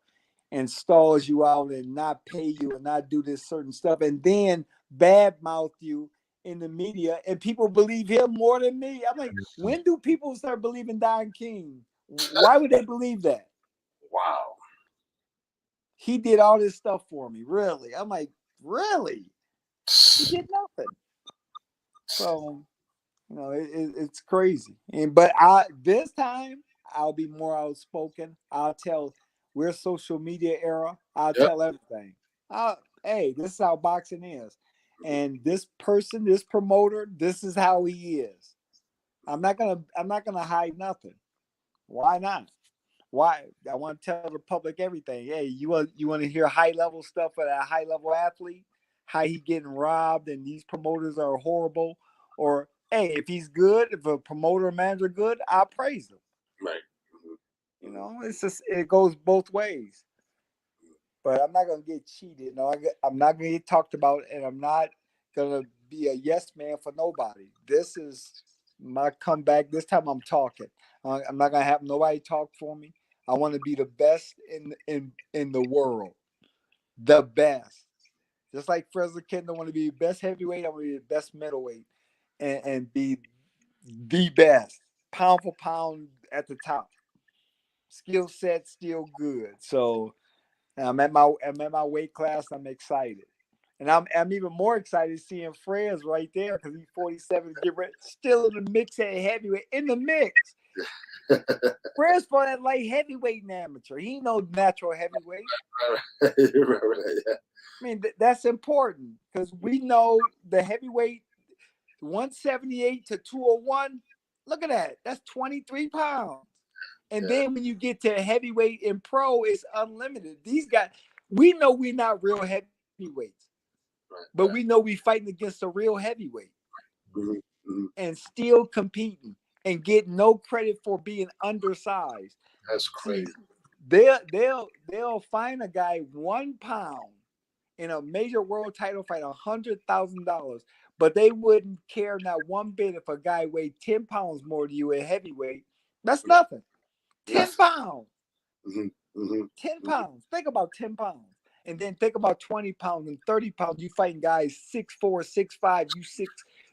and stalls you out and not pay you and not do this certain stuff, and then badmouth you in the media, and people believe him more than me. I'm like, when do people start believing Don King? Why would they believe that? Wow. He did all this stuff for me. Really? I'm like, really? He did nothing. So, it's crazy. But this time I'll be more outspoken. I'll tell, we're social media era. I'll tell everything. Hey, this is how boxing is. And this person, this promoter, this is how he is. I'm not gonna hide nothing. Why not? Why? I want to tell the public everything. Hey, you want to hear high level stuff for that high level athlete? How he getting robbed and these promoters are horrible? Or hey, if he's good, if a promoter or manager good, I praise him. Right. It's just, it goes both ways. But I'm not gonna get cheated. I'm not gonna get talked about, and I'm not gonna be a yes man for nobody. This is my comeback. This time I'm talking. I'm not gonna have nobody talk for me. I want to be the best in the world, the best. Just like Fresno Kid, I want to be the best heavyweight. I want to be the best middleweight, and be the best pound for pound at the top. Skill set still good. So I'm at my weight class. I'm excited. And I'm even more excited seeing Frez right there because he's 47, still in the mix at heavyweight. In the mix. Frez for that light heavyweight and amateur. He ain't no natural heavyweight. Remember that, yeah. I mean, that's important because we know the heavyweight 178 to 201. Look at that. That's 23 pounds. And then when you get to heavyweight in pro, it's unlimited. These guys, we know we're not real heavyweights, but we know we fighting against a real heavyweight and still competing and get no credit for being undersized. That's crazy. See, they'll find a guy 1 pound in a major world title fight, $100,000, but they wouldn't care not one bit if a guy weighed 10 pounds more than you at heavyweight. That's nothing. 10 pounds. 10 pounds. Think about 10 pounds. And then think about 20 pounds and 30 pounds. You fighting guys 6'4", 6'5",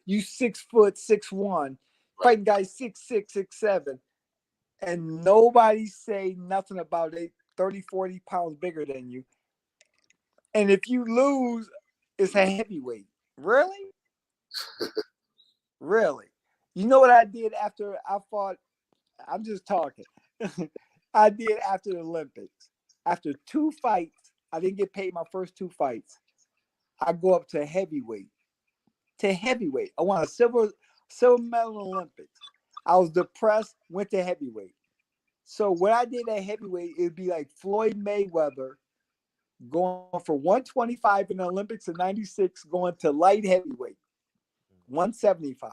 you 6 foot, 6'1", fighting guys 6'6", 6'7", and nobody say nothing about it, 30, 40 pounds bigger than you. And if you lose, it's a heavyweight. Really? Really? You know what I did after I fought? I'm just talking. I did after the Olympics. After 2 fights, I didn't get paid my first 2 fights. I go up to heavyweight. I won a silver medal in the Olympics. I was depressed, went to heavyweight. So what I did at heavyweight, it'd be like Floyd Mayweather going for 125 in the Olympics in 96, going to light heavyweight, 175.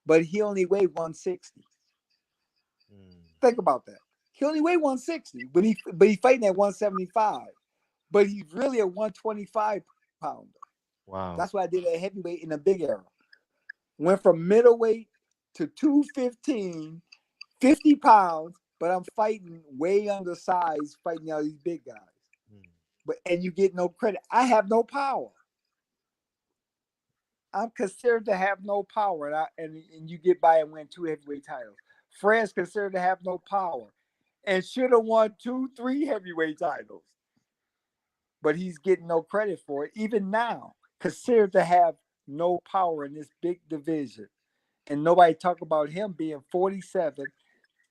But he only weighed 160. Think about that. He only weighed 160, but he fighting at 175. But he's really a 125 pounder. Wow. That's what I did at heavyweight in the big era. Went from middleweight to 215, 50 pounds, but I'm fighting way undersized, fighting all these big guys. And you get no credit. I have no power. I'm considered to have no power, and you get by and win 2 heavyweight titles. Fred's considered to have no power and should have won 2, 3 heavyweight titles. But he's getting no credit for it. Even now, considered to have no power in this big division. And nobody talk about him being 47,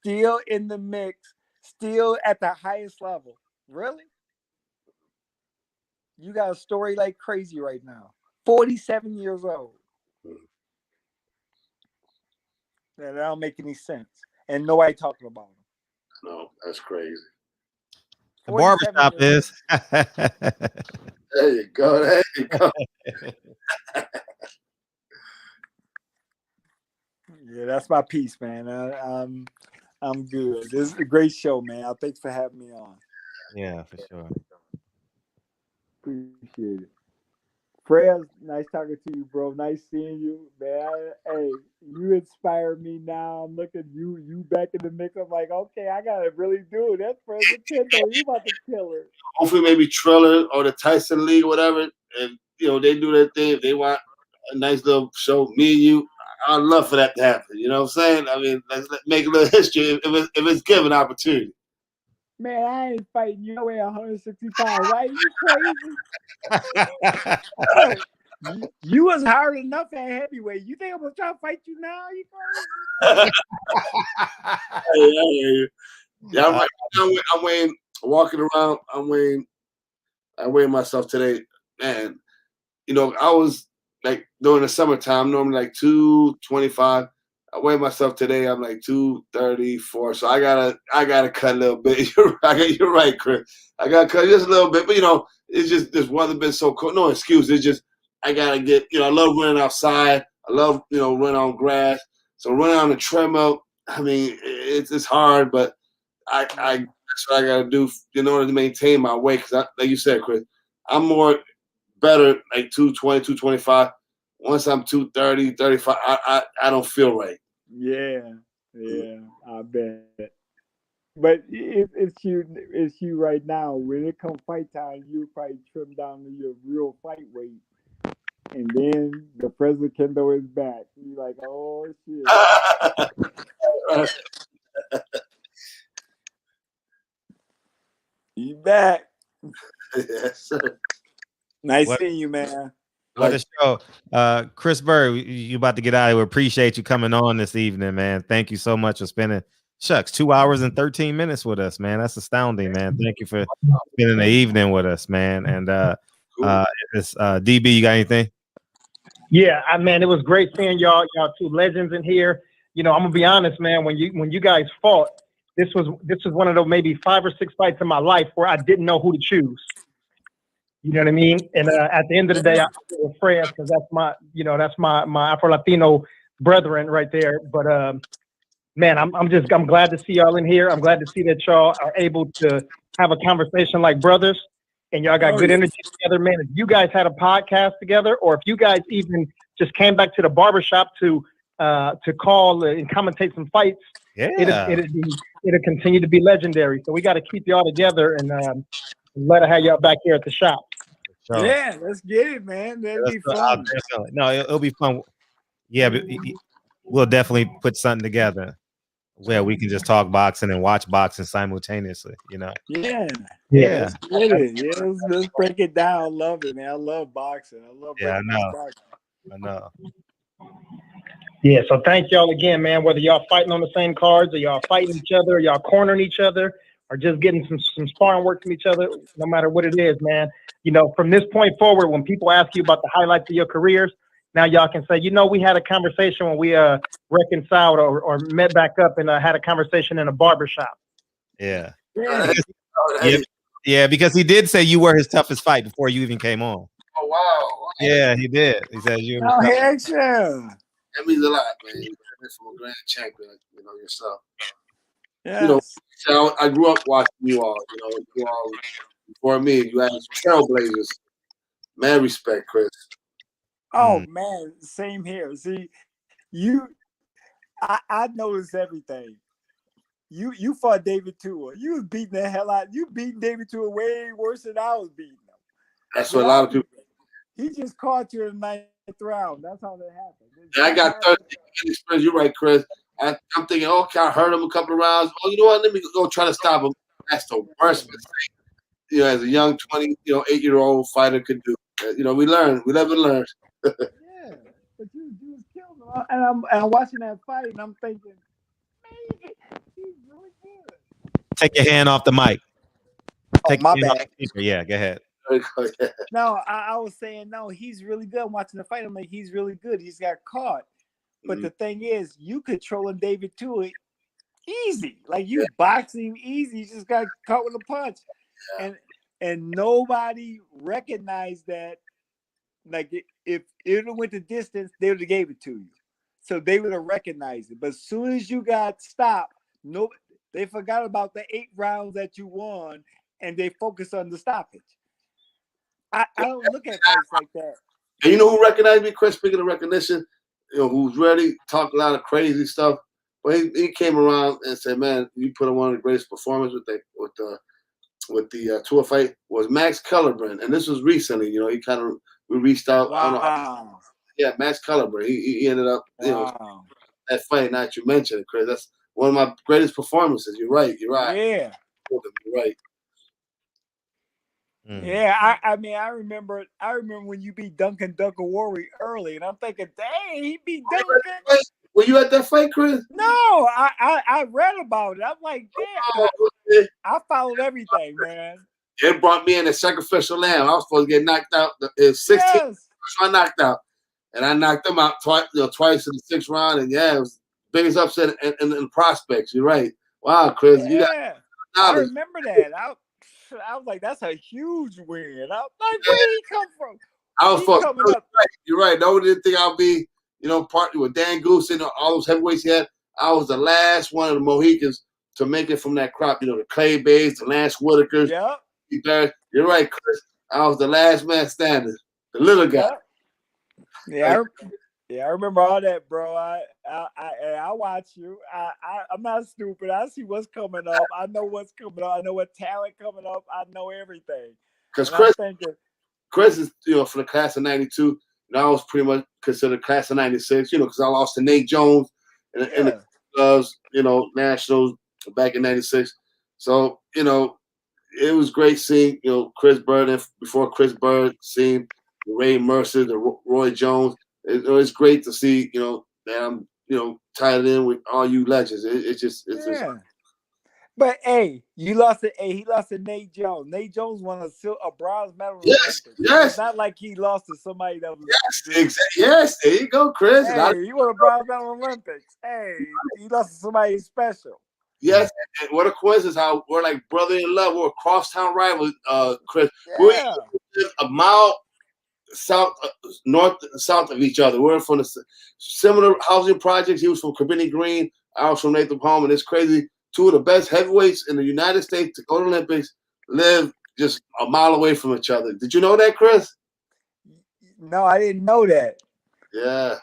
still in the mix, still at the highest level. Really? You got a story like crazy right now. 47 years old. That don't make any sense. And nobody talking about him. No, that's crazy. The barbershop is. There you go. There you go. Yeah, that's my piece, man. I'm good. This is a great show, man. Thanks for having me on. Yeah, for sure. Appreciate it. Fred, nice talking to you, bro. Nice seeing you, man. Hey, you inspire me now. I'm looking you back in the mix. I'm like, okay, I gotta really do it. That's Fred Kendo. You about to kill her. Hopefully, maybe Triller or the Tyson League, whatever, and they do their thing. If they want a nice little show, me and you, I'd love for that to happen. You know what I'm saying? I mean, let's make a little history if it's given opportunity. Man, I ain't fighting you. I weigh 160 pounds. Right? You crazy? You was hard enough at heavyweight. You think I'm gonna try to fight you now? You crazy? Yeah, I'm weighing, walking around. I weigh myself today, man. I was like during the summertime, normally like 225. I weigh myself today. I'm like 234. So I gotta cut a little bit. You're right, Chris. I gotta cut just a little bit. But it's just this weather been so cold. No excuse. It's just I gotta get. I love running outside. I love running on grass. So running on the treadmill. I mean, it's hard, but that's what I gotta do in order to maintain my weight. Because like you said, Chris, I'm better like 220, 225. Once I'm 230, 35, I don't feel right. Yeah, I bet. But it's you right now. When it comes fight time, you probably trim down to your real fight weight. And then the President Kendo is back. You're like, oh, shit. You back. Yes, sir. Nice seeing you, man. What a show. Chris Byrd, you about to get out of here. We appreciate you coming on this evening, man. Thank you so much for spending 2 hours and 13 minutes with us, man. That's astounding, man. Thank you for spending the evening with us, man. And DB, you got anything? Yeah, man, it was great seeing y'all two legends in here. I'm gonna be honest, man. When you guys fought, this was one of those maybe 5 or 6 fights in my life where I didn't know who to choose. You know what I mean? And at the end of the day, I feel with Fred because that's my Afro Latino brethren right there. But man, I'm glad to see y'all in here. I'm glad to see that y'all are able to have a conversation like brothers, and y'all got good energy together, man. If you guys had a podcast together, or if you guys even just came back to the barbershop to call and commentate some fights, it'll continue to be legendary. So we got to keep y'all together and let her have y'all back here at the shop. So, Yeah, let's get it, man. That'd be fun. No, it'll be fun. Yeah, but we'll definitely put something together where we can just talk boxing and watch boxing simultaneously. You know. Yeah. Yeah. Let's get it. Yeah, let's break it down. I love it, man. I love boxing. I love Yeah, I breaking down know. boxing. I know. Yeah, so thank y'all again, man. Whether y'all fighting on the same cards or y'all fighting each other, or y'all cornering each other, or just getting some sparring work from each other, no matter what it is, man. You know, from this point forward, when people ask you about the highlights of your careers, now y'all can say, you know, we had a conversation when we reconciled or met back up and had a conversation in a barbershop. Yeah. Yeah. Yeah, because he did say you were his toughest fight before you even came on. Oh wow. Yeah, he did. He said you. Oh, heck yeah. That means a lot, man. You learn this from a grand champion, you know, yourself. Yes. You know, so I grew up watching you all. You know, you all before me, you had trailblazers. Man, respect, Chris. Oh man, same here. See, I noticed everything. You fought David Tua. You was beating the hell out. You beat David Tua way worse than I was beating him. That's what a lot of people. He just caught you in the 9th round. That's how that happened. Yeah, I got 30 experience. You're right, Chris. I'm thinking, okay, I hurt him a couple of rounds. Oh, you know what? Let me go try to stop him. That's the worst mistake. You know, as a young 8-year-old fighter could do. You know, we learn. We live and learn. Yeah, but you was killing him. And I'm watching that fight, and I'm thinking, man, he's really good. Take your hand off the mic. Take my bad. Yeah, go ahead. No, I was saying, no, he's really good. I'm watching the fight. I'm like, he's really good. He's got caught. But the thing is, you controlling David Tua easy. Like you boxing easy. You just got caught with a punch. Yeah. And nobody recognized that. Like if it went the distance, they would have gave it to you. So they would have recognized it. But as soon as you got stopped, they forgot about the 8 rounds that you won and they focused on the stoppage. I don't look at fights like that. And you know who recognized me, Chris? Speaking of recognition, you know, who's ready, talk a lot of crazy stuff. But he came around and said, "Man, you put on one of the greatest performances with the tour fight was Max Kellerman." And this was recently. You know, we reached out. Wow. I don't know how, yeah, Max Kellerman. He ended up, you know, that fight. Now that you mentioned it, Chris, that's one of my greatest performances. You're right. Yeah. You're right. Yeah, I mean, I remember when you beat Duncan Warwick early, and I'm thinking, dang, he beat Duncan. Were you at that fight, Chris? No, I read about it. I'm like, damn, I followed everything, man. It brought me in a sacrificial lamb. I was supposed to get knocked out. It was 16. Yes. So I knocked out, and I knocked him out twice in the 6th round. And yeah, it was the biggest upset in the prospects. You're right. Wow, Chris, you got I remember that. I was like, that's a huge win. I was like, where did he come from? I was coming up. You're right. Nobody didn't think I'll be, you know, partner with Dan Goose and all those heavyweights he had. I was the last one of the Mohicans to make it from that crop. You know, the Clay Bays, the Lance Whitakers. Yep. You're right, Chris. I was the last man standing, the little guy. Yep. Yeah, I remember all that, bro. I watch you. I'm not stupid. I see what's coming up. I know what's coming up. I know what talent coming up. I know everything. Because Chris is, you know, for the class of '92. And I was pretty much considered class of '96. You know, because I lost to Nate Jones in the you know, nationals back in '96. So you know, it was great seeing, you know, Chris Byrd, and before Chris Byrd, seeing Ray Mercer, the Roy Jones. It's great to see, you know, that I'm, you know, tied in with all you legends. It's just. But hey, he lost to Nate Jones. Nate Jones won a bronze medal. Yes. It's not like he lost to somebody that was. Yes, exactly. Yes, there you go, Chris. Hey, he won a bronze medal Olympics. Hey, he lost to somebody special. Yes, and what a coincidence how we're like brother in love. We're crosstown rivals, Chris. Yeah. We're a mile north south of each other. We're from the similar housing projects. He was from Cabrini Green. I was from Nathan Palm, and it's crazy. 2 of the best heavyweights in the United States to go to Olympics live just a mile away from each other. Did you know that, Chris? No, I didn't know that. Yeah.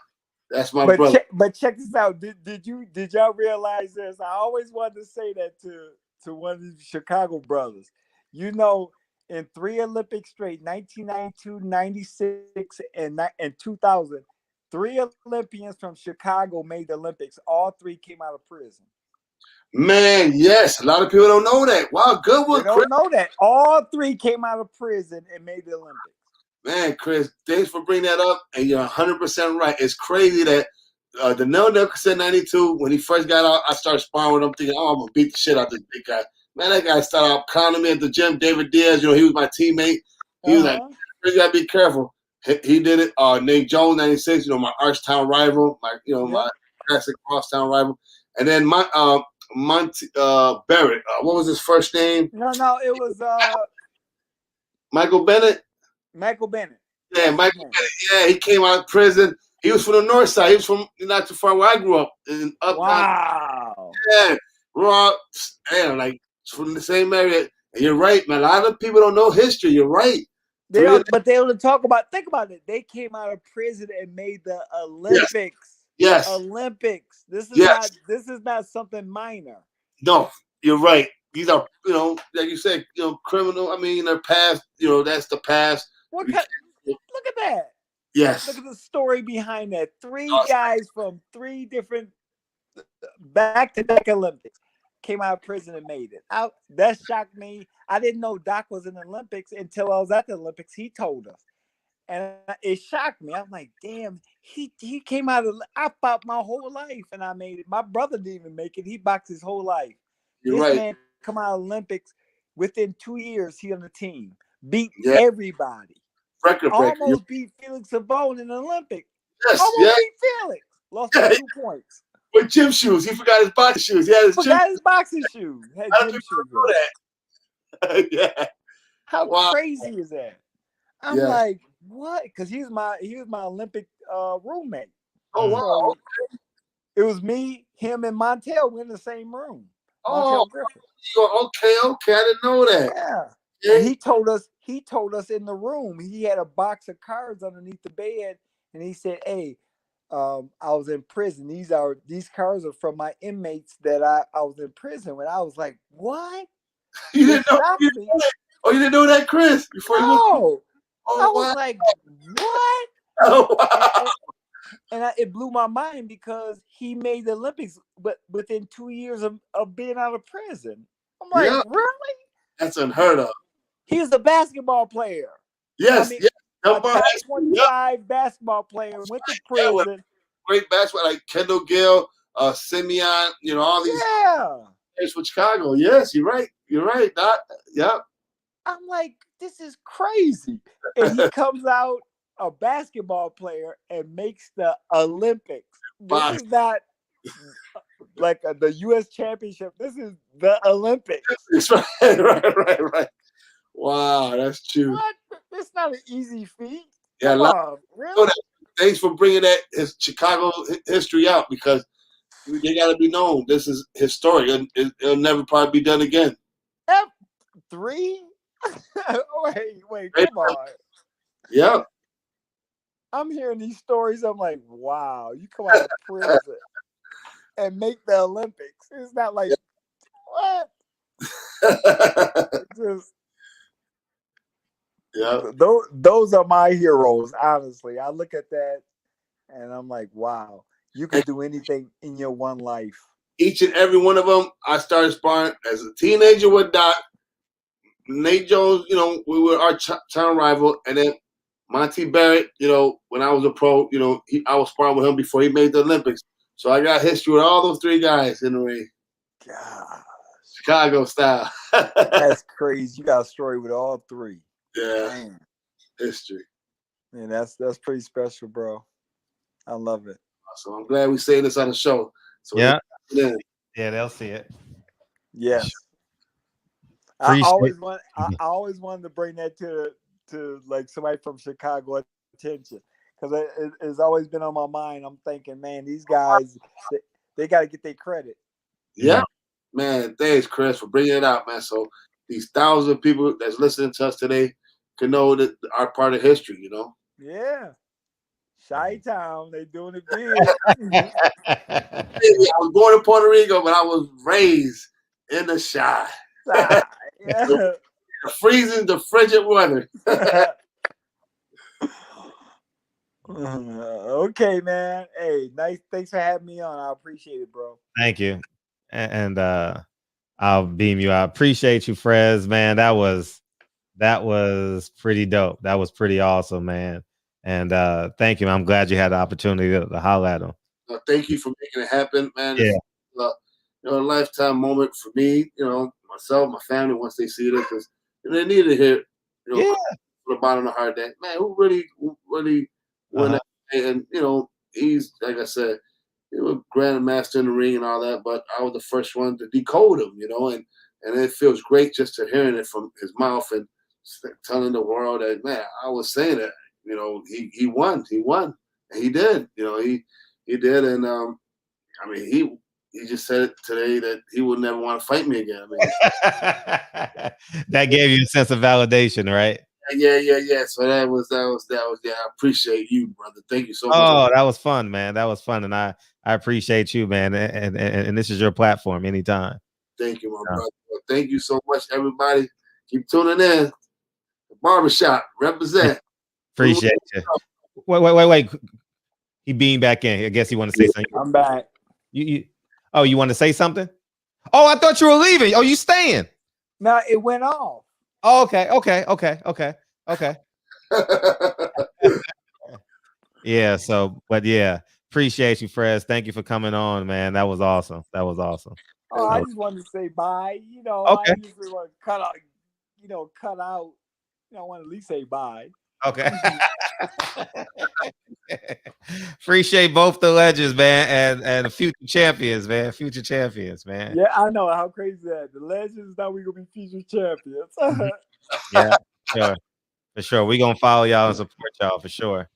That's my brother. But check this out. Did y'all realize this? I always wanted to say that to one of the Chicago brothers. You know, in 3 Olympics straight, 1992, 96, and 2000, 3 Olympians from Chicago made the Olympics. All 3 came out of prison. Man, yes. A lot of people don't know that. Wow, good one, They don't know that. All 3 came out of prison and made the Olympics. Man, Chris, thanks for bringing that up. And you're 100% right. It's crazy that the Nicholson 92, when he first got out, I started sparring with him thinking, oh, I'm going to beat the shit out of this big guy. Man, that guy started out clowning me at the gym. David Diaz, he was my teammate. He was like, you got to be careful. He did it. Nate Jones, 96, my Archtown rival, my classic crosstown rival. And then Monty Barrett. What was his first name? No, it was Michael Bennett. Michael Bennett. Yeah, Michael Bennett. Yeah, he came out of prison. He was from the north side. He was from not too far where I grew up. Wow. Yeah, raw. Damn, like from the same area. And you're right, man. A lot of people don't know history. You're right. They don't talk about. Think about it. They came out of prison and made the Olympics. Yes. Olympics. This is not something minor. No, you're right. These are, like you said, criminal. I mean, their past. That's the past. Look at that. Yes. Look at the story behind that. 3 guys from 3 different back-to-back Olympics came out of prison and made it. That shocked me. I didn't know Doc was in the Olympics until I was at the Olympics. He told us. And it shocked me. I'm like, damn, he came out of, I fought my whole life and I made it. My brother didn't even make it. He boxed his whole life. You're right. Man come out of Olympics. Within 2 years, he on the team. Beat everybody. Record breaker. Almost beat Felix Savone in the Olympics. Yes, almost beat Felix. Lost by 2 points. With gym shoes. He forgot his boxing shoes. He had his his boxing shoes. Had gym shoes. That. Yeah. How crazy is that? I'm like, what? Because he was my Olympic roommate. Oh wow! So it was me, him, and Montel. We're in the same room. Oh, Griffin. Okay. I didn't know that. Yeah. And he told us in the room. He had a box of cards underneath the bed, and he said, "Hey, I was in prison. These cards are from my inmates that I was in prison when." I was like, "What?" You didn't know that? Oh, you didn't know that, Chris? I was like, what? Oh, wow. And it blew my mind because he made the Olympics, but within 2 years of being out of prison. I'm like, really? That's unheard of. He was a basketball player. Yes, a top 25 basketball player, went to prison. Great basketball, like Kendall Gill, Simeon, all these players from Chicago. Yes, you're right. You're right, Doc. Yep. I'm like, this is crazy. And he comes out a basketball player and makes the Olympics. This is not like the U.S. championship. This is the Olympics. Right. Wow, that's true. What? It's not an easy feat. Yeah, really? Thanks for bringing his Chicago history out because they got to be known. This is historic. It'll never probably be done again. F3? Wait, come on. Yeah. I'm hearing these stories. I'm like, wow, you come out of prison and make the Olympics. It's not like, what? Those are my heroes, honestly. I look at that and I'm like, wow, you can do anything in your one life. Each and every one of them, I started sparring as a teenager with Doc. Nate Jones, we were our town rival, and then Monty Barrett, when I was a pro, I was sparring with him before he made the Olympics. So I got history with all those 3 guys in the ring. Gosh. Chicago style. That's crazy. You got a story with all 3. Yeah. Man. History. Man, that's pretty special, bro. I love it. So I'm glad we say this on the show. So yeah, they'll see it. Yes. I always wanted to bring that to like somebody from Chicago attention because it's always been on my mind. I'm thinking, man, these guys they got to get their credit. Yeah, man. Thanks, Chris, for bringing it out, man. So these thousands of people that's listening to us today can know that our part of history. Yeah. Chi-Town, they doing it big. I was born in Puerto Rico, but I was raised in the Chi. Yeah. Freezing the frigid weather. Okay, man. Hey, nice. Thanks for having me on. I appreciate it, bro. Thank you. And I'll beam you. I appreciate you, Frez, man. That was pretty dope. That was pretty awesome, man. And thank you. I'm glad you had the opportunity to holler at him. Thank you for making it happen, man. Yeah. It's a lifetime moment for me, myself, my family, once they see this, because they need to hear, from the bottom of the heart that, man, who really went out. And, he's, like I said, he was grandmaster in the ring and all that, but I was the first one to decode him, and it feels great just to hearing it from his mouth and telling the world that, man, I was saying that, he won, and he did, he did, and he just said it today that he would never want to fight me again. That gave you a sense of validation, right? Yeah. So that was. Yeah, I appreciate you, brother. Thank you so much. Oh, that was fun, man. That was fun, and I appreciate you, man. And this is your platform anytime. Thank you, my brother. Well, thank you so much, everybody. Keep tuning in. The barbershop represent. Appreciate you. Wait. He beamed back in. I guess he wanted to say something. I'm back. You want to say something? Oh, I thought you were leaving. Oh, you staying? No, it went off. Oh, okay. Yeah. So, but yeah, appreciate you, Frez. Thank you for coming on, man. That was awesome. Oh, I just wanted to say bye. Okay. I usually want to cut out. I want to at least say bye. Okay. Appreciate both the legends, man, and future champions, man. Yeah, I know how crazy that. The legends now we're gonna be future champions. Yeah, for sure. We're gonna follow y'all and support y'all for sure.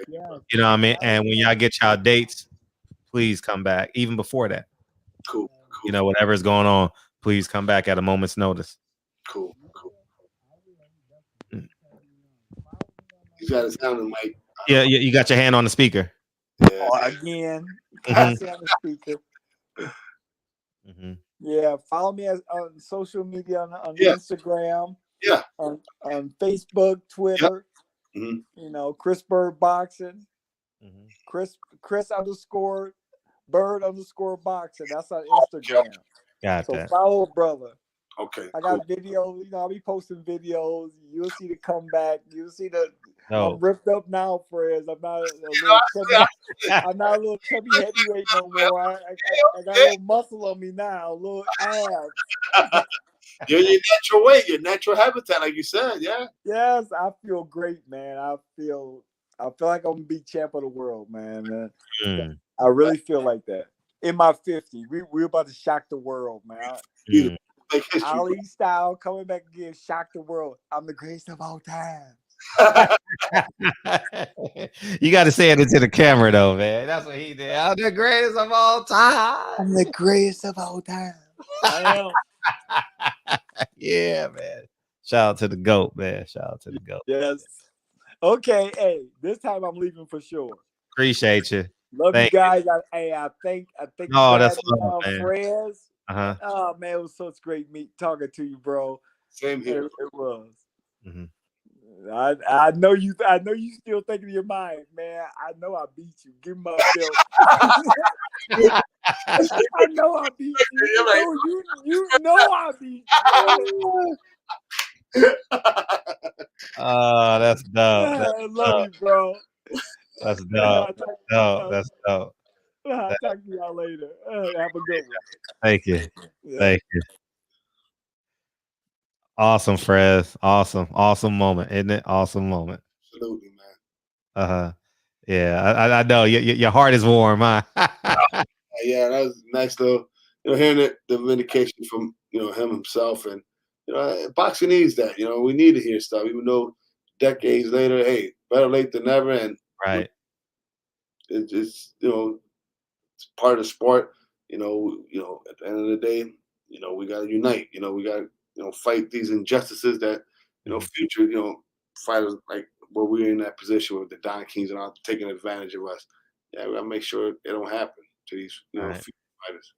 Yeah. You know what I mean? And when y'all get y'all dates, please come back. Even before that. Cool. Whatever is going on, please come back at a moment's notice. Cool. You got his hand on the mic. Yeah, you got your hand on the speaker. Yeah. Again, constantly on the speaker. Yeah, follow me on social media on Instagram. Yeah. On Facebook, Twitter. Yep. Chris Byrd Boxing. Chris _ Byrd _ Boxing. That's on Instagram. Got so that. follow brother. Okay. I got videos. I'll be posting videos. You'll see the comeback. You'll see the. No. I'm ripped up now, Frez. I'm not a little chubby heavyweight no more. I got a little muscle on me now, a little abs. You're your natural weight, your natural habitat, like you said, yeah. Yes, I feel great, man. I feel like I'm gonna be champ of the world, man. I really feel like that. In my 50s, we're about to shock the world, man. Ali style coming back again, shock the world. I'm the greatest of all time. You got to say it into the camera, though, man. That's what he did. I'm the greatest of all time. I'm the greatest of all time. I am. Yeah, man. Shout out to the GOAT, man. Yes. Okay. Hey, this time I'm leaving for sure. Appreciate you. Love you guys. I think. Oh, that's fun, man. Frez. Oh man, it was such great talking to you, bro. Same here. It was. I know you still thinking in your mind, man. I know I beat you. Give me my belt. I know I beat you. You know I beat you. Oh, that's dope. I love you, bro. That's dope. That's dope. I'll talk to y'all later. Have a good one. Thank you. Thank you. Awesome, Frez. Awesome moment, isn't it? Awesome moment. Absolutely, man. Yeah, I know your heart is warm, huh? Yeah, that was nice though. Hearing the vindication from him himself, and boxing needs that. We need to hear stuff, even though decades later, hey, better late than never. And right, it's it's part of the sport. At the end of the day, we got to unite. We got to fight these injustices that future fighters like where we're in that position with the Don Kings and all taking advantage of us. Yeah, we gotta make sure it don't happen to these Right. fighters.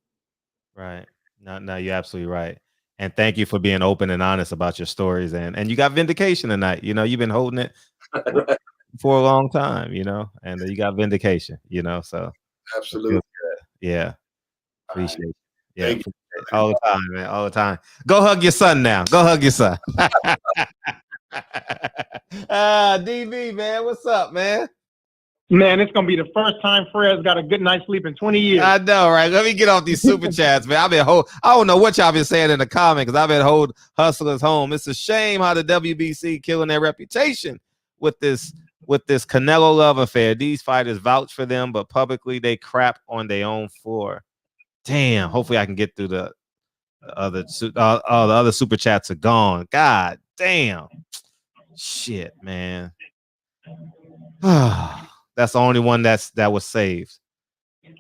Right. No, you're absolutely right. And thank you for being open and honest about your stories. And you got vindication tonight. You know, you've been holding it for a long time, you know, and you got vindication, you know, so Absolutely. yeah. Appreciate it. Yeah. Thank you. All the time, man. All the time. Go hug your son now. Go hug your son. DB, man. What's up, man? Man, it's gonna be the first time Fred's got a good night's sleep in 20 years. I know, right? Let me get off these super chats, man. I don't know what y'all been saying in the comments because I've been holding hustlers home. It's a shame how the WBC killing their reputation with this Canelo love affair. These fighters vouch for them, but publicly they crap on their own floor. Damn. Hopefully I can get through the other super chats are gone. God damn. Shit, man. That's the only one that was saved.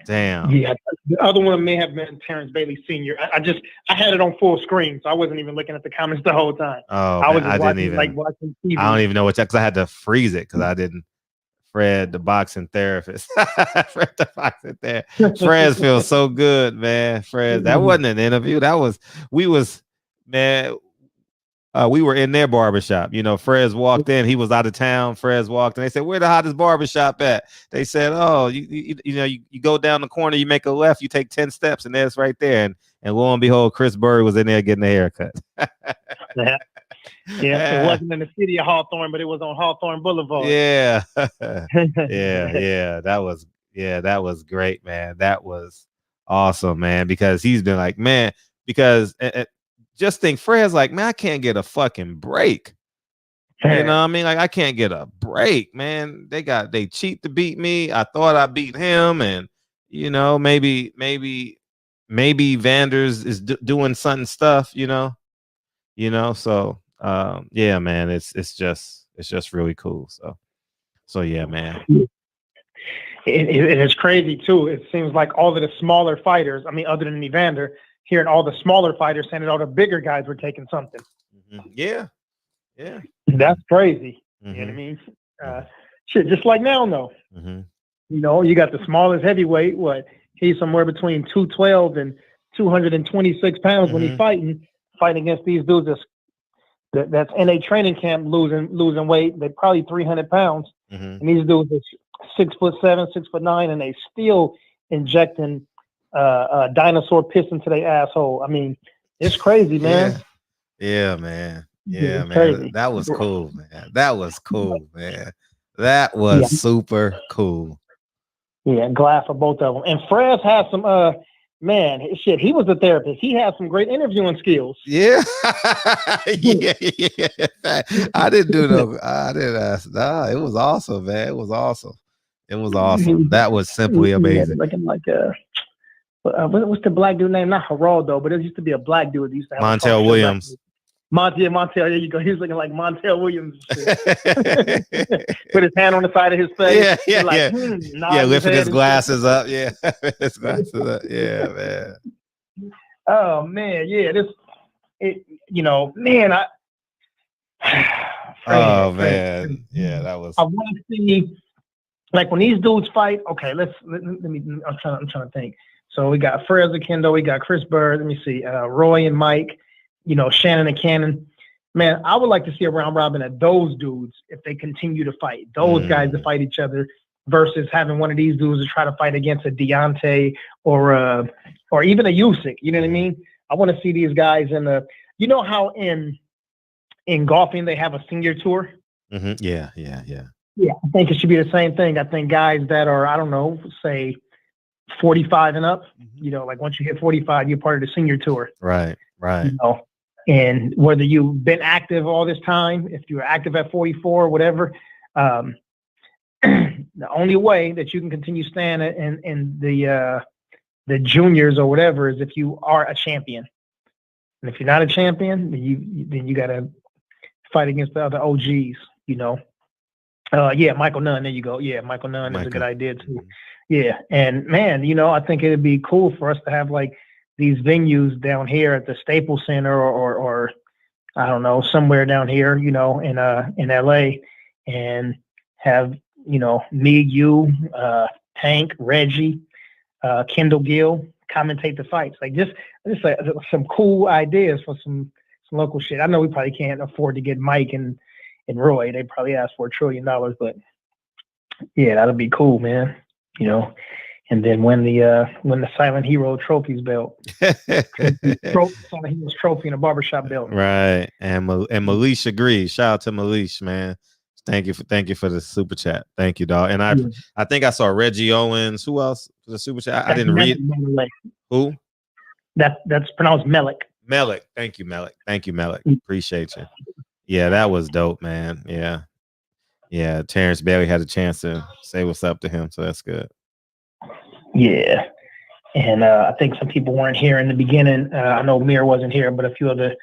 Damn. Yeah, the other one may have been Terrence Bailey Sr. I had it on full screen, so I wasn't even looking at the comments the whole time. Oh, I was man, just watching TV. I don't even know what because I had to freeze it because I didn't. Fred, the boxing therapist. Fred, the boxing therapist. Fred feels so good, man. Fred, that wasn't an interview. We were in their barbershop. You know, Fred's walked in. He was out of town. Fred's walked in. They said, "Where the hottest barbershop at?" They said, "Oh, you go down the corner, you make a left, you take 10 steps, and there's right there." And lo and behold, Chris Byrd was in there getting a haircut. Yeah, it wasn't in the city of Hawthorne, but it was on Hawthorne Boulevard. Yeah. That was great, man. That was awesome, man, because he's been like, man, because just think Fred's like, man, I can't get a fucking break. You know what I mean? Like, I can't get a break, man. They cheat to beat me. I thought I beat him, and you know, maybe Vanders is doing something stuff, you know. So yeah, man, it's just really cool. So yeah, man. It's crazy too. It seems like all of the smaller fighters, I mean, other than Evander, hearing all the smaller fighters saying that all the bigger guys were taking something. Mm-hmm. Yeah. That's crazy. Mm-hmm. You know what I mean? Shit, just like now, though. Mm-hmm. You know, you got the smallest heavyweight. He's somewhere between 212 and 226 pounds when he's fighting against these dudes that's in a training camp losing weight. They're probably 300 pounds, and these dudes are 6'7", 6'9", and they still injecting dinosaur piss into their asshole. I mean, it's crazy, man. Yeah, man. Yeah, man. Crazy. That was cool, man. That was cool, man. That was super cool. Yeah, glad for both of them. And Fred had some man, shit, he was a therapist. He had some great interviewing skills. Yeah. yeah. I didn't ask. Nah, it was awesome, man. It was awesome. That was simply amazing. Looking like what's the black dude name? Not Geraldo, but it used to be a black dude that used to have Montel Williams. Montel, there you go. He's looking like Montel Williams. Put his hand on the side of his face. Yeah, lifting his glasses up. Yeah, his glasses up. Yeah, man. Oh man, yeah. Man, yeah, that was. I want to see, like, when these dudes fight. Okay, let me. I'm trying to think. So we got Fred Zakendo, we got Chris Byrd. Let me see, Roy and Mike. You know, Shannon and Cannon. Man, I would like to see a round robin of those dudes if they continue to fight. Those guys to fight each other versus having one of these dudes to try to fight against a Deontay or even a Usyk. You know what I mean? I want to see these guys in the. You know how in golfing they have a senior tour? Mm-hmm. Yeah. Yeah, I think it should be the same thing. I think guys that are, I don't know, say 45 and up. You know, like once you hit 45, you're part of the senior tour. Right. You know? And whether you've been active all this time, if you were active at 44 or whatever, the only way that you can continue staying in the juniors or whatever is if you are a champion. And if you're not a champion, then you got to fight against the other OGs, you know. Michael Nunn, there you go. Yeah, Michael Nunn is a good idea too. Yeah, and man, you know, I think it'd be cool for us to have like these venues down here at the Staples Center or I don't know, somewhere down here, you know, in LA, and have, me, you, Tank, Reggie, Kendall Gill commentate the fights. Like just like some cool ideas for some local shit. I know we probably can't afford to get Mike and Roy. They probably asked for $1 trillion, but yeah, that'll be cool, man. And then when the Silent Hero trophies belt, Silent Heroes trophy and a barbershop belt. Right. And Malish agrees. Shout out to Malish, man. Thank you for the super chat. Thank you, dog. And I think I saw Reggie Owens. Who else for the super chat? I didn't read. Who? That's pronounced Melik. Melik. Thank you, Melik. Appreciate you. Yeah, that was dope, man. Yeah. Yeah. Terrence Bailey had a chance to say what's up to him, so that's good. Yeah. And I think some people weren't here in the beginning. I know Mir wasn't here, but a few other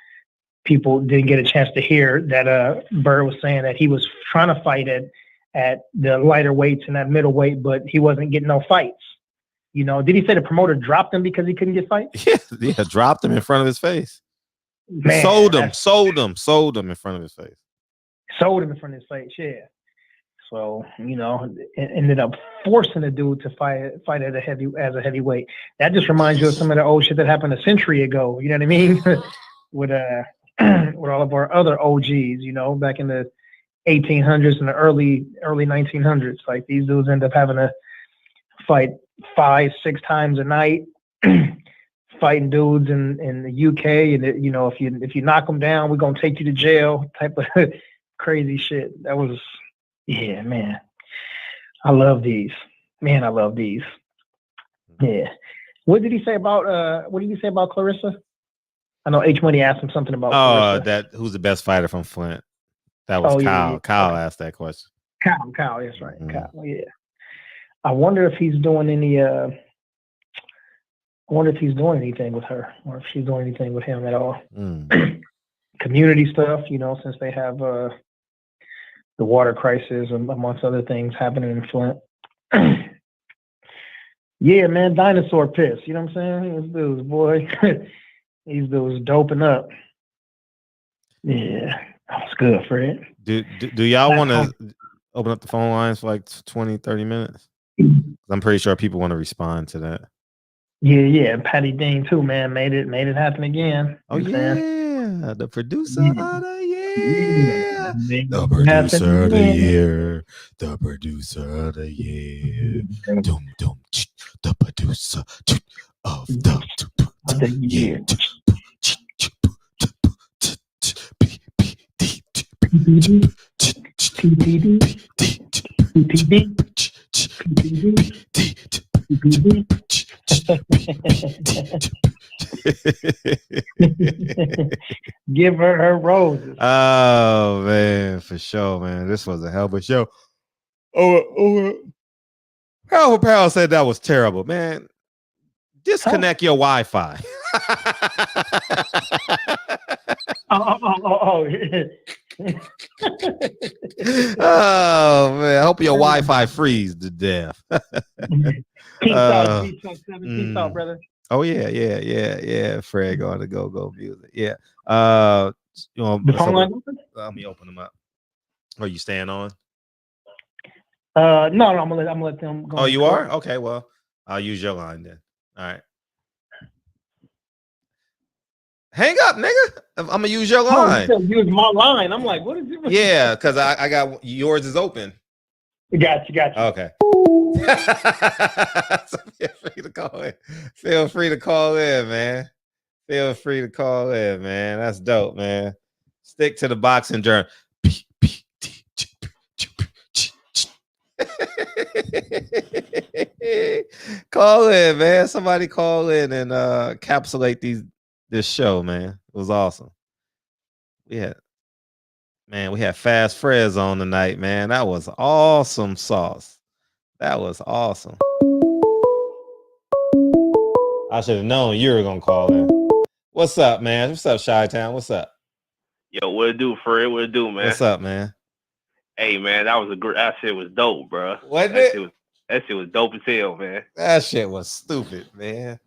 people didn't get a chance to hear that Byrd was saying that he was trying to fight at the lighter weights and that middleweight, but he wasn't getting no fights. Did he say the promoter dropped him because he couldn't get fights? Yeah, dropped him in front of his face. Man, sold him in front of his face. Sold him in front of his face, yeah. So, ended up forcing the dude to fight as a heavyweight. That just reminds you of some of the old shit that happened a century ago. You know what I mean? with all of our other OGs, back in the 1800s and the early 1900s. Like these dudes end up having to fight 5-6 times a night, fighting dudes in the UK. And if you knock them down, we're gonna take you to jail. Type of crazy shit. That was. Yeah, man. I love these. Man, I love these. Yeah. What did he say about Clarissa? I know H Money asked him something about Clarissa. Who's the best fighter from Flint? That was Kyle. Yeah. Kyle asked that question. Kyle, that's right. Mm-hmm. Kyle, yeah. I wonder if he's doing anything with her, or if she's doing anything with him at all. Community stuff, since they have the water crisis, amongst other things happening in Flint. Yeah, man, dinosaur piss. You know what I'm saying? These dudes, boy. These dudes doping up. Yeah, that was good, Fred. Do y'all want to open up the phone lines for like 20, 30 minutes? I'm pretty sure people want to respond to that. Yeah. Patty Dean too, man. Made it happen again. Oh, yeah. The producer of the year. The producer of the year. The producer of the year. The producer of the year. Give her roses. Oh man, for sure, man. This was a hell of a show. Powerful Pal said that was terrible, man. Disconnect your Wi-Fi. Oh man, I hope your Wi-Fi freeze to death. Peace out, brother. Oh yeah. Fred going to go music. Yeah. The phone line open? Let me open them up. Are you staying on? No, I'm gonna let them go. Oh, you are? Okay, well, I'll use your line then. All right. Hang up, nigga. I'm gonna use your line. Use my line. I'm like, what is it? Yeah, because I got yours is open. Got you. Okay. So feel free to call in. Feel free to call in, man. That's dope, man. Stick to the boxing journal. Call in, man. Somebody call in and encapsulate this show, man. It was awesome. We had Fast Frez on tonight, man. That was awesome sauce. That was awesome. I should have known you were gonna call in. What's up, man? What's up, Chi-Town? What's up? Yo, what it do, Fred? What it do, man? What's up, man? Hey, man, that shit was dope, bro. Wasn't it? That shit was dope as hell, man. That shit was stupid, man.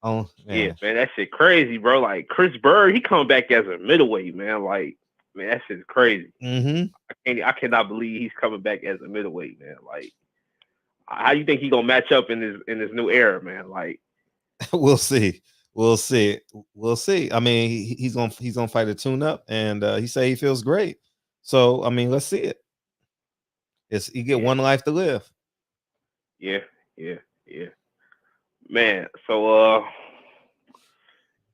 Oh, man. Yeah, man, that shit crazy, bro. Like Chris Byrd, he come back as a middleweight, man. Like Man, that shit's crazy. Mm-hmm. I cannot believe he's coming back as a middleweight, man. Like, how you think he gonna match up in this new era, man? Like, We'll see. We'll see. We'll see. I mean, he's gonna fight a tune up, and he say he feels great. So I mean, let's see it. You get one life to live. Yeah. Man, so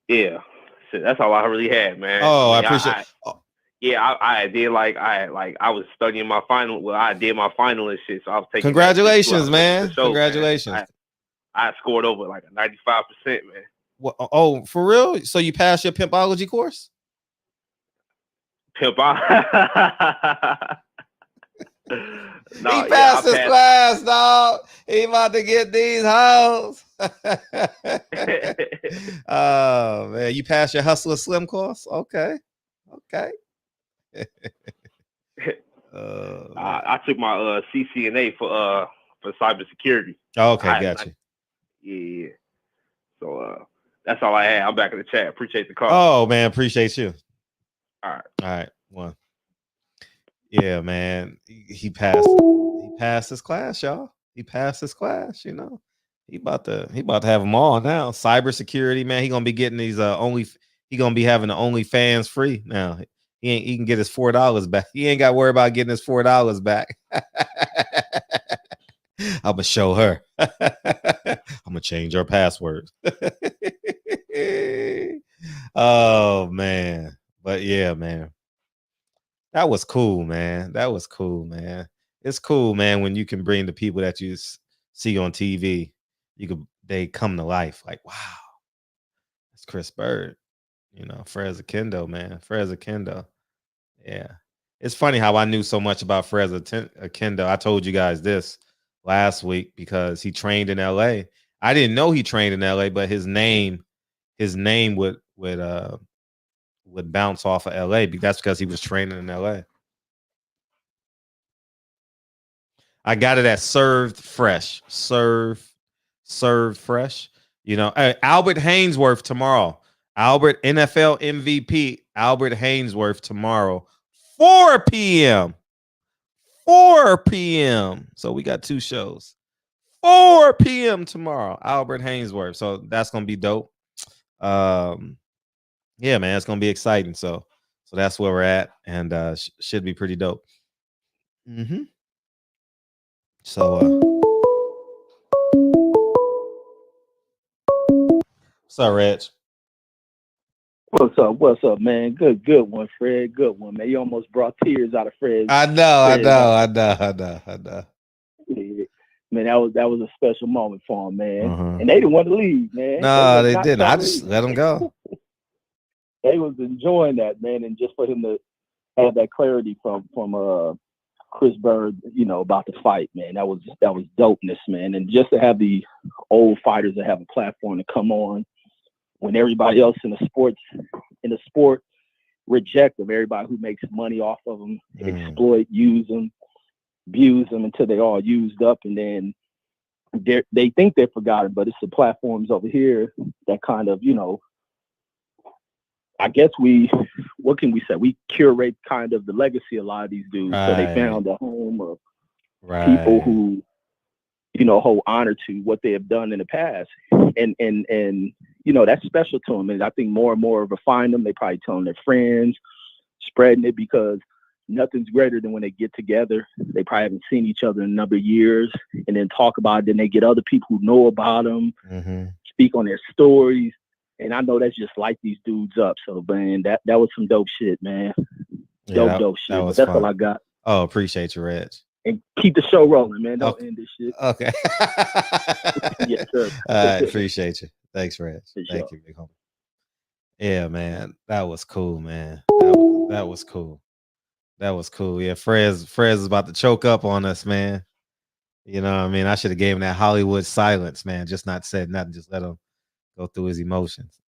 yeah. Shit, that's all I really had, man. Oh, I mean, appreciate. I did I was studying my final. Well, I did my final and shit. So I was taking. Congratulations, man! Show, Congratulations. Man. I scored over like a 95%, man. What, oh, for real? So you passed your pimpology course? He passed his class, dog. He about to get these hoes. Oh man, you passed your Hustler Slim course? Okay. I took my CCNA for cybersecurity. Okay, got you. Yeah. So that's all I had. I'm back in the chat. Appreciate the call. Oh man, appreciate you. All right. One. Yeah, man. He passed his class, y'all. He passed his class, you know. He about to have them all now. Cybersecurity, man. He gonna be getting these he gonna be having the OnlyFans free now. He can get his $4 back. He ain't got to worry about getting his $4 back. I'm gonna show her. I'm gonna change her password. Oh man. But yeah, man. That was cool, man. It's cool, man, when you can bring the people that you see on TV, they come to life. Like, wow, that's Chris Byrd. You know, Frez Akendo, man. Frez Akendo. Yeah. It's funny how I knew so much about Frez Akendo. I told you guys this last week because he trained in LA. I didn't know he trained in LA, but his name would bounce off of LA. That's because he was training in LA. I got it at served fresh. Served fresh. You know, Albert Hainsworth tomorrow. Albert NFL MVP. Albert Hainsworth tomorrow. 4 p.m. 4 p.m. So we got 2 shows. 4 p.m. tomorrow. Albert Hainsworth. So that's gonna be dope. Yeah, man, it's gonna be exciting. So that's where we're at, and should be pretty dope. Mm-hmm. So what's up, Reg? What's up, man? Good one, Fred. Good one, man. You almost brought tears out of Fred. I know. Yeah. Man, that was a special moment for him, man. And they didn't want to leave, man. No, they didn't. I just let them go. They was enjoying that, man, and just for him to have that clarity from Chris Byrd, you know, about the fight, man. That was dopeness, man. And just to have the old fighters that have a platform to come on when everybody else in the sport reject them, everybody who makes money off of them, exploit, use them, abuse them until they all used up, and then they think they're forgotten, but it's the platforms over here that kind of, you know, I guess what can we say? We curate kind of the legacy of a lot of these dudes. Right. So they found a home of people who, you know, hold honor to what they have done in the past. And you know, that's special to them. And I think more and more refine them. They probably telling their friends, spreading it, because nothing's greater than when they get together. They probably haven't seen each other in a number of years, and then talk about it. Then they get other people who know about them, speak on their stories. And I know that's just light these dudes up. So, man, that was some dope shit, man. Dope shit. But that's fun. All I got. Oh, appreciate you, Reg. And keep the show rolling, man. Don't end this shit. Okay. Yes, sir. I appreciate you. Thanks, Reg. Thank you, big homie. Yeah, man. That was cool, man. That was cool. That was cool. Yeah, Frez is about to choke up on us, man. You know what I mean? I should have gave him that Hollywood silence, man. Just not said nothing. Just let him go through his emotions.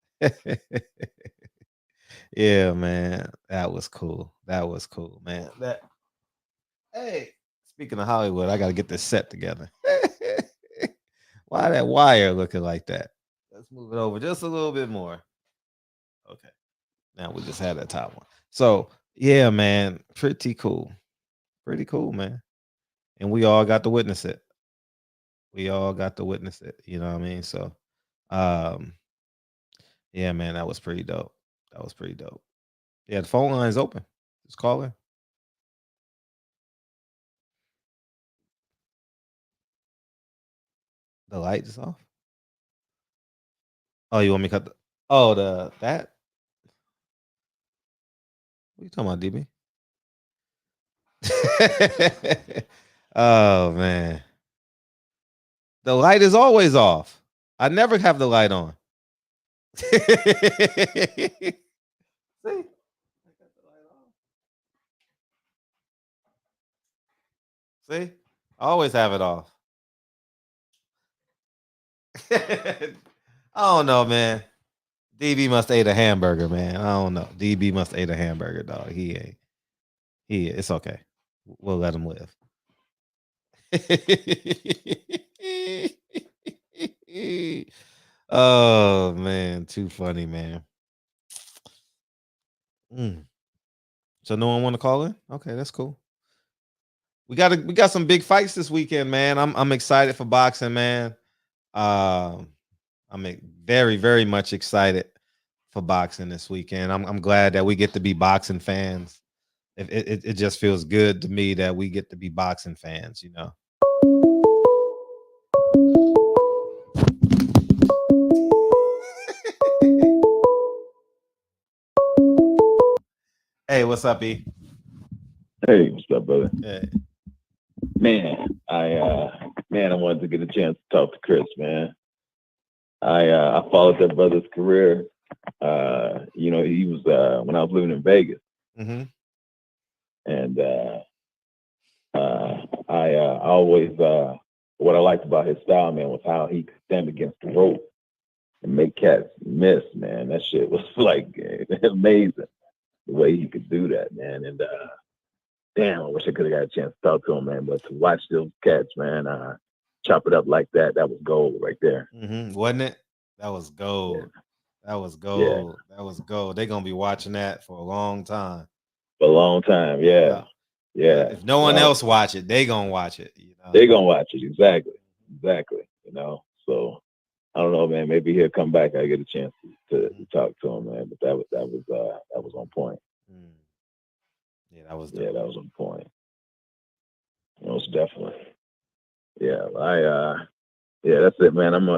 Yeah, man. That was cool. Man. Hey, speaking of Hollywood, I got to get this set together. Why that wire looking like that? Let's move it over just a little bit more. Okay. Now we just had that top one. So Yeah, man. Pretty cool. Pretty cool, man. And we all got to witness it. We all got to witness it. You know what I mean? So, um, yeah, man, that was pretty dope. That was pretty dope. Yeah, the phone line's open. Just call in. The light is off. Oh, you want me to cut the? Oh, the that. What are you talking about, DB? Oh man, the light is always off. I never have the light on. See, see, I always have it off. I don't know, man. DB must ate a hamburger, man. I don't know. DB must ate a hamburger, dog. He ain't. It's okay. We'll let him live. Oh man, too funny, man. Mm. So no one want to call in? Okay, that's cool. We got some big fights this weekend, man. I'm excited for boxing, man. I'm very very much excited for boxing this weekend. I'm glad that we get to be boxing fans. It just feels good to me that we get to be boxing fans, you know. Hey, what's up, E? Hey, what's up, brother? Hey. Man, I wanted to get a chance to talk to Chris, man. I followed that brother's career. He was when I was living in Vegas, Mm-hmm. and I always what I liked about his style, man, was how he could stand against the rope and make cats miss, man. That shit was like amazing the way he could do that, man. And damn, I wish I could have got a chance to talk to him, man. But to watch those cats, man, chop it up like that, that was gold right there. Mm-hmm. Wasn't it? That was gold. Yeah. That was Yeah, gold. That was gold. They're gonna be watching that for a long time. for a long time. Yeah, yeah. If no one Well, else watch it, they gonna watch it. You know. they gonna watch it exactly. You know, so I don't know, man. Maybe he'll come back. I get a chance to talk to him, man. But that was on point. Mm. Yeah, that was Yeah, dope. that was on point. Most definitely. Yeah, yeah, that's it, man. I'm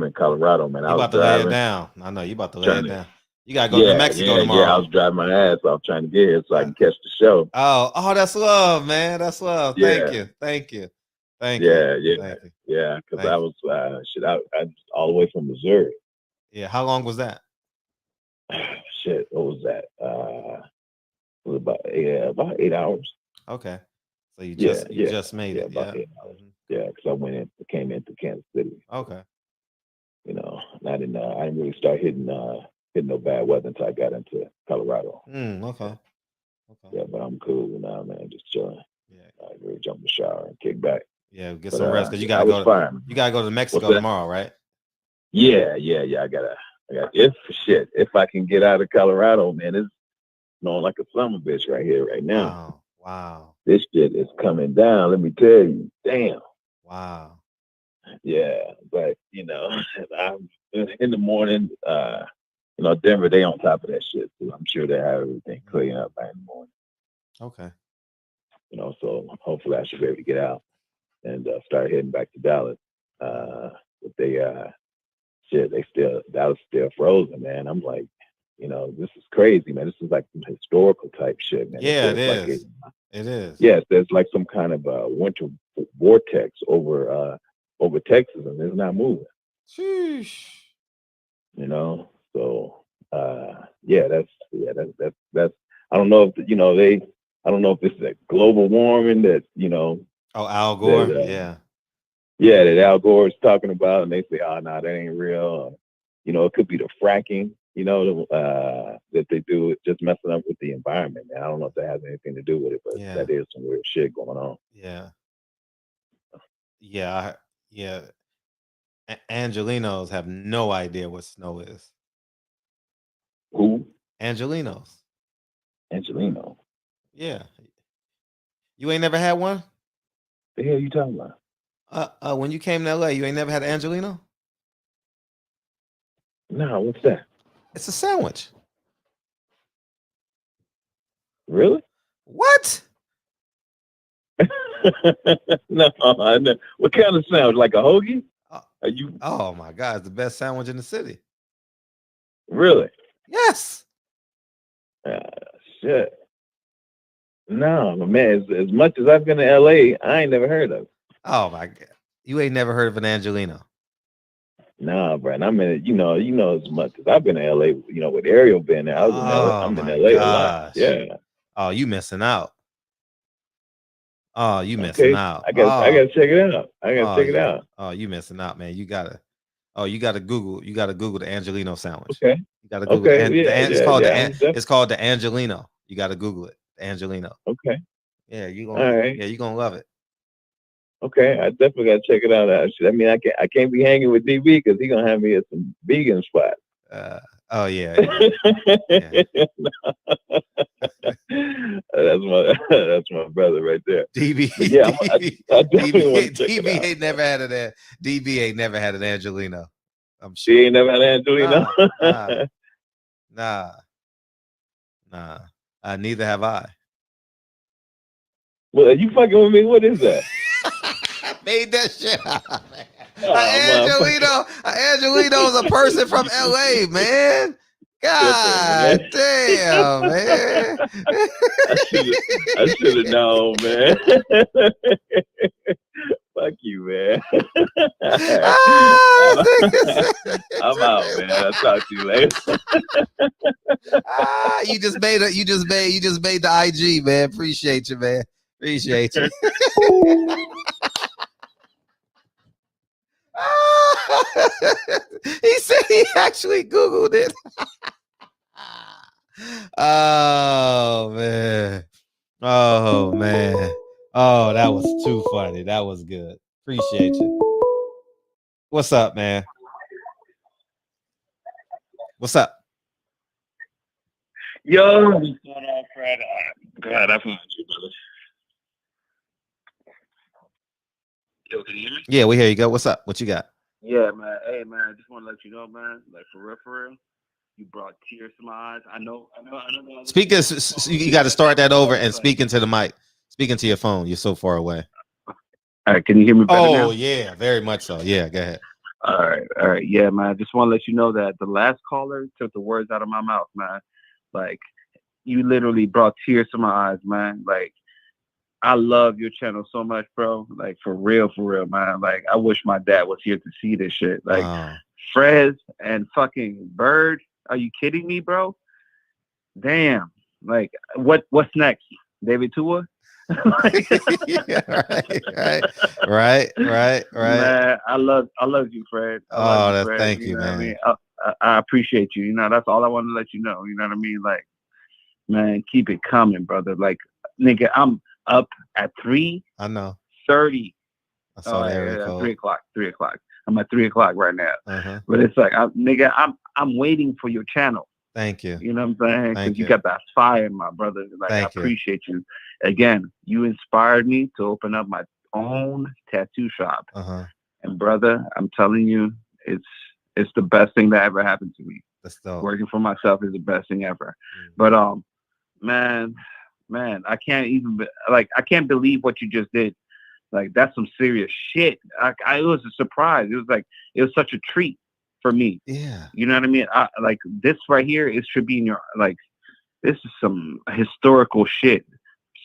in Colorado, man. You I was about to lay it driving, down. I know you about to lay trying it to. down. You gotta go to New Mexico Yeah. tomorrow. I was driving my ass off trying to get here so I can catch the show. Oh, that's love, man. That's love. Thank Yeah, you. Thank you. Thank you. Thank you. yeah. Because Thank I you. was I all the way from Missouri. Yeah. How long was that? Shit, what was that? It was about 8 hours. Okay. So you Yeah, just made it. about Yeah. 8 hours. Yeah, because I came into Kansas City. Okay. You know, and I didn't really start hitting no bad weather until I got into Colorado. Okay. Yeah, but I'm cool now, man. Just chilling. Yeah. I really jump in the shower and kick back. Yeah. Get But some rest because you I gotta was go. fine. You gotta go to Mexico What's that? tomorrow, right? Yeah. I got if I can get out of Colorado, man, it's snowing like a summer bitch right here, right now. Wow. This shit is coming down. Let me tell you, damn. Wow. Yeah, but I'm in the morning. Denver, they on top of that shit too. I'm sure they have everything clearing up by in the morning. Okay. So hopefully I should be able to get out and start heading back to Dallas. But Dallas still frozen, man. I'm like, this is crazy, man. This is like some historical type shit, man. Yeah, it like is. It is. Yes, there's like some kind of winter vortex over Texas, and it's not moving. Sheesh. So that's I don't know if I don't know if this is a global warming that Oh, Al Gore. that, that Al Gore is talking about, and they say, oh no, that ain't real. It could be the fracking, that they do, just messing up with the environment, man. I don't know if that has anything to do with it, but that is some weird shit going on. Yeah. Angelinos have no idea what snow is. Who? Angelinos. Angelino. Yeah. You ain't never had one? The hell you talking about? When you came to LA, you ain't never had an Angelino? No, what's that? It's a sandwich. Really? What? No, I know. What kind of sandwich? Like a hoagie? Are you? Oh my God, it's the best sandwich in the city. Really? Yes. Shit. No, man. As much as I've been to LA, I ain't never heard of it. Oh my God, you ain't never heard of an Angelino? Nah, bro. And I'm in, you know, as much as I've been to LA, you know, with Ariel being there, I was in LA. I'm in LA a lot. Yeah. Oh, you missing out. Oh, you missing Okay. out. I gotta check it out. I gotta check it out. Oh, you missing out, man. You gotta Google the Angelino sandwich. Okay. You gotta Google it's called the Angelino. You gotta Google it. The Angelino. Okay. Yeah, you're gonna love it. Okay, I definitely gotta check it out. Actually, I mean, I can't be hanging with DB because he's gonna have me at some vegan spots. Oh yeah. That's my brother right there. DB. But yeah, I definitely want to check it DB out. ain't never had it. DB ain't never had an Angelino. I'm She sure. ain't never had an Angelino. Nah. Neither have I. Well, are you fucking with me? What is that? Made that shit up, man. Oh, Angelino is a person from LA, man. God damn, man. I should have known, man. Fuck you, man. I'm out, man. I'll talk to you later. You just made the IG, man. Appreciate you, man. Appreciate you. He said he actually Googled it. Oh man. Oh man. Oh, that was too funny. That was good. Appreciate you. What's up, man? What's up? Yo, what's going on, Fred? Glad I found you, brother. Yo, can you hear me? Yeah, we hear you. Go. What's up? What you got? Yeah, man. Hey, man, I just want to let you know, man, like for real, you brought tears to my eyes. I know. Speaking, you got to start that over and speak into the mic. Speak into your phone. You're so far away. All right, can you hear me better now? Oh yeah, very much so. Yeah, go ahead. All right. Yeah, man. I just want to let you know that the last caller took the words out of my mouth, man. Like, you literally brought tears to my eyes, man. Like, I love your channel so much, bro. Like, for real, man. Like, I wish my dad was here to see this shit. Like, Fred and fucking Byrd. Are you kidding me, bro? Damn. Like, what's next? David Tua? Right. Man, I love you, Fred. Fred. Thank you, man. I mean, I appreciate you. You know, that's all I want to let you know. You know what I mean? Like, man, keep it coming, brother. Like, nigga, I'm up at 3:30. I know. I saw that. 3 o'clock. 3 o'clock. I'm at 3 o'clock right now. Uh-huh. But it's like, I'm waiting for your channel. Thank you. You know what I'm saying? Because you got that fire, my brother. Like, I appreciate you. Again, you inspired me to open up my own tattoo shop. Uh-huh. And brother, I'm telling you, it's the best thing that ever happened to me. That's dope. Working for myself is the best thing ever. But man, I can't believe what you just did. Like, that's some serious shit. It was a surprise. It was such a treat for me. Yeah. You know what I mean? Like, this right here, it should be in your, like, this is some historical shit,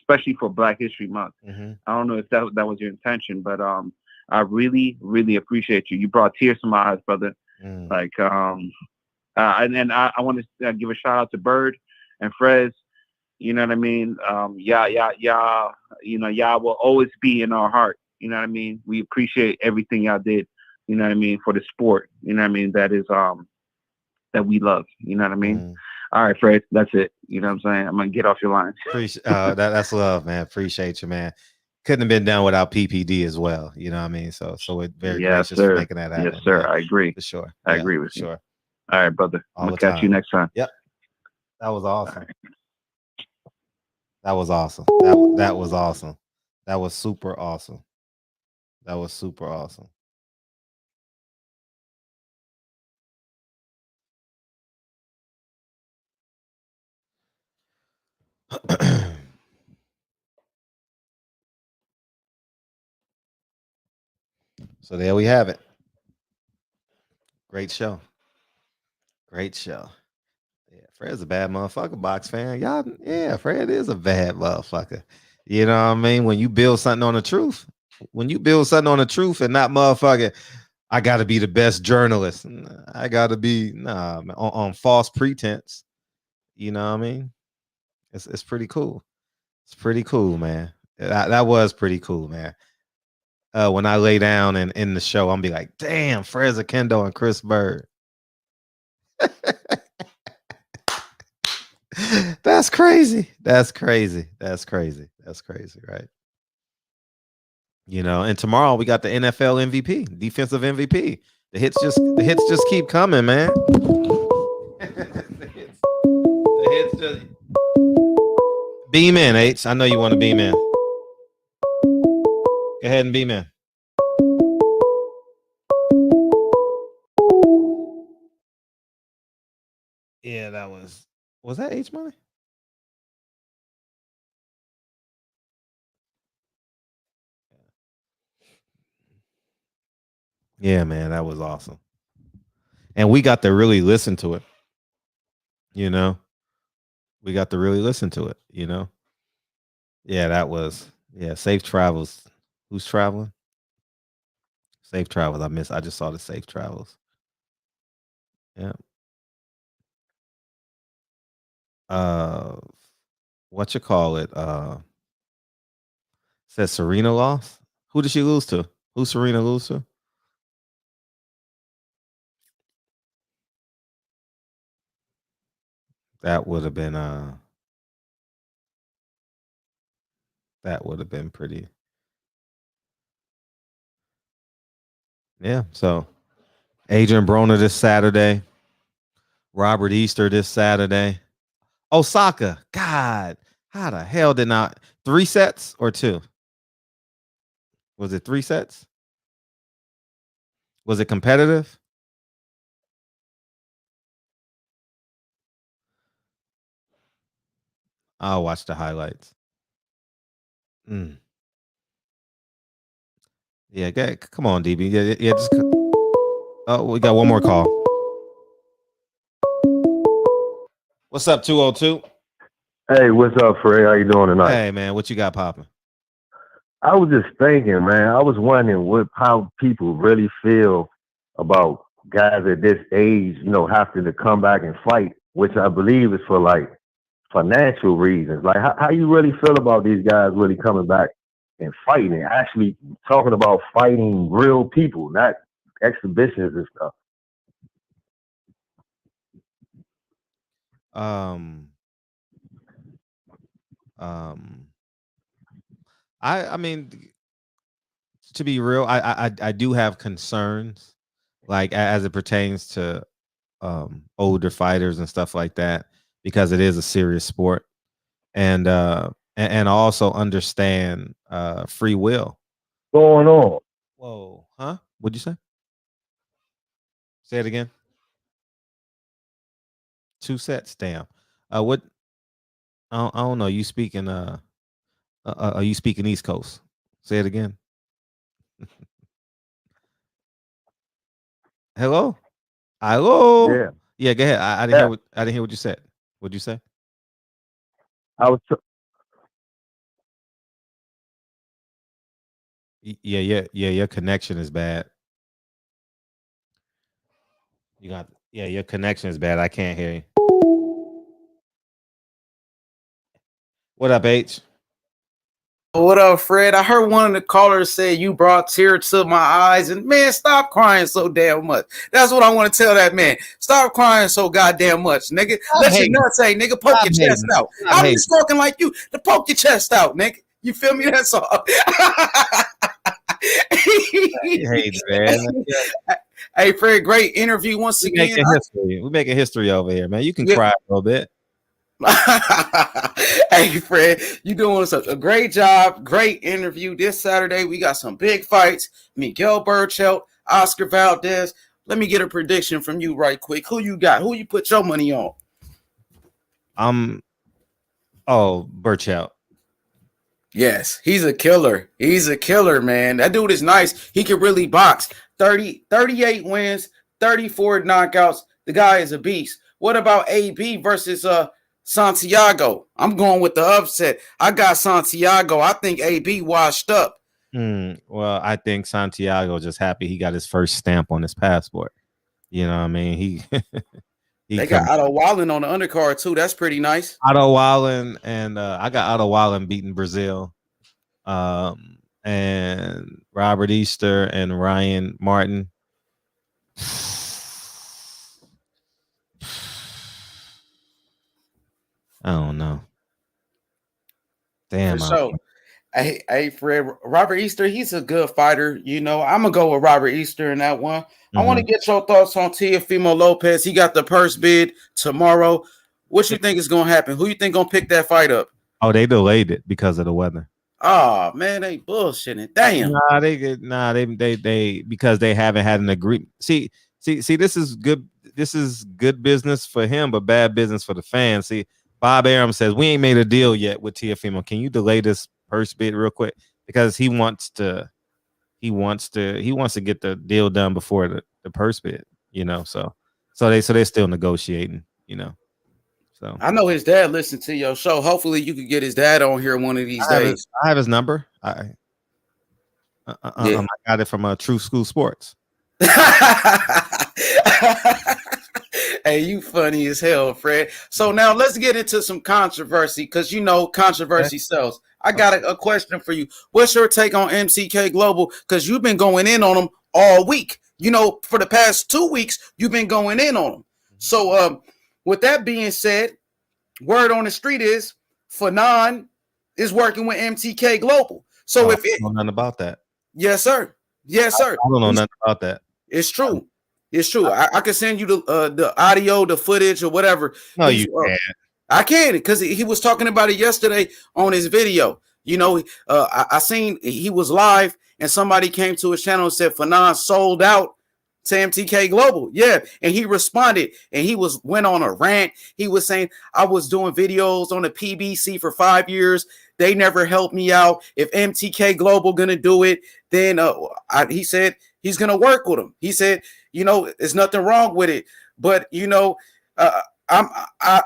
especially for Black History Month. Mm-hmm. I don't know if that was your intention, but I really, really appreciate you. You brought tears to my eyes, brother. Like, and I want to give a shout out to Byrd and Fred. You know what I mean? Y'all, you know, y'all will always be in our heart. You know what I mean? We appreciate everything y'all did. You know what I mean? For the sport. You know what I mean? That is that we love. You know what I mean? All right, Fred, that's it. You know what I'm saying? I'm gonna get off your line. That's love, man. Appreciate you, man. Couldn't have been done without PPD as well. You know what I mean? So we're very gracious for making that happen. Yes, sir. Man. I agree. For sure. I agree with you. Sure. All right, brother. I'm gonna catch you next time. Yep. That was awesome. That was awesome. That was awesome. That was super awesome. That was super awesome. So there we have it. Great show. Great show. Yeah, Fred's a bad motherfucker, box fan. Y'all, yeah, Fred is a bad motherfucker. You know what I mean? When you build something on the truth, and not motherfucking, I got to be the best journalist. I got to be on false pretense. You know what I mean? It's pretty cool. It's pretty cool, man. That was pretty cool, man. When I lay down and in the show, I'm be like, damn, Fred Kendo and Chris Byrd. That's crazy. That's crazy. That's crazy. That's crazy, right? You know, and tomorrow we got the NFL MVP, defensive MVP. The hits just keep coming, man. the hits just beam in, H. I know you want to beam in. Go ahead and beam in. Yeah, that was that H money? Yeah, man, that was awesome. And we got to really listen to it. You know, we got to really listen to it, you know. Yeah, that was safe travels. Who's traveling? Safe travels. I just saw the safe travels. Yeah. What you call it? Said Serena lost. Who did she lose to? Who Serena lose to? That would have been pretty. Yeah. So Adrian Broner this Saturday. Robert Easter this Saturday. Osaka. God, how the hell did not 3 sets or 2? Was it 3 sets? Was it competitive? I'll watch the highlights. Yeah, come on, DB. Yeah, just. Oh, we got one more call. What's up, 202? Hey, what's up, Fred? How you doing tonight? Hey, man, what you got popping? I was just thinking, man. I was wondering how people really feel about guys at this age, having to come back and fight, which I believe is for like financial reasons. Like, how you really feel about these guys really coming back and fighting and actually talking about fighting real people, not exhibitions and stuff. I mean, to be real, I do have concerns, like as it pertains to older fighters and stuff like that, because it is a serious sport, and also understand free will. Going on. Whoa, huh? What'd you say? Say it again. 2 sets, damn. What? I don't know. You speaking? Are you speaking East Coast? Say it again. Hello. Hello. Yeah. Yeah. Go ahead. I didn't hear what I didn't hear what you said. What'd you say? I was. Yeah. Your connection is bad. Your connection is bad. I can't hear you. What up, H? What up, Fred? I heard one of the callers say you brought tears to my eyes, and man, stop crying so damn much. That's what I want to tell that man. Stop crying so goddamn much, nigga. Let your nuts say, nigga, poke your chest out. I'm just talking like you to poke your chest out, nigga. You feel me? That's all. Hey, man. Hey, Fred, great interview once again. We're making history over here, man. You can cry a little bit. Hey, Fred, you doing a great job. Great interview this Saturday. We got some big fights. Miguel Burchelt, Oscar Valdez. Let me get a prediction from you right quick. Who you got? Who you put your money on? Burchell. Yes, he's a killer. He's a killer, man. That dude is nice. He can really box. 38 wins, 34 knockouts. The guy is a beast. What about AB versus Santiago? I'm going with the upset. I got Santiago. I think AB washed up. Well, I think Santiago just happy he got his first stamp on his passport. You know what I mean? They got Otto Wallen on the undercard too. That's pretty nice. Otto Wallen, and I got Otto Wallen beating Brazil. And Robert Easter and Ryan Martin. I don't know. Damn. For sure. Hey, Fred, Robert Easter, he's a good fighter. You know, I'm going to go with Robert Easter in that one. I want to get your thoughts on Teofimo Lopez. He got the purse bid tomorrow. What you think is going to happen? Who you think going to pick that fight up? Oh, they delayed it because of the weather. Oh, man, they bullshitting. Damn. They because they haven't had an agreement. See, this is good. This is good business for him, but bad business for the fans. See, Bob Arum says we ain't made a deal yet with Teofimo. Can you delay this purse bid real quick? Because he wants to get the deal done before the purse bid. You know, so they're still negotiating. You know, so I know his dad listened to your show. Hopefully, you could get his dad on here one of these days. I have his number. I got it from True School Sports. Hey, you funny as hell, Fred. So now let's get into some controversy because you know controversy sells. I got a question for you. What's your take on MCK Global? Because you've been going in on them all week. You know, for the past 2 weeks, you've been going in on them. So with that being said, word on the street is Fanon is working with MTK Global. So if it, I don't know nothing about that. Yes, sir. Yes, sir. I don't know nothing about that. It's true. It's true. I can send you the audio, the footage, or whatever. No, you can't. I can because he was talking about it yesterday on his video. You know, I seen he was live and somebody came to his channel and said Fanon sold out to MTK Global. Yeah. And he responded and he went on a rant. He was saying, I was doing videos on the PBC for 5 years. They never helped me out. If MTK Global gonna do it, then he said he's gonna work with them. He said, you know, there's nothing wrong with it, but you know, I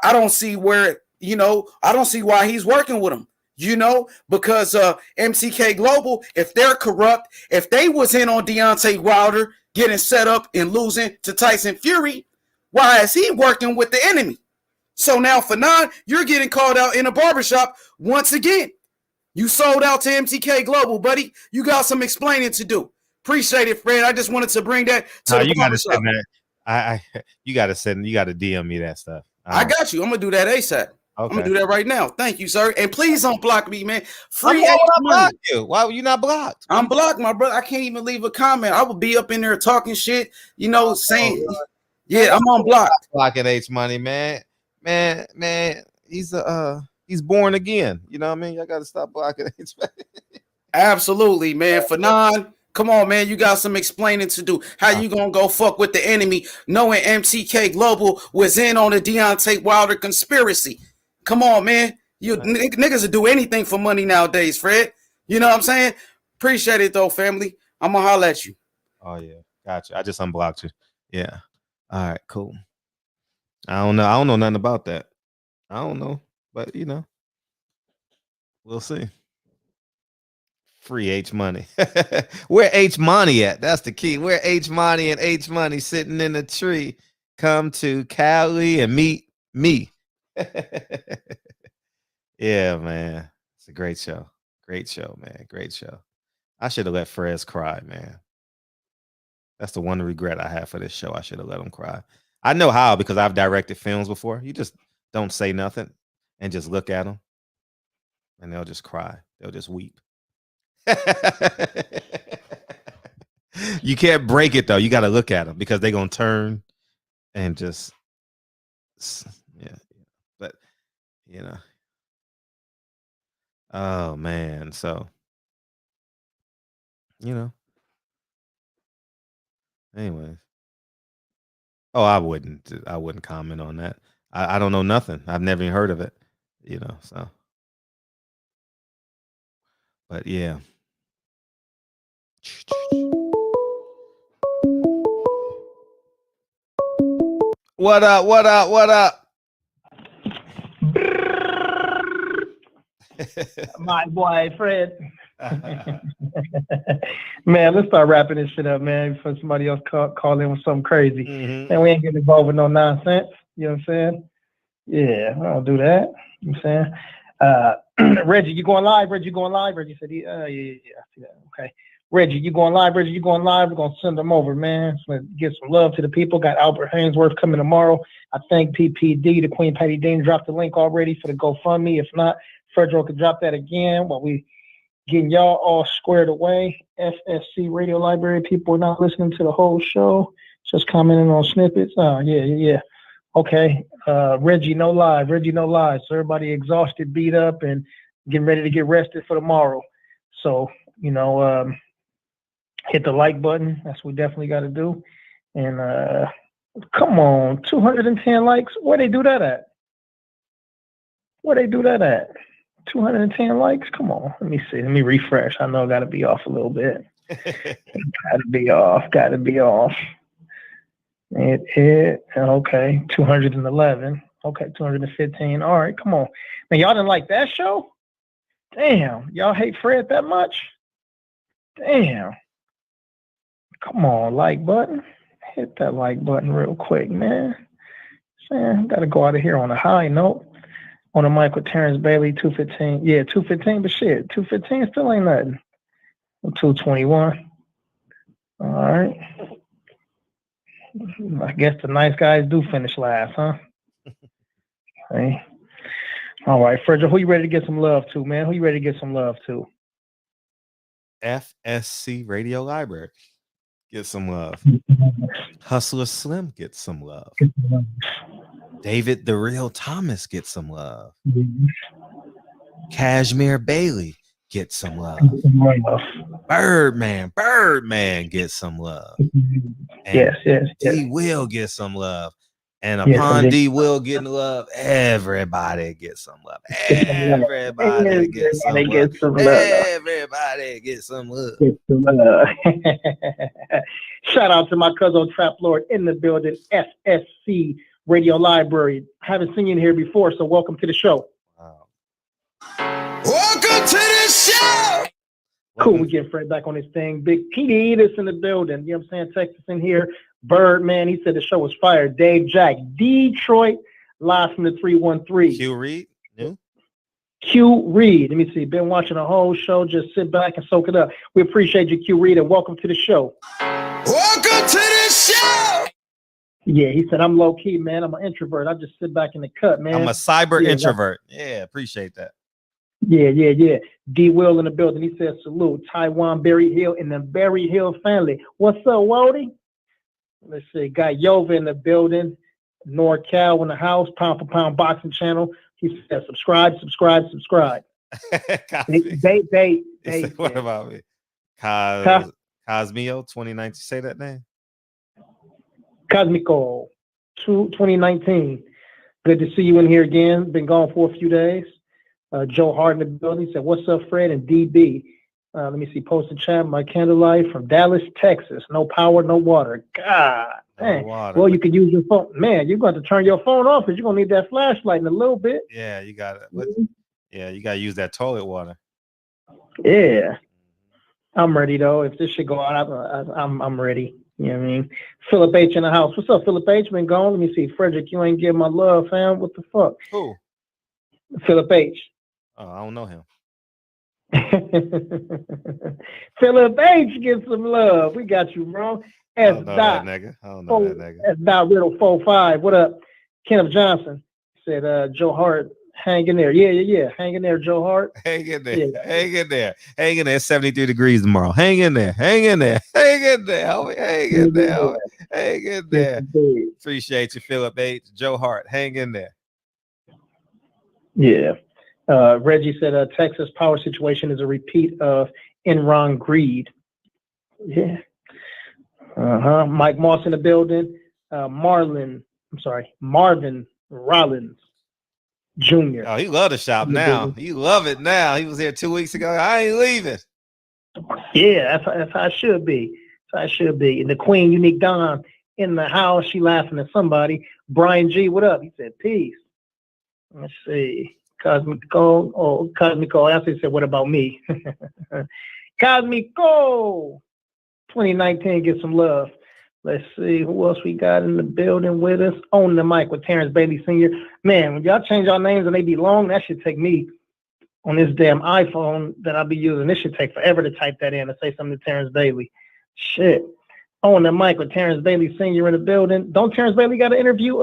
don't see where, you know, I don't see why he's working with them. You know, because MCK Global, if they're corrupt, if they was in on Deontay Wilder getting set up and losing to Tyson Fury, why is he working with the enemy? So now, Fanon, you're getting called out in a barbershop once again. You sold out to MTK Global, buddy. You got some explaining to do. Appreciate it, Fred. I just wanted to bring that to the barbershop. You got to DM me that stuff. I got you. I'm gonna do that ASAP. Okay. I'm gonna do that right now. Thank you, sir. And please don't block me, man. Free. Why would I block you? Why were you not blocked? I'm blocked, my brother. I can't even leave a comment. I would be up in there talking shit, you know, saying, yeah, I'm on block. Blocking H Money, man. He's born again. You know what I mean? I gotta stop blocking H Money. Absolutely, man. Fanon, come on, man. You got some explaining to do. How you gonna go fuck with the enemy knowing MTK Global was in on the Deontay Wilder conspiracy? Come on, man. You niggas will do anything for money nowadays, Fred. You know what I'm saying? Appreciate it though, family. I'm gonna holler at you. Oh yeah, gotcha. I just unblocked you. Yeah. All right, cool. I don't know nothing about that. I don't know, but you know, we'll see. Free H Money. Where H Money at? That's the key. Where H Money and H Money sitting in a tree. Come to Cali and meet me. Yeah, man. It's a great show. Great show, man. Great show. I should have let Frez cry, man. That's the one regret I have for this show. I should have let him cry. I know how because I've directed films before. You just don't say nothing and just look at them and they'll just cry. They'll just weep. You can't break it though. You got to look at them because they're going to turn and just, yeah. But you know. Oh man, so you know. Anyways. Oh, I wouldn't comment on that. I don't know nothing. I've never even heard of it, you know. So, but yeah. What up? What up? What up? My boy Fred. Man, let's start wrapping this shit up, man, before somebody else call in with something crazy. Mm-hmm. And we ain't getting involved with no nonsense. You know what I'm saying? Yeah, I don't do that. You know what I'm saying? Reggie, you going live? Reggie going live? Reggie said, yeah, I see that. Okay. Reggie, you going live? Reggie, you going live? We're going to send them over, man. So let's give some love to the people. Got Albert Hainsworth coming tomorrow. I think PPD, the Queen Patty Dean, dropped the link already for the GoFundMe. If not, Fredro could drop that again while we getting y'all all squared away. FSC Radio Library people are not listening to the whole show, just commenting on snippets. Oh, yeah. Okay. Reggie, no live. Reggie, no live. So everybody exhausted, beat up, and getting ready to get rested for tomorrow. So, you know, hit the like button. That's what we definitely got to do. And come on, 210 likes. Where they do that at? 210 likes? Come on. Let me see. Let me refresh. I know I got to be off a little bit. Got to be off. Okay. 211. Okay, 215. All right, come on. Now, y'all didn't like that show? Damn. Y'all hate Fred that much? Damn. Come on, like button. Hit that like button real quick, man. Man, got to go out of here on a high note. On the mic with Terrence Bailey, 215. Yeah, 215, but shit, 215 still ain't nothing. 221. All right. I guess the nice guys do finish last, huh? Hey. All right, Frederick, who you ready to get some love to, man? Who you ready to get some love to? FSC Radio Library. Get some love. Hustler Slim gets some love. David the Real Thomas gets some love. Cashmere Bailey gets some love. Birdman gets some love. And Yes. D Will gets some love. And upon D Will getting love, everybody gets some love. Everybody gets some love. Everybody gets some love. Shout out to my cousin Trap Lord in the building, FSC Radio Library. Haven't seen you in here before, so welcome to the show. Wow. Welcome to the show. Cool, we get Fred back on this thing. Big PD that's in the building. You know what I'm saying? Texas in here. Byrd, man, he said the show was fire. Dave Jack, Detroit, live from the 313. Q Reed. Yeah. Q Reed. Let me see. Been watching the whole show. Just sit back and soak it up. We appreciate you, Q Reed, and welcome to the show. Welcome to the show. Yeah, he said, I'm low key, man. I'm an introvert. I just sit back in the cut, man. I'm a cyber introvert. Yeah, appreciate that. Yeah. D Will in the building. He said, salute. Taiwan, Berry Hill, and the Berry Hill family. What's up, Wody? Let's see. Got Yova in the building. NorCal in the house. Pound for Pound Boxing Channel. He said, subscribe. They What about me? Cosmio 2019. Say that name. Cosmico 2019. Good to see you in here again. Been gone for a few days. Joe Hart in the building said, what's up, Fred and DB? Let me see. Post in chat. My candlelight from Dallas, Texas. No power, no water. God. No water. Well, you could use your phone. Man, you're going to turn your phone off because you're going to need that flashlight in a little bit. Yeah, you got it. Yeah, you got to use that toilet water. Yeah. I'm ready, though. If this should go out, I'm ready. You know what I mean? Philip H in the house. What's up, Philip H? Been gone. Let me see. Frederick, you ain't give my love, fam. What the fuck? Who? Philip H. Oh, I don't know him. Philip H, get some love. We got you, bro. I don't know that nigga. S. Riddle 45. What up? Kenneth Johnson said, Joe Hart, hang in there. Yeah. Hang in there, Joe Hart. Hang in there. Yeah. Hang in there. It's 73 degrees tomorrow. Hang in there. Hang in there. Appreciate you, Philip H. Joe Hart. Hang in there. Yeah. Reggie said Texas power situation is a repeat of Enron greed. Yeah. Mike Moss in the building. Marvin Rollins Jr. Oh, he love the shop now. He love it now. He was here 2 weeks ago. I ain't leaving. Yeah, that's how it should be. That's how it should be. And the Queen, Unique Don, in the house. She laughing at somebody. Brian G, what up? He said, peace. Let's see. Cosmico. Oh, Cosmico. I actually said, what about me? Cosmico. 2019, get some love. Let's see who else we got in the building with us. On the mic with Terrence Bailey Sr. Man, when y'all change our names and they be long, that should take me on this damn iPhone that I'll be using. This should take forever to type that in and say something to Terrence Bailey. Shit. On the mic with Terrence Bailey Sr. in the building. Don't Terrence Bailey got an interview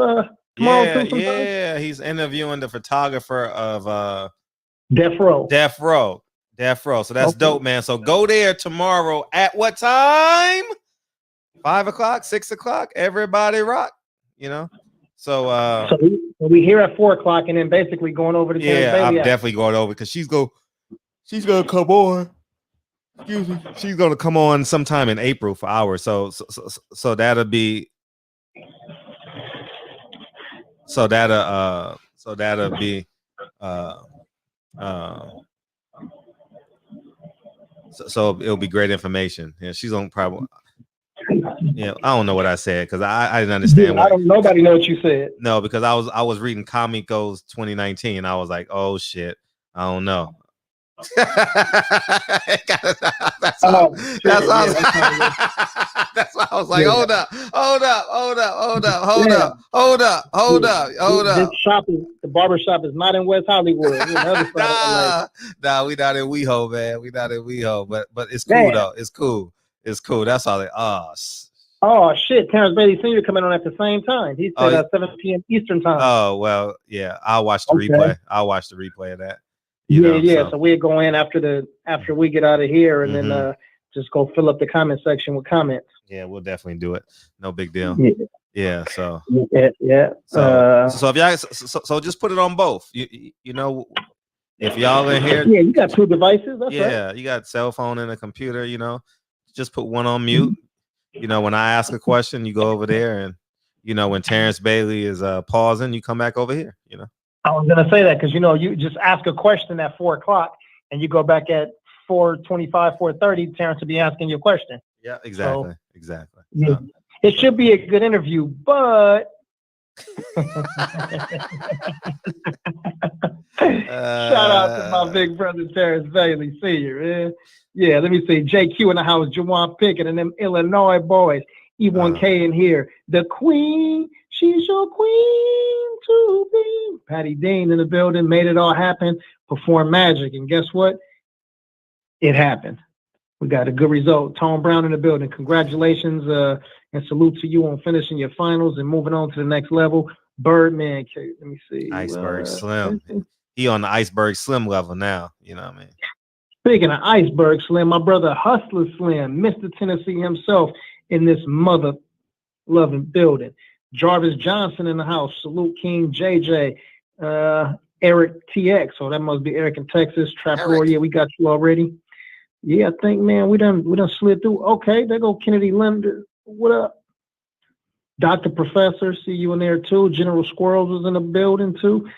tomorrow too? Yeah, he's interviewing the photographer of Death Row. So that's dope, man. So go there tomorrow at what time? 5 o'clock, 6 o'clock. Everybody rock, So we here at 4 o'clock and then basically going over to Terrence Bailey. I'm definitely going over because she's gonna come on. Excuse me. She's gonna come on sometime in April for hours. So that'll be So it'll be great information. Yeah, she's on probably. Yeah, I don't know what I said because I didn't understand. Nobody know what you said. No, because I was reading Comico's 2019. I was like, oh shit, I don't know. That's why I was like, hold up. The barbershop is not in West Hollywood. Nah, we not in WeHo, man. We not in WeHo, but it's cool though. It's cool. That's all. Oh shit! Terrence Bailey Sr. coming on at the same time. He said at 7 p.m. Eastern time. Oh well, yeah. I'll watch the replay. I'll watch the replay of that. So we'll go in after we get out of here, and then just go fill up the comment section with comments. Yeah, we'll definitely do it. No big deal. Yeah. So yeah. So if y'all so just put it on both. You know, if y'all in here. Yeah, you got two devices. That's right. You got cell phone and a computer. Just put one on mute. When I ask a question, you go over there, and when Terrence Bailey is pausing, you come back over here. I was gonna say that because you just ask a question at 4 o'clock and you go back at 4:25, 4:30. Terrence will be asking you a question. Yeah, exactly. Yeah. It should be a good interview, but shout out to my big brother Terrence Bailey Sr. Man. Yeah, let me see. JQ in the house, Jawan Pickett, and them Illinois boys. E1K in here. The Queen, she's your queen to be. Patty Dean in the building, made it all happen, performed magic. And guess what? It happened. We got a good result. Tom Brown in the building. Congratulations and salute to you on finishing your finals and moving on to the next level. Birdman, let me see. Iceberg Slim. He on the Iceberg Slim level now. You know what I mean? Speaking of Iceberg Slim, my brother Hustler Slim, Mr. Tennessee himself in this mother-loving building. Jarvis Johnson in the house. Salute King JJ. Eric TX. So that must be Eric in Texas. Trap Roar. Yeah, we got you already. Yeah, I think, man, we done slid through. Okay, there go Kennedy Linder. What up? Dr. Professor, see you in there too. General Squirrels was in the building too.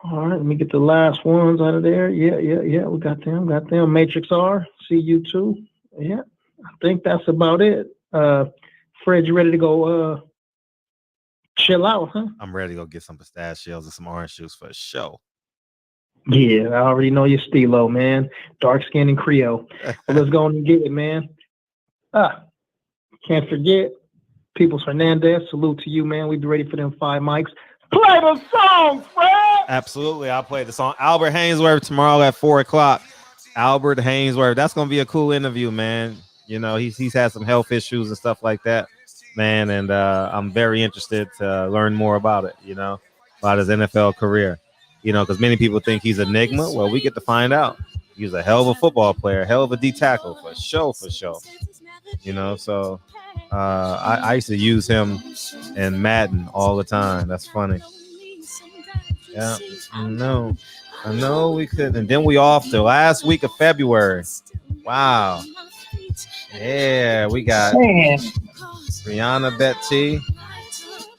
All right, let me get the last ones out of there. Yeah. We got them. Matrix R, see you too. Yeah, I think that's about it. Fred, you ready to go chill out, huh? I'm ready to go get some pistachios and some orange juice for a show. Yeah, I already know your stilo, man. Dark skin and Creole. Well, let's go on and get it, man. Can't forget, Peoples Hernandez. Salute to you, man. We be ready for them 5 mics. Play the song, Fred. Absolutely, I'll play the song. Albert Hainsworth tomorrow at 4 o'clock. Albert Hainsworth. That's gonna be a cool interview, man. He's had some health issues and stuff like that, man. And I'm very interested to learn more about it. About his NFL career. Because many people think he's an enigma. Well, we get to find out. He's a hell of a football player, hell of a D tackle for sure. So I used to use him in Madden all the time. That's funny. Yeah, I know we couldn't. And then we off the last week of February. Wow. Yeah, we got Brianna Betty,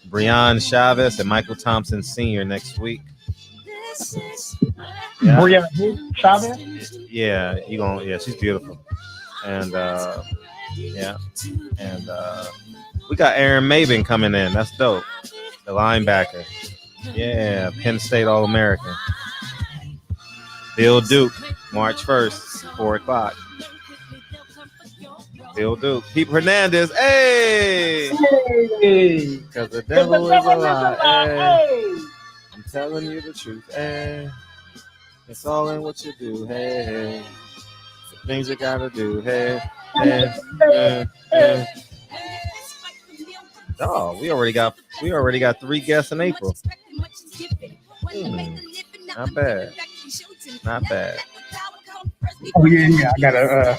Breon Chavez, and Michael Thompson Sr. next week. Yeah. Brianna Chavez? Yeah, she's beautiful. And yeah. And we got Aaron Maven coming in. That's dope. The linebacker. Yeah, Penn State All-American. Bill Duke, March 1st, 4 o'clock. Bill Duke. Pete Hernandez. Hey! Because the devil is alive. Hey! I'm telling you the truth. Hey! It's all in what you do. Hey! The things you gotta do. Hey! Hey! Oh, we already got 3 guests in April. Not bad. Oh yeah. I gotta.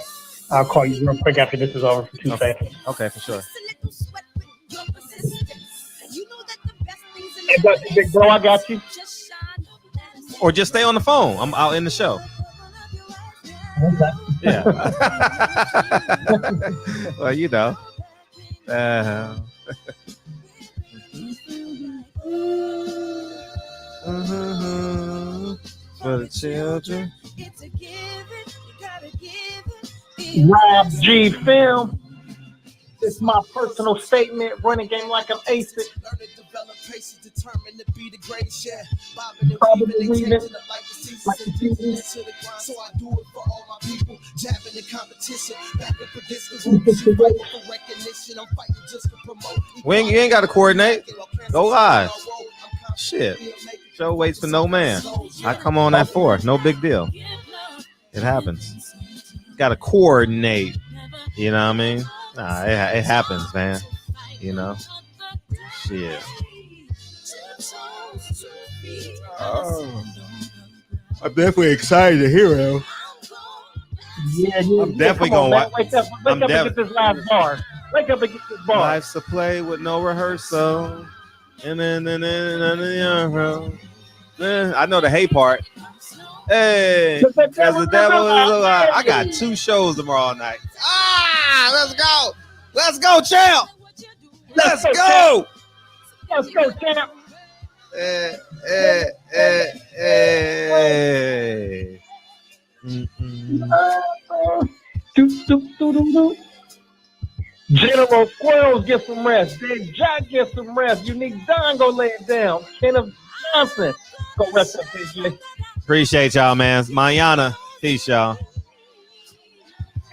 I'll call you real quick after this is over for 2 seconds. Okay, for sure. Hey, big bro, I got you. Or just stay on the phone. I'm out in the show. Okay. Yeah. Well, you know. For the children. Rob G Film. It's my personal statement. Running game like I'm ASIC. Probably leaving like the season. So I do it for all my people. Jabbing the competition. Back in predictions. Recognition. I'm fighting just to promote. You ain't got to coordinate. Go live. Shit. Show waits for no man. I come on at 4. No big deal. It happens. Got to coordinate. You know what I mean? Nah, it happens, man. You know? Shit. Oh. I'm definitely excited to hear him. Yeah, I'm definitely going to watch. Wake up and get this last bar. Wake up and get this bar. Life's a play with no rehearsal. And then I know the hey part. Hey, as the devil is alive. I got 2 shows tomorrow night. Let's go, champ. Let's go. Let's go, champ. Hey. General Squirrels get some rest. Big Jack get some rest. Unique Don go lay it down. Kenneth Johnson go rest up, PJ. Appreciate y'all, man. Mañana. Peace, y'all.